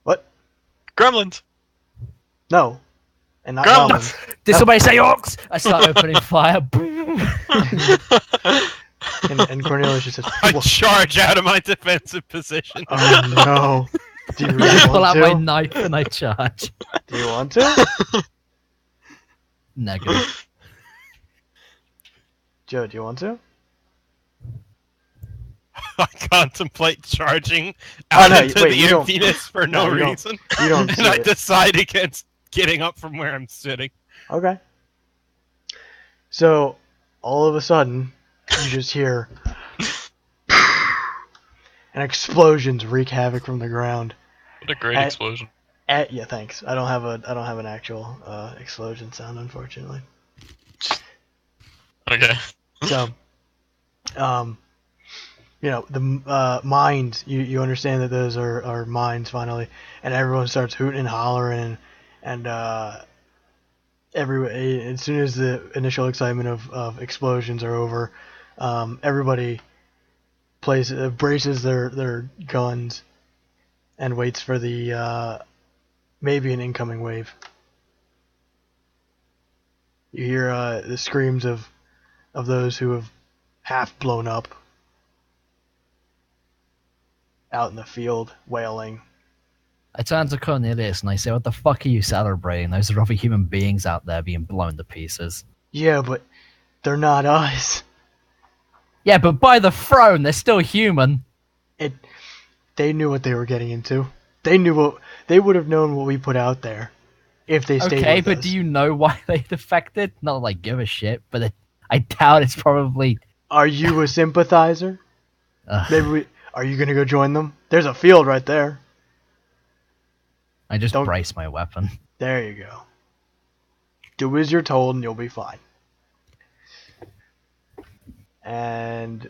What? Gremlins. No, and not Gremlins. goblins. Did somebody say orcs? I start opening fire. And Cornelius just says, I charge out of my defensive position. "Oh no! Do you really I pull want out my to? knife and I charge. Do you want to? Negative. Joe, do you want to? I contemplate charging out into the you don't- emptiness for no you don't- reason, You don't see and I it. decide against getting up from where I'm sitting. Okay. So, all of a sudden, you just hear and explosions wreak havoc from the ground. What a great At- explosion. Yeah, thanks. I don't have an actual explosion sound, unfortunately. Okay. So, the mines. You understand that those are mines finally, and everyone starts hooting and hollering, and as soon as the initial excitement of explosions are over, everybody braces their guns and waits for the maybe an incoming wave. You hear the screams of those who have half blown up out in the field, wailing. I turn to Cornelius and I say, "What the fuck are you celebrating? Those are other human beings out there being blown to pieces." Yeah, but they're not us. Yeah, but by the throne, they're still human. They knew what they were getting into. They would have known what we put out there if they stayed Okay, with but us. do you know why they defected? Not that I give a shit, but I doubt it's probably... Are you a sympathizer? Are you gonna go join them? There's a field right there. I just Don't- brace my weapon. There you go. Do as you're told and you'll be fine. And,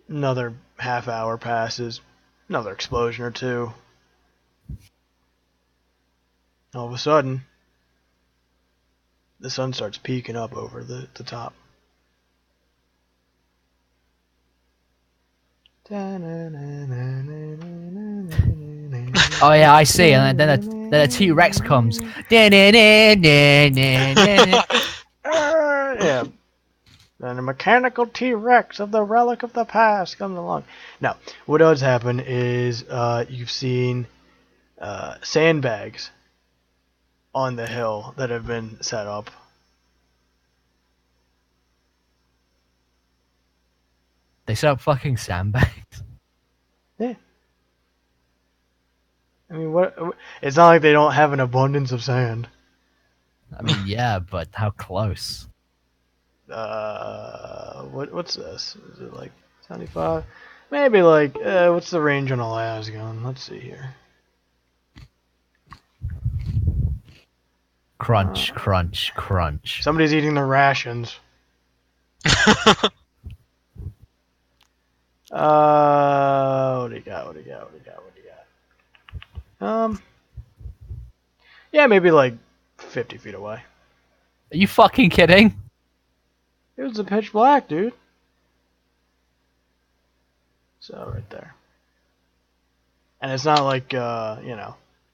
another half hour passes. Another explosion or two. All of a sudden, the sun starts peeking up over the top. Oh yeah, I see. And then a T-Rex comes. Yeah. And a mechanical T-Rex of the relic of the past comes along. Now, what does happen is you've seen sandbags on the hill that have been set up. They set up fucking sandbags. Yeah. I mean, what? It's not like they don't have an abundance of sand. I mean, yeah, but how close? What's this? Is it like 75? Maybe like what's the range on a las gun? Let's see here. Crunch, crunch, crunch. Somebody's eating their rations. What do you got? What do you got? What do you got? What do you got? Yeah, maybe like 50 feet away. Are you fucking kidding? It was a pitch black, dude. So right there. And it's not like it's not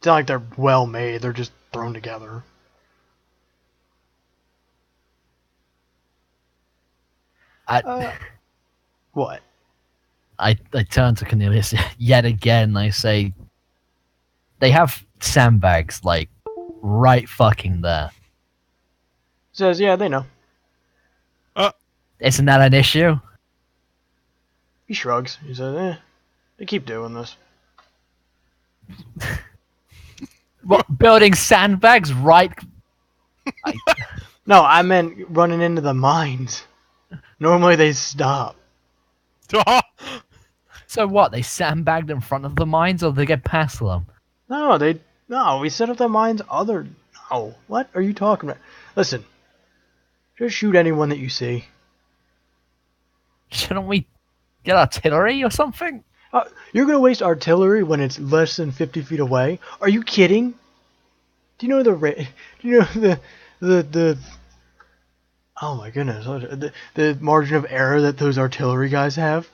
like they're well made. They're just thrown together. What? I turn to Cornelius yet again and I say, they have sandbags, like, right fucking there. Says, yeah, they know. Isn't that an issue? He shrugs. He says, they keep doing this. What, building sandbags right... No, I meant running into the mines. Normally they stop. So what, they sandbagged in front of the mines or they get past them? No, we set up the mines No, what are you talking about? Listen, just shoot anyone that you see. Shouldn't we get artillery or something? You're gonna waste artillery when it's less than 50 feet away? Are you kidding? Do you know Do you know the oh my goodness, the margin of error that those artillery guys have?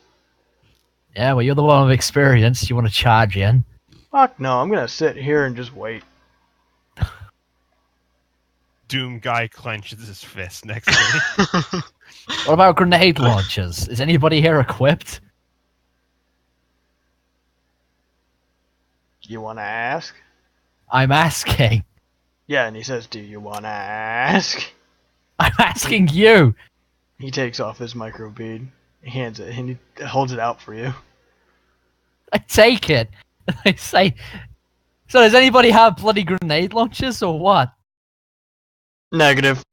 Yeah, well, you're the one with experience. You want to charge in? Fuck no, I'm gonna sit here and just wait. Doom guy clenches his fist next to me. What about grenade launchers? Is anybody here equipped? You wanna ask? I'm asking. Yeah, and he says, do you wanna ask? I'm asking you. He takes off his micro bead, hands it, and he holds it out for you. I take it. I say, so does anybody have bloody grenade launchers or what? Negative.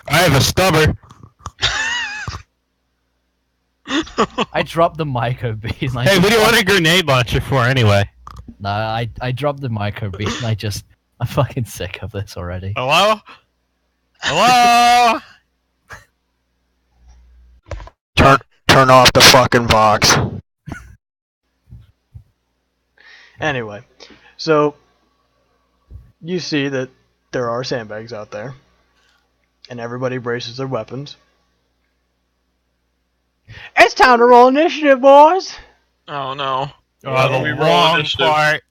I have a stubber. I dropped the micro bead. And I Hey, just what do you want a grenade launcher for anyway? No, I dropped the micro bead and I'm fucking sick of this already. Hello? Hello? Turn off the fucking box. Anyway, so you see that there are sandbags out there, and everybody braces their weapons. It's time to roll initiative, boys. Oh no. Oh, we the roll wrong initiative. part.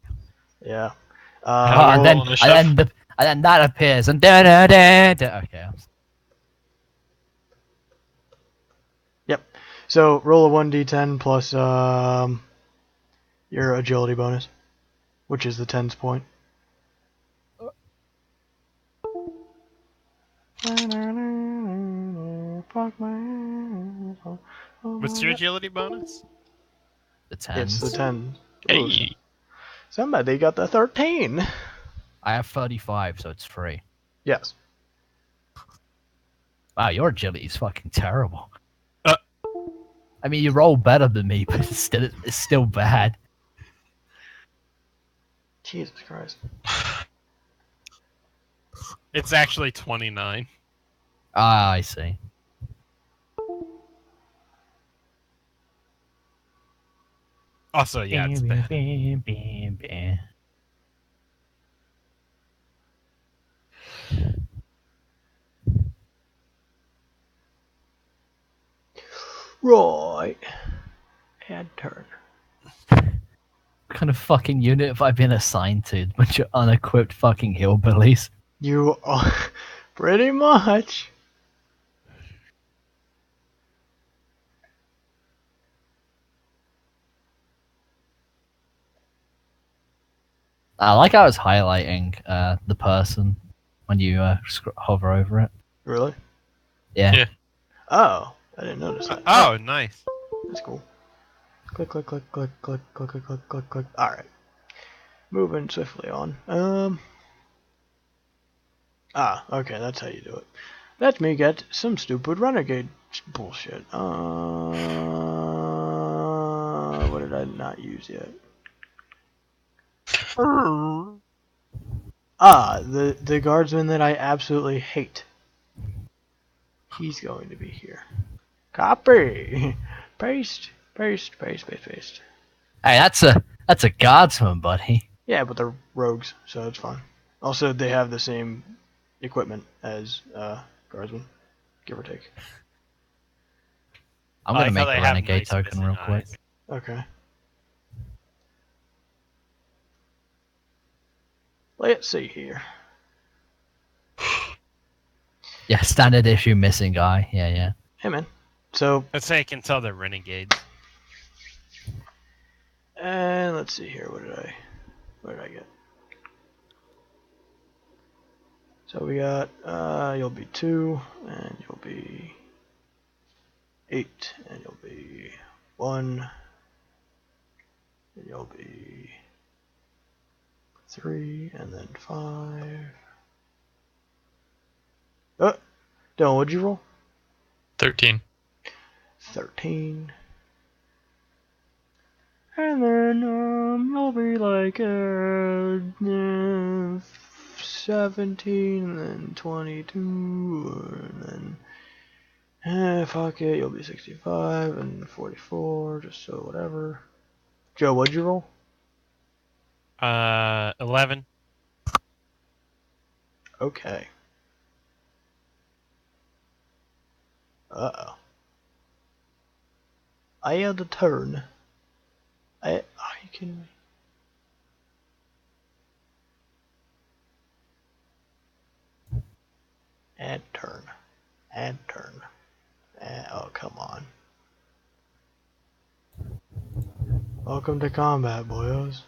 Yeah. And then that appears and okay. Yep. So roll a 1d10 plus your agility bonus, which is the tens point. What's your agility bonus? The 10s. It's the 10. Hey. Somebody got the 13. I have 35, so it's free. Yes. Wow, your agility is fucking terrible. I mean, you roll better than me, but it's still bad. Jesus Christ. It's actually 29. Ah, I see. Also, yeah, it's bad. Right. And turn. What kind of fucking unit have I been assigned to? Bunch of unequipped fucking hillbillies. You are pretty much. I like how I was highlighting the person when you hover over it. Really? Yeah. Yeah. Oh, I didn't notice that. Oh, nice. That's cool. Click, click, click, click, click, click, click, click, click, click. Alright. Moving swiftly on. Okay, that's how you do it. Let me get some stupid renegade bullshit. What did I not use yet? The guardsman that I absolutely hate. He's going to be here. Copy. Paste, paste, paste, paste, paste. Hey, that's a guardsman, buddy. Yeah, but they're rogues, so it's fine. Also, they have the same equipment as guardsmen, give or take. I'm I gonna like make how a they have renegade nice token missing real quick. eyes. Okay. Let's see here. Yeah, standard issue missing guy. Yeah, yeah. Hey, man. So, Let's say I can tell they're renegades. and let's see here. What did I get? So we got, you'll be 2, and you'll be 8, and you'll be 1, and you'll be 3, and then 5. Dylan, what'd you roll? 13. 13. And then, you'll be like, 17, and then 22, and then, fuck it, you'll be 65, and 44, just so whatever. Joe, what'd you roll? 11. Okay. Uh-oh. I had a turn. Are you kidding me? And turn. And turn. Oh, come on. Welcome to combat, boyos.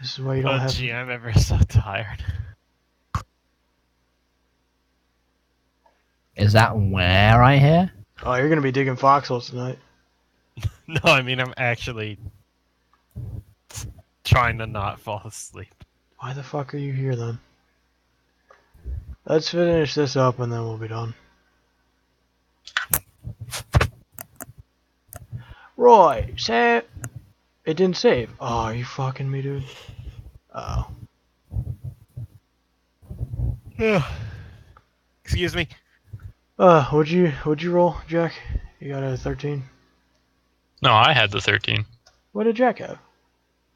This is why you don't Oh, have... gee, I'm ever so tired. Is that where I hear? Oh, you're gonna be digging foxholes tonight. No, I mean, I'm actually trying to not fall asleep. Why the fuck are you here then? Let's finish this up and then we'll be done. Roy, save. It didn't save. Oh, are you fucking me, dude? Uh oh. Excuse me. What'd you roll, Jack? You got a 13. No, I had the 13. What did Jack have?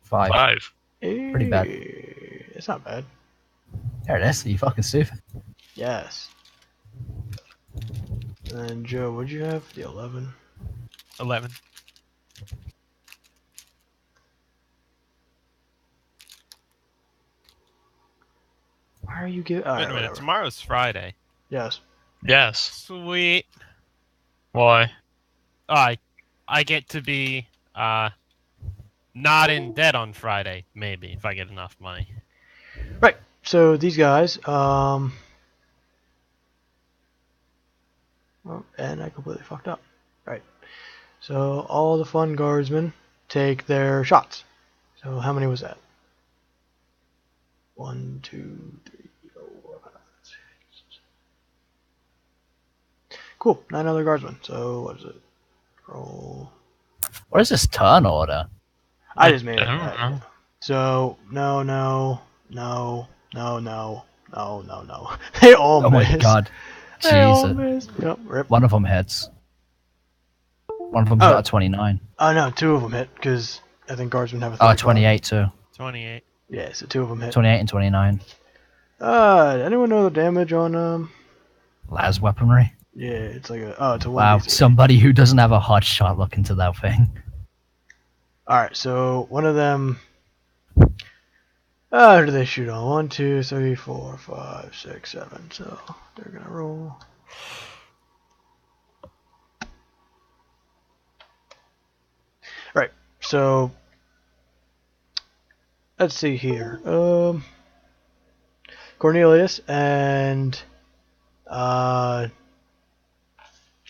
5. 5. Pretty bad. It's not bad. There it is. You fucking stupid. Yes. And then Joe, what'd you have? The 11. 11. Why are you giving? Wait a minute. Tomorrow's Friday. Yes. Yes. Sweet. Why? I get to be not in debt on Friday, maybe, if I get enough money. Right. So these guys, well, and I completely fucked up. Right. So all the fun guardsmen take their shots. So how many was that? 1, 2, 3, 4, 5, 6. Cool. 9 other guardsmen. So what is it? Roll. What is this turn order? I just made it. I don't know. So no. They all Oh missed. my god. They all Jesus. missed. Yep. Rip. One of them hits. One of them's got a 29. Oh no, 2 of them hit because I think guardsmen have a. Oh, 35. 28 too. 28. Yeah, so 2 of them hit. 28 and 29. Anyone know the damage on Las weaponry. Yeah, it's like it's a 1d3. Wow, somebody who doesn't have a hot shot look into that thing. Alright, so one of them. Who do they shoot on? 1, 2, 3, 4, 5, 6, 7. So they're gonna roll. Right. So let's see here. Cornelius and I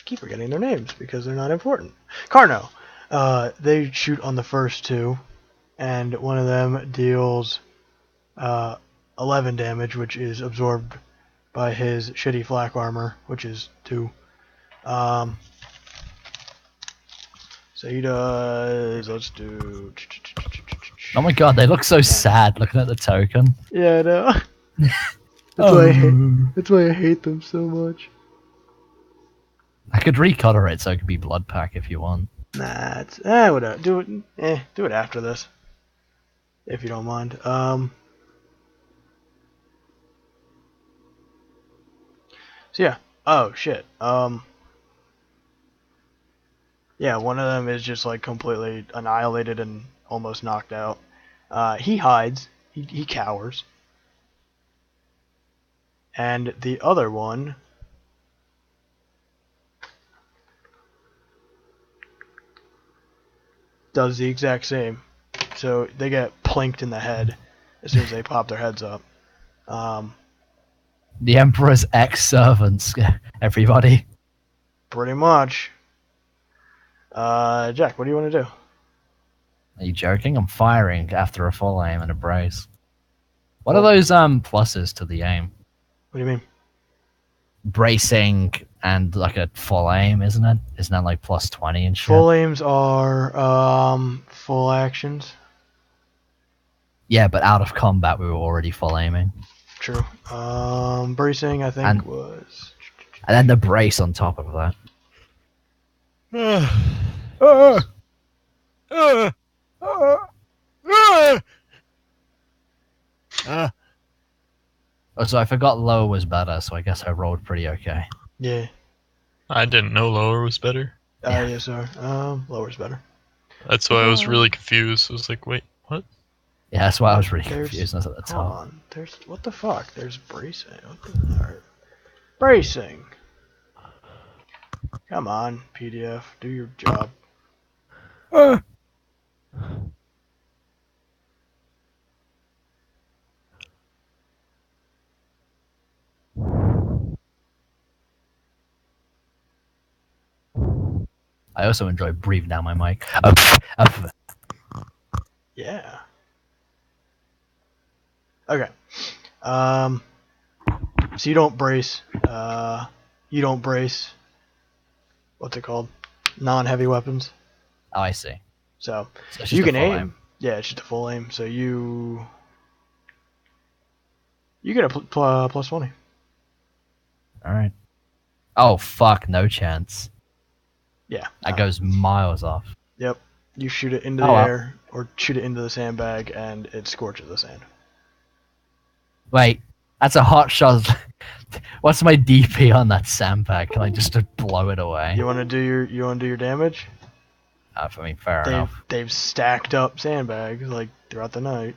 keep forgetting their names because they're not important. Carno. They shoot on the first two, and one of them deals 11 damage, which is absorbed by his shitty flak armor, which is 2. So he does. Let's do. Oh my god, they look so sad looking at the token. Yeah, I know. Oh. That's why I hate them so much. I could recolor it so it could be blood pack if you want. Nah, it's whatever. Do it. Do it after this, if you don't mind. So yeah. Oh shit. Yeah, one of them is just like completely annihilated and almost knocked out. He hides. He cowers. And the other one does the exact same. So they get plinked in the head as soon as they pop their heads up. The Emperor's ex-servants, everybody. Pretty much. Jack, what do you want to do? Are you joking? I'm firing after a full aim and a brace. What are those pluses to the aim? What do you mean? Bracing and like a full aim, isn't it? Isn't that like plus 20 and shit? Full aims are full actions. Yeah, but out of combat we were already full aiming. True. Bracing I think And- was. And then the brace on top of that. Oh, so I forgot low was better, so I guess I rolled pretty okay. Yeah. I didn't know lower was better. Yeah. Yes, sir. Lower's better. That's why I was really confused. I was like, wait, what? Yeah, that's why I was really There's- confused. I was at the Hold top. on. There's what the fuck? There's bracing. Alright. Bracing. Come on, PDF. Do your job. I also enjoy breathing down my mic. Yeah. Okay. So you don't brace. You don't brace. What's it called? Non-heavy weapons. Oh, I see. So So it's just you a can full aim. Yeah, it's just a full aim. So you get a plus 20. Alright. Oh, fuck, no chance. Yeah. That goes miles off. Yep. You shoot it into the Oh, wow. air or shoot it into the sandbag, and it scorches the sand. Wait, that's a hot shot. What's my DP on that sandbag? Can I just blow it away? You want to do your damage? I mean, fair enough. They've stacked up sandbags like throughout the night.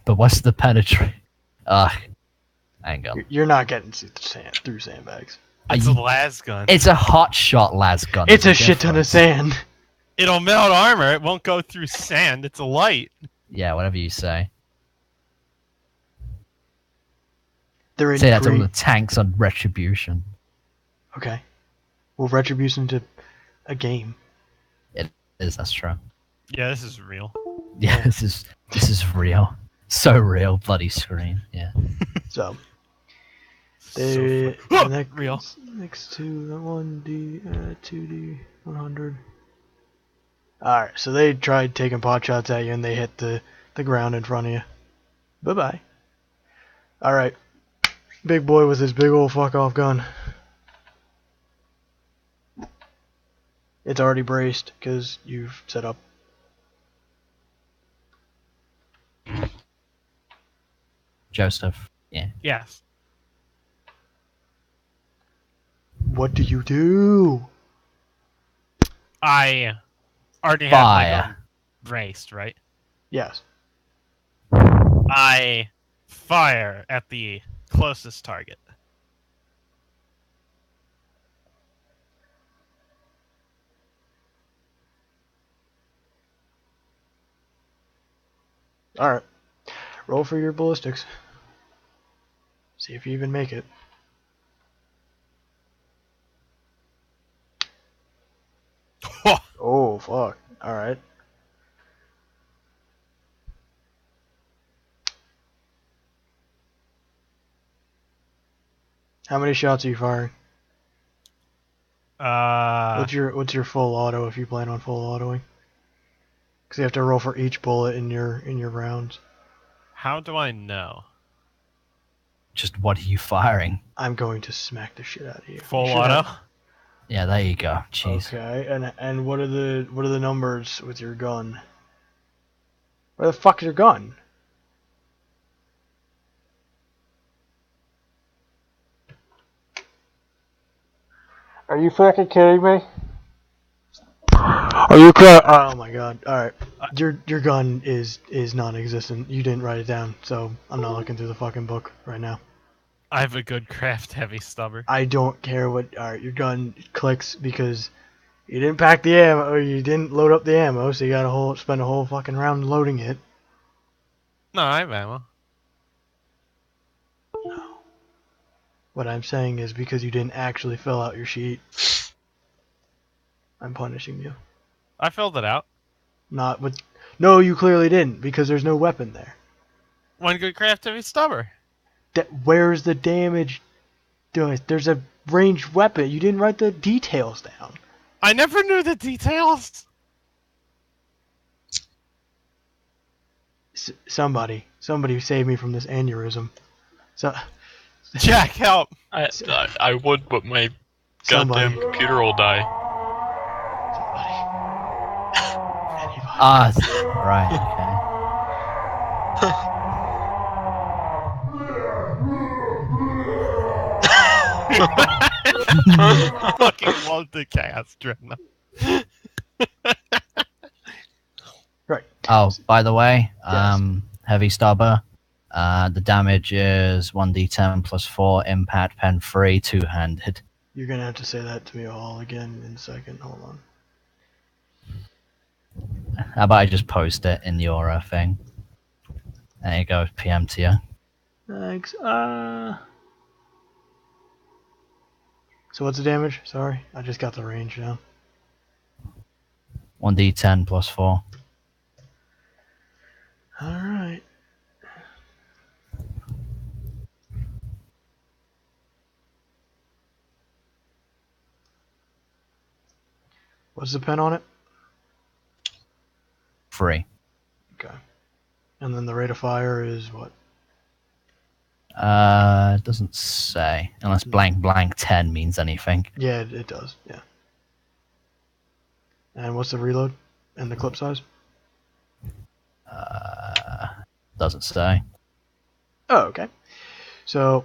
But what's the penetrate? Hang on. You're not getting through sandbags. It's a las gun. It's a hot shot las gun. It's a There's shit ton of difference. sand. It'll melt armor. It won't go through sand. It's a light. Yeah, whatever you say. They're in Say that to all pre- the tanks on Retribution. Okay. Well, Retribution to a game. That's true. Yeah, this is real. Yeah, this is real. So real, bloody screen. Yeah. So So they fu- next, real. next to 1D, 2D, 100. All right. So they tried taking pot shots at you, and they hit the ground in front of you. Bye bye. All right. Big boy with his big old fuck off gun. It's already braced because you've set up. Joseph. Yeah. Yes. What do you do? I already have my Fire. gun braced, right? Yes. I fire at the closest target. Alright. Roll for your ballistics. See if you even make it. Oh, fuck. Alright. How many shots are you firing? What's your full auto if you plan on full autoing? Because you have to roll for each bullet in your rounds. How do I know? Just what are you firing? I'm going to smack the shit out of you. Full You should auto? have- Yeah, there you go. Jeez. Okay, and what are the numbers with your gun? Where the fuck is your gun? Are you fucking kidding me? Are you oh my god! All right, your gun is non-existent. You didn't write it down, so I'm not looking through the fucking book right now. I have a good craft heavy stubber. I don't care what. All right, your gun clicks because you didn't pack the ammo, or you didn't load up the ammo, so you gotta spend a whole fucking round loading it. No, I have ammo. What I'm saying is because you didn't actually fill out your sheet, I'm punishing you. I filled it out. Not with. No, you clearly didn't because there's no weapon there. One good craft heavy stubber. Where's the damage? There's a ranged weapon. You didn't write the details down. I never knew the details. Somebody save me from this aneurysm. So Jack, help. I would, but my somebody, goddamn computer will die. anybody. Ah, right. Fucking love the chaos dreadnought. Right. Oh, by the way, Yes. heavy stubber. The damage is 1d10 plus 4, impact, pen 3, two-handed. You're gonna have to say that to me all again in a second. Hold on. How about I just post it in your thing? There you go, PM to you. Thanks. So what's the damage? Sorry, I just got the range down. 1d10 plus 4. All right. What's the pen on it? 3. Okay. And then the rate of fire is what? It doesn't say. Unless blank blank 10 means anything. Yeah, it does. Yeah. And what's the reload and the clip size? Doesn't say. Oh, okay. So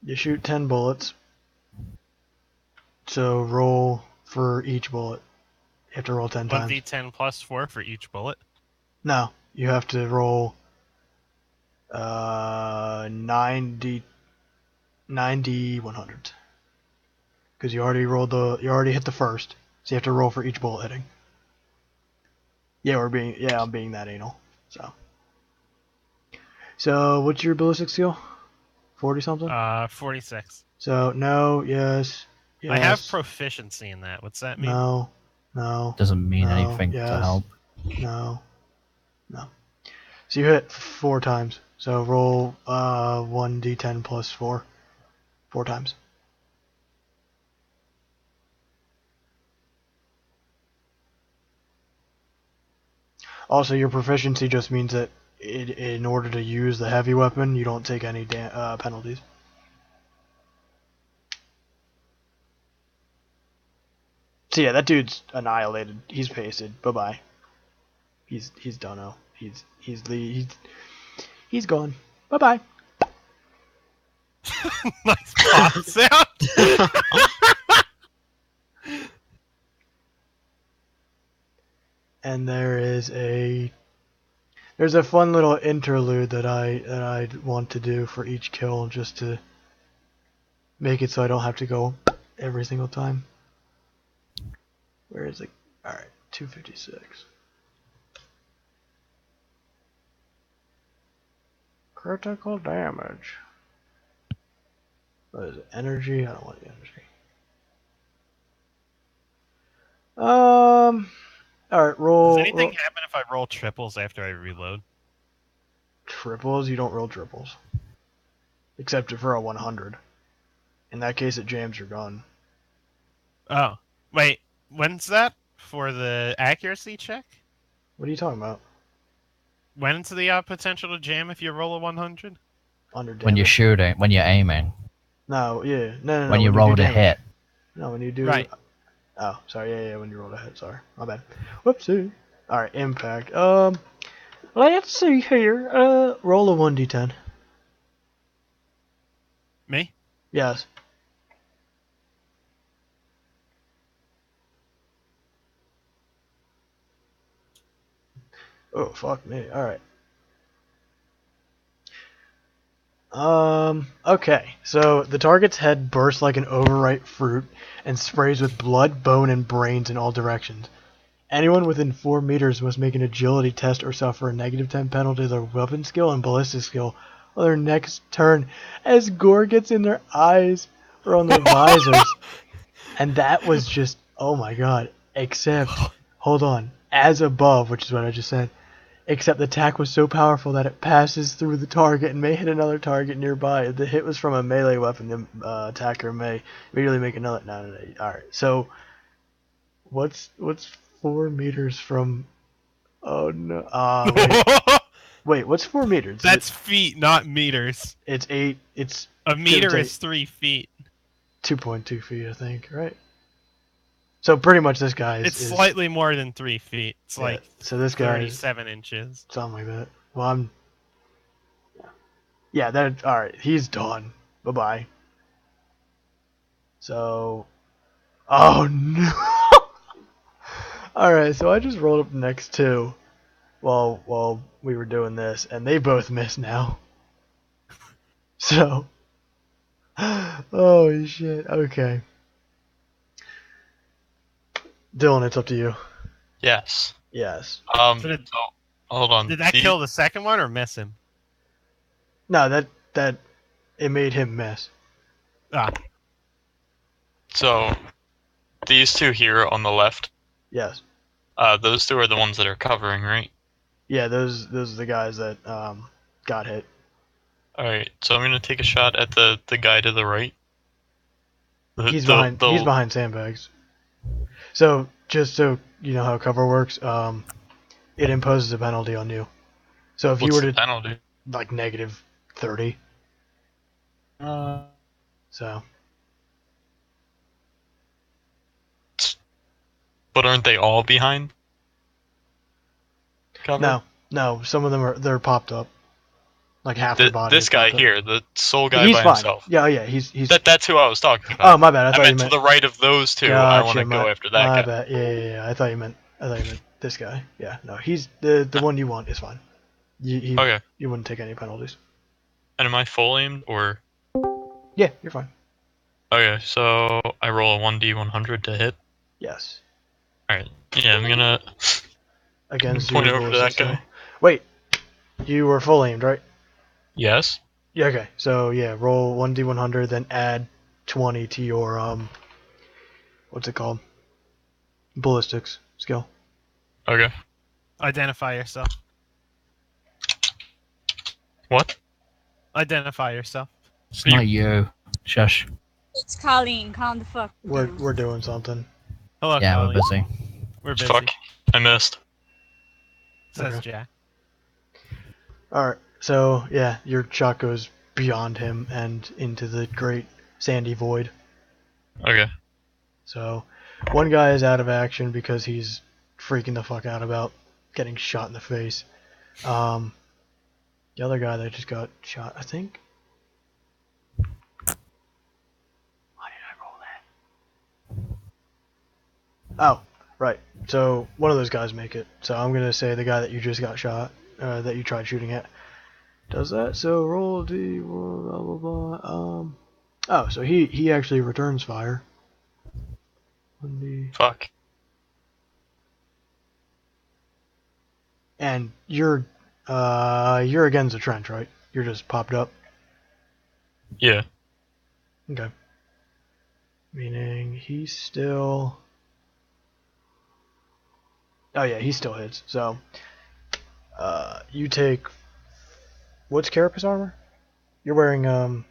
you shoot 10 bullets. So roll for each bullet. You have to roll 10 times. 1d10 plus 4 for each bullet. No, you have to roll 90 100. Because you already hit the first. So you have to roll for each bullet hitting. Yeah, I'm being that anal. So what's your ballistic skill? 40 something? 46. So no, yes. I have proficiency in that. What's that mean? No. Doesn't mean No, anything to yes. help. No. So you hit 4 times. So roll 1d10 plus 4. 4 times. Also, your proficiency just means that in order to use the heavy weapon, you don't take any penalties. So yeah, that dude's annihilated. He's pasted. Bye bye. He's done. He's gone. Bye bye. Nice pop sound. And there's a fun little interlude that I want to do for each kill, just to make it so I don't have to go every single time. Where is it? Alright, 256. Critical damage. What is it? Energy? I don't want the energy. Alright, roll. Does anything roll. happen if I roll triples after I reload? Triples? You don't roll triples. Except for a 100. In that case, it jams your gun. Oh, wait. When's that for the accuracy check? What are you talking about? When's the potential to jam if you roll a 100? Under damage? When you're shooting, when you're aiming, No, yeah. No. when you do roll to damage. hit. No, when you do. Right. Oh, sorry. Yeah, when you roll a hit. Sorry. My bad. Whoopsie. Alright, impact. Let's see here. Roll a 1d10. Me? Yes. Oh, fuck me. Alright. Okay. So, the target's head bursts like an overripe fruit and sprays with blood, bone, and brains in all directions. Anyone within 4 meters must make an agility test or suffer a -10 penalty to their weapon skill and ballistic skill on their next turn as gore gets in their eyes or on their visors. And that was just, oh my god. Except, hold on, as above, which is what I just said. Except the attack was so powerful that it passes through the target and may hit another target nearby. If the hit was from a melee weapon, the attacker may immediately make another. No. Alright, so what's 4 meters from? Oh no. Wait, what's 4 meters? That's feet, not meters. It's 8. It's A meter take- is 3 feet. 2.2 feet, I think. Right. So pretty much this guy is. It's slightly more than 3 feet. It's like so this guy is 37 inches. something like that. Well, I'm. Yeah, that. Alright, he's done. Bye bye. So. Oh no! Alright, so I just rolled up the next two while we were doing this, and they both missed now. So. Oh shit, okay. Dylan, it's up to you. Yes. Yes. So did- So, hold on. Did that kill the second one or miss him? No, that it made him miss. Ah, So, these two here on the left, Yes. those two are the ones that are covering, right? Yeah, those are the guys that got hit. Alright, so I'm gonna take a shot at the guy to the right. He's behind sandbags. So just so you know how cover works, it imposes a penalty on you. So if What's you were the to penalty? like -30, so But aren't they all behind cover? no, some of them they're popped up, like half their body. This is guy popped up. here, the sole guy He's by fine. himself. Yeah, he's. That's who I was talking Oh, about. my bad. I I thought you meant to meant. the right of those two. Gotcha, I want to go after that my guy. bad. Yeah. I thought you meant this guy. Yeah, no, he's the one you want is fine. Okay. You wouldn't take any penalties. And am I full aimed or? Yeah, you're fine. Okay, so I roll a 1d100 to hit. Yes. Alright. Yeah, I'm gonna Against point your over to ballistic that guy. skill. Wait, you were full aimed, right? Yes. Yeah. Okay. So yeah, roll 1d100, then add 20 to your what's it called? Ballistics skill. Okay. identify yourself. What? Identify yourself. It's not you. Shush. It's Colleen. Calm the fuck down. We're doing something. Hello, Yeah, Colleen. we're busy. We're busy. Fuck. I missed. Says Okay. Jack. All right. So yeah, your shot goes beyond him and into the great sandy void. Okay. So one guy is out of action because he's freaking the fuck out about getting shot in the face. The other guy that just got shot, I think. Oh, right. So one of those guys make it. So I'm gonna say the guy that you just got shot, that you tried shooting at, does that. So roll D, blah blah blah. Oh, so he actually returns fire. 1D. Fuck. And you're against the trench, right? You're just popped up. Yeah. Okay. Meaning he's still. Oh yeah, he still hits. So, you take. What's Carapace armor? You're wearing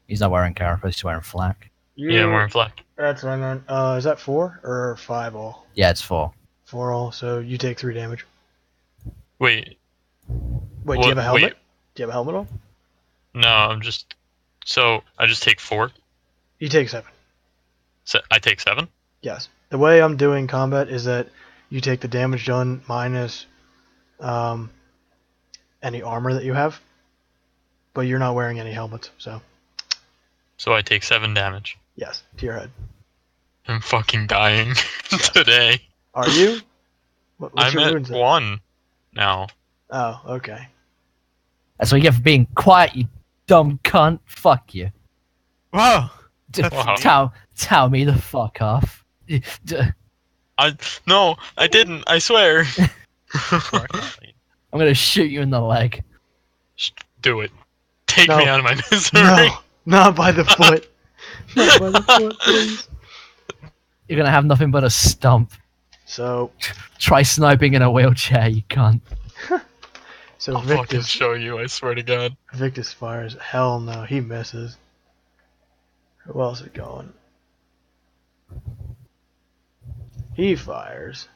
He's not wearing carapace, he's wearing flak. Yeah, I'm wearing flak. That's what I meant. Is that 4 or 5 all? Yeah, it's 4. 4 all. So you take 3 damage. Wait. Wait, do you have a helmet? Wait. Do you have a helmet on? No, I'm just. So I just take 4. You take 7. So I take 7. Yes. The way I'm doing combat is that you take the damage done minus any armor that you have, but you're not wearing any helmets, so So I take 7 damage. yes, to your head. I'm fucking dying today. Are you? What's I'm your at wounds at? 1 now. Oh, okay. That's what you get for being quiet, you dumb cunt. Fuck you. Whoa! Wow. Tell me the fuck off. No, I didn't. I swear. I'm gonna shoot you in the leg. Do it. Take No. me out of my misery. No, not by the foot. Not by the foot, please. You're gonna have nothing but a stump. So, Try sniping in a wheelchair, you cunt. so I'll fucking Victus show you. I swear to God. fires. Hell no, he misses. Who else is going? He fires.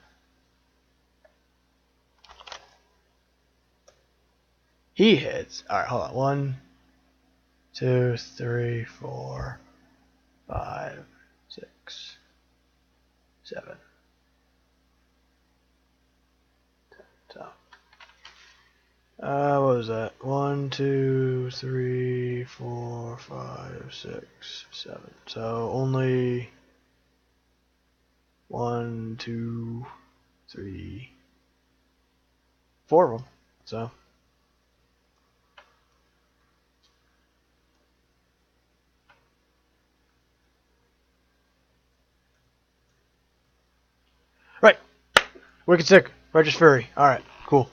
He hits. Alright, hold on. 1, 2, 3, 4, 5, 6, 7. So, what was that? 1, 2, 3, 4, 5, 6, 7. So only 1, 2, 3, 4 of them. So. Right. Wicked Sick. Righteous Fury. Alright, cool.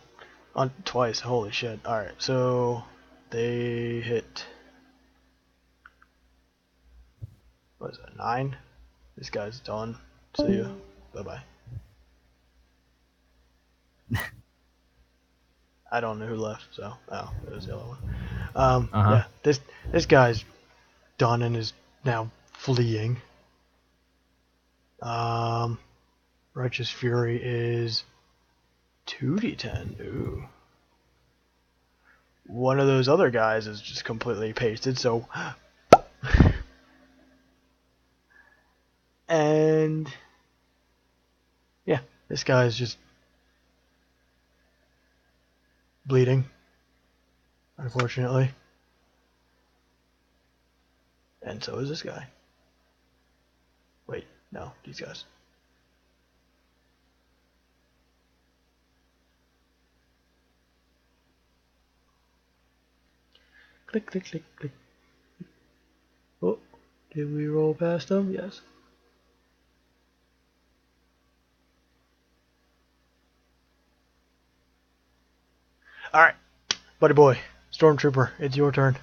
On twice. Holy shit. Alright, so they hit. What is that? 9? This guy's done. See ya. Bye bye. I don't know who left, so. Oh, it was the other one. Yeah. This guy's done and is now fleeing. Righteous Fury is 2d10. Ooh. One of those other guys is just completely pasted, so. And. Yeah, this guy's just bleeding, unfortunately. And so is this guy. Wait, no, these guys. Click, click, click, click. Oh, did we roll past them? Yes. Alright, buddy boy, Stormtrooper, it's your turn.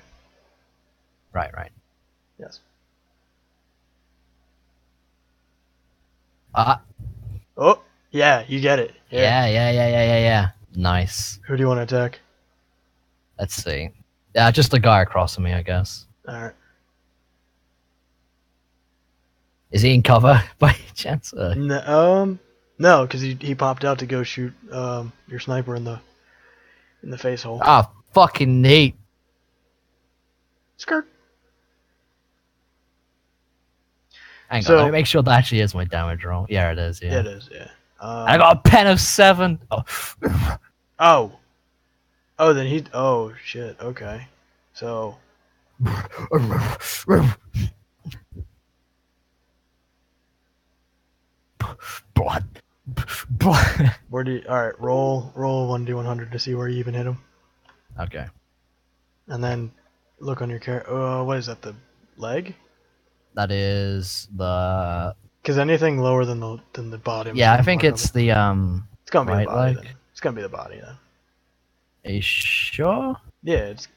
Right. Yes. Oh, yeah, you get it. Yeah. Nice. Who do you want to attack? Let's see. Yeah, just the guy across from me, I guess. Alright. Is he in cover by chance? No, because he popped out to go shoot your sniper in the face hole. Ah, fucking neat. Skirt. Hang So- on, let me make sure that actually is my damage roll. Yeah, it is. Yeah. Yeah, it is. Yeah. I got a pen of 7. Oh. Oh, then he. Oh shit. Okay. So. Blood. Blood. Where do you? All right, roll 1d100 to see where you even hit him, Okay. and then look on your character. What is that? The leg? That is the. Because anything lower than the bottom. Yeah, I think it's the It's gonna be right the body leg. then. It's gonna be the body then. Are you sure? Yeah, it's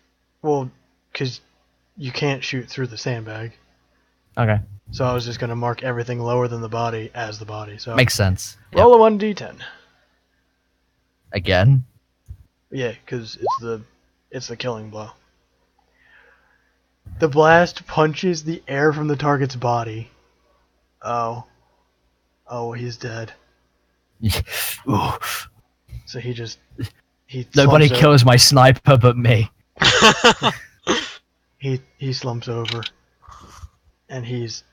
well, because you can't shoot through the sandbag. Okay. So I was just gonna mark everything lower than the body as the body. So Makes sense. Yep. roll a 1d10. Again. Yeah, because it's the killing blow. The blast punches the air from the target's body. Oh, he's dead. Ooh. So he Nobody slumps kills my sniper but me. He slumps over, and he's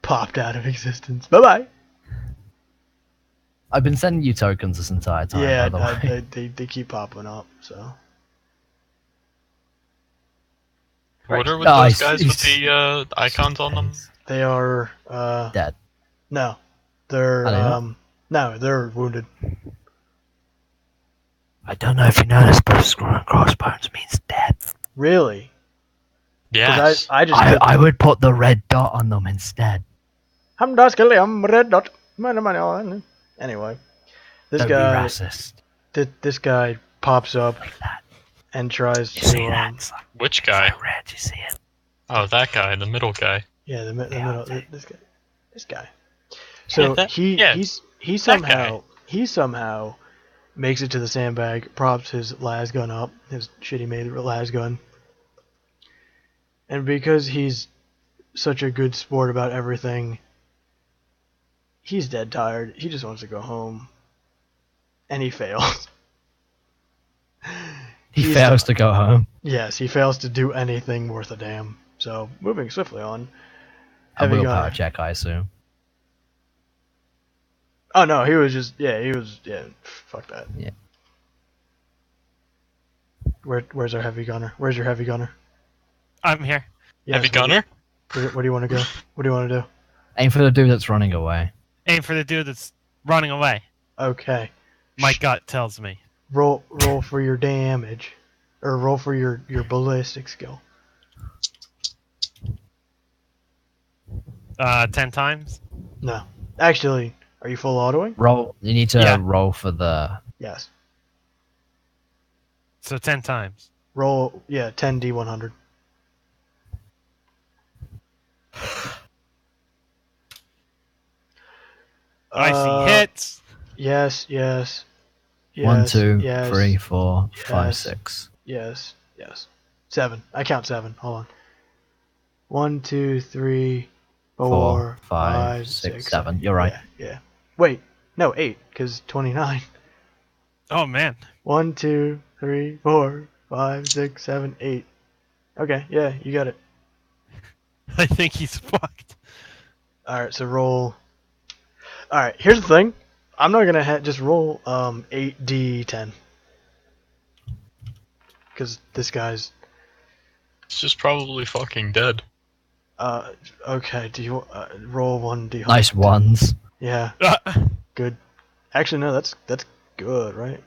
popped out of existence. Bye bye. I've been sending you tokens this entire time. Yeah, by the way. they keep popping up. So What are with Oh, those guys with the icons on them? they are Dead. no, they're Are they not? no, they're wounded. I don't know if you know this, but skull and crossbones means dead. Really? 'Cause Yes. I just I would put the red dot on them instead. I'm red dot. Anyway, this Don't guy be racist. this guy pops up Like that. and tries You see to that? It's like, Which guy? so red, you see it? Oh, that guy, the middle guy. yeah, the Yeah, middle okay. this guy. So that- he yeah, he guy. somehow makes it to the sandbag, props his las gun up, his shitty made las gun. And because he's such a good sport about everything, he's dead tired. He just wants to go home. And he fails. He He's fails to go home. Yes, he fails to do anything worth a damn. So, moving swiftly on. A Heavy willpower gunner. check, I assume. Oh no, he was fuck that. Yeah. Where's our heavy gunner? Where's your heavy gunner? I'm here. Yes, Heavy gunner? Where do you want to go? What do you want to do? Aim for the dude that's running away. Aim for the dude that's running away. Okay. My gut tells me. Roll for your damage. Or roll for your ballistic skill. 10 times. No. Actually, are you full autoing? Roll. You need to Yeah. roll for the. Yes. So 10 times. Roll 10d100. I see hits. Yes. 1, 2, yes, 3, 4, 5, yes. 6. Yes. 7. I count 7. Hold on. 1, 2, 3, 4, 4, 5, 5, 6, 6, 7. You're right. Yeah. Wait. No, 8, because 29. Oh man. 1, 2, 3, 4, 5, 6, 7, 8. Okay, yeah, you got it. I think he's fucked. Alright, so roll. Alright, here's the thing. I'm not gonna just roll 8d10. Because this guy's. It's just probably fucking dead. Okay, do you roll 1d100? Nice ones. Yeah, good. Actually, no, that's good, right?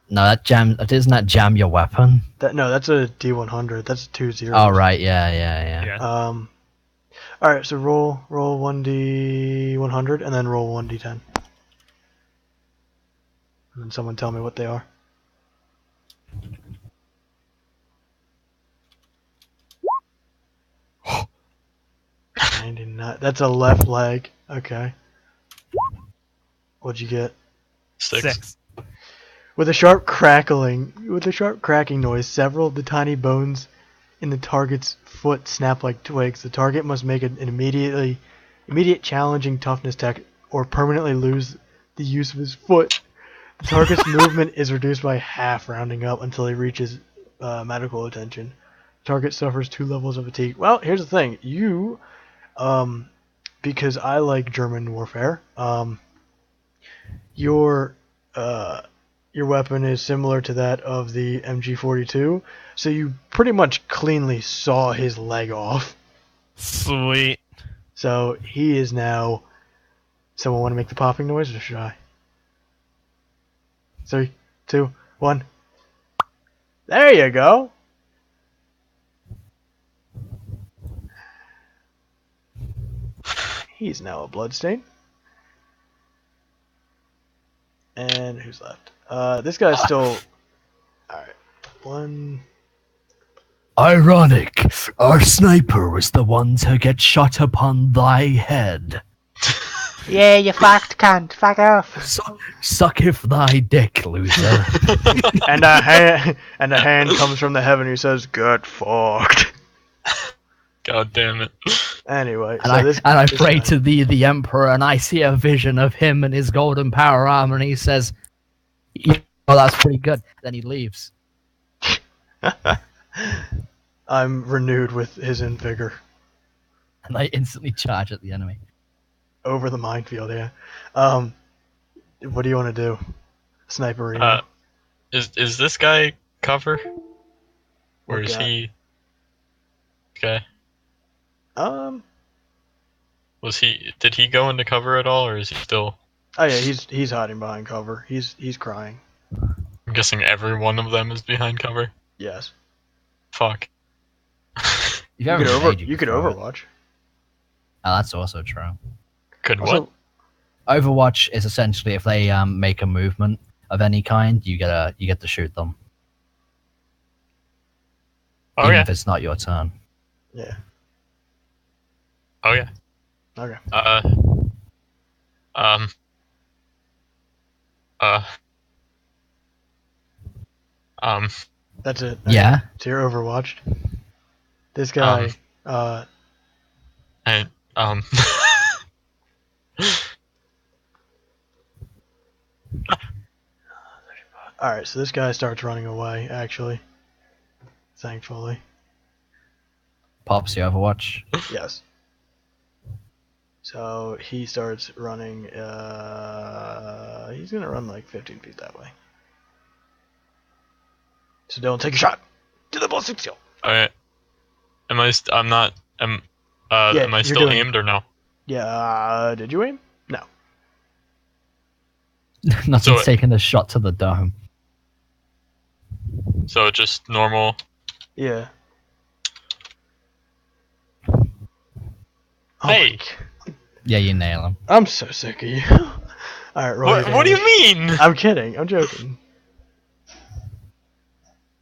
No, isn't that jam your weapon? That's a d100. That's 2 zeros. Oh, right. Yeah. Yeah. Alright, so roll 1d100 and then roll 1d10. And then someone tell me what they are. That's a left leg. Okay. What'd you get? 6. With a sharp cracking noise, several of the tiny bones in the target's foot snap like twigs. The target must make an immediate challenging toughness check or permanently lose the use of his foot. The target's movement is reduced by half, rounding up until he reaches medical attention. The target suffers 2 levels of fatigue. Well, here's the thing. You, because I like German warfare, your weapon is similar to that of the MG42, so you pretty much cleanly saw his leg off. Sweet. So he is now. Someone want to make the popping noise, or should I? 3, 2, 1. There you go. He's now a bloodstain. And who's left? This guy's still. Alright. 1. Ironic. Our sniper was the one to get shot upon thy head. Yeah, you fucked cunt. Fuck off. Sucketh thy dick, loser. And a hand comes from the heaven who says, "Get fucked." God damn it. Anyway, And so I, this and I this pray guy- to thee, the Emperor, and I see a vision of him and his golden power armor, and he says, "Oh, that's pretty good." Then he leaves. I'm renewed with his vigor And I instantly charge at the enemy. over the minefield. Yeah. What do you want to do? Sniper. Is this guy cover? Or What is guy? he... Okay. Did he go into cover at all, or is he still... Oh yeah, he's hiding behind cover. He's crying. I'm guessing every one of them is behind cover? Yes. Fuck. If You have could a grenade, you could throw it. Overwatch. Oh, that's also true. Could Also, what? Overwatch is essentially if they make a movement of any kind, you get to shoot them, Oh even yeah. if it's not your turn. yeah. Oh yeah. Okay. Um. That's it. Yeah. So you're Overwatched. This guy. And, Alright, so this guy starts running away, actually. Thankfully. Pops the Overwatch. Yes. So he starts running, he's gonna run like 15 feet that way. So Dylan, take a shot! To the ball 6 alright. Am I Yeah, am I you're still doing- aimed or no? Yeah, did you aim? No. Nothing's So- taking a shot to the dome. So just normal. Yeah. Oh Hey! Yeah, you nail him. I'm so sick of you. Alright, roll your What do you damage. mean? I'm kidding, I'm joking.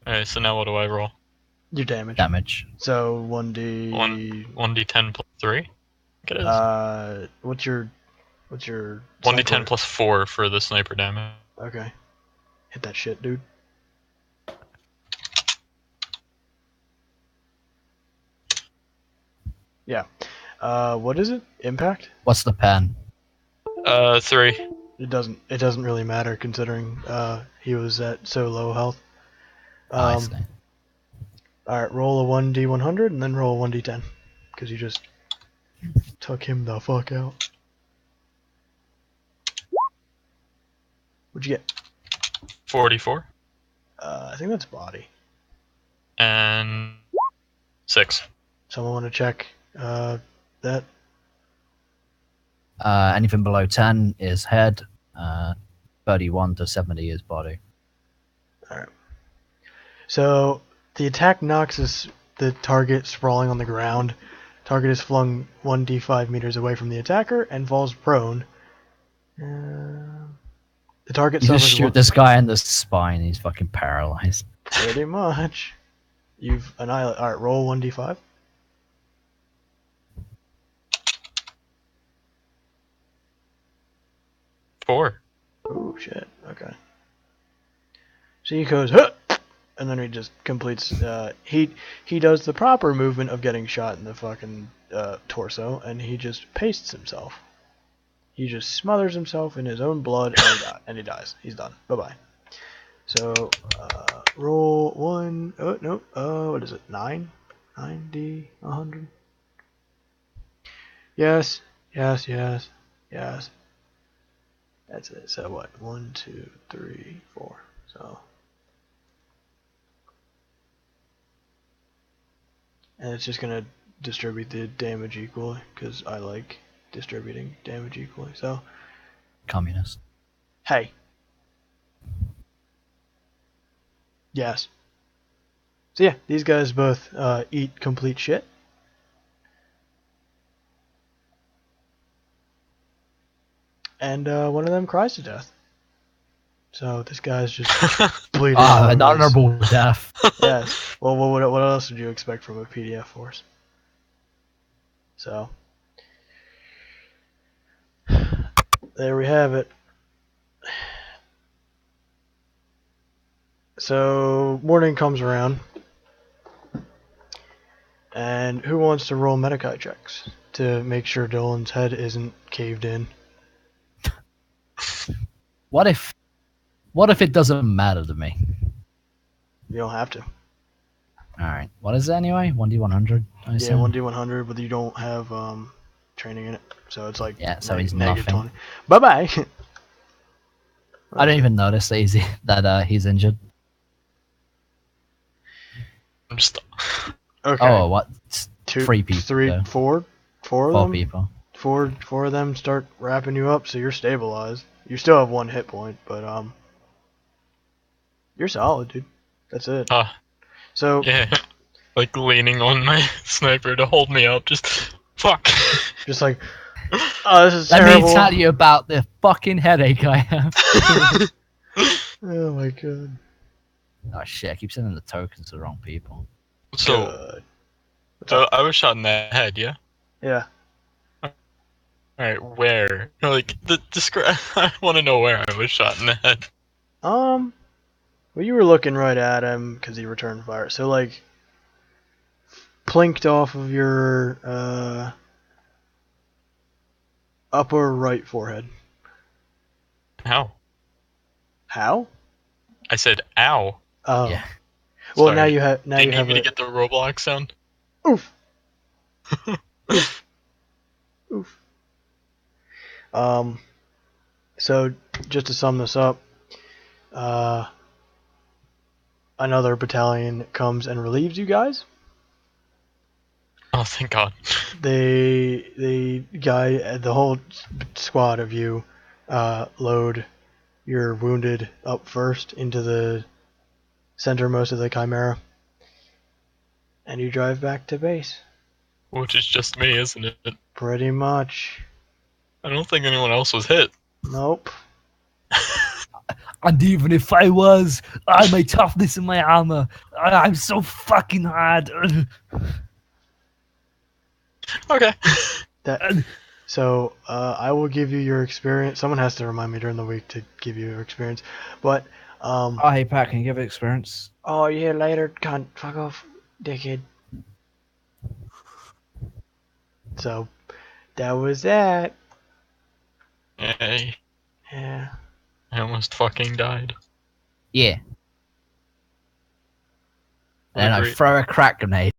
Alright, so now what do I roll? Your damage. Damage. So 1d... 1d10 plus 3? I think it is. What's your 1d10 sniper? plus 4 for the sniper damage. Okay. Hit that shit, dude. Yeah. What is it? Impact? What's the pen? 3. It doesn't really matter considering he was at so low health. I see. Alright, roll a 1d100 and then roll a 1d10. Because you just took him the fuck out. What'd you get? 44. I think that's body. And 6. Someone want to check that? Anything below 10 is head. 31 to 70 is body. Alright. So, the attack knocks the target sprawling on the ground. Target is flung 1d5 meters away from the attacker and falls prone. The target You just suffers shoot this guy in the spine, he's fucking paralyzed. pretty much. You've annihilated. Alright, roll 1d5. 4. Oh shit. Okay. So he goes, huh! And then he just completes. He does the proper movement of getting shot in the fucking torso, and he just pastes himself. He just smothers himself in his own blood, and he dies. He's done. Bye bye. So roll 1. Oh no. What is it? 9. 9d100. Yes. Yes. Yes. Yes. That's it. So what? 1, 2, 3, 4. So. And it's just gonna distribute the damage equally, because I like distributing damage equally. So, Communist. hey. Yes. So yeah, these guys both eat complete shit. And one of them cries to death. So this guy's just bleeding. all over An his- honorable death. Yes. Well, what else would you expect from a PDF force? So there we have it. So morning comes around, and who wants to roll Medikai checks to make sure Dylan's head isn't caved in? What if it doesn't matter to me? You don't have to. Alright. What is it anyway? 1d100? I Yeah, assume? 1d100, but you don't have training in it, so it's like Yeah, so he's negative nothing. 20. Bye bye. I don't even notice that he's injured. I'm just. Okay. Oh, what? It's Two, 3 people. three, so four of 4 them. people. Four of them start wrapping you up, so you're stabilized. You still have 1 hit point, but you're solid, dude. That's it. So Yeah. Like leaning on my sniper to hold me up. Just. Fuck. just like, oh, this is Let terrible. me tell you about the fucking headache I have. Oh my god. Oh shit, I keep sending the tokens to the wrong people. So, Good. I was shot in the head, yeah? Yeah. Alright, where? Like, describe. I want to know where I was shot in the head. Well, you were looking right at him because he returned fire. So like, plinked off of your upper right forehead. Ow. How? I said, ow. Oh. Yeah. Well, Sorry. now you have Do you need me a to get the Roblox sound? oof. Oof. So just to sum this up, another battalion comes and relieves you guys. Oh, thank God. The whole squad of you load your wounded up first into the centermost of the Chimera, and you drive back to base. Which is just me, isn't it? Pretty much. I don't think anyone else was hit. Nope. And even if I was, my toughness and my armor, I'm so fucking hard. Okay. So I will give you your experience. Someone has to remind me during the week to give you your experience. But Oh, hey Pat, can you give it experience? oh yeah, later, cunt, fuck off, dickhead. So that was that. Hey, Yeah. I almost fucking died. Yeah. What a And I great- throw a crack grenade.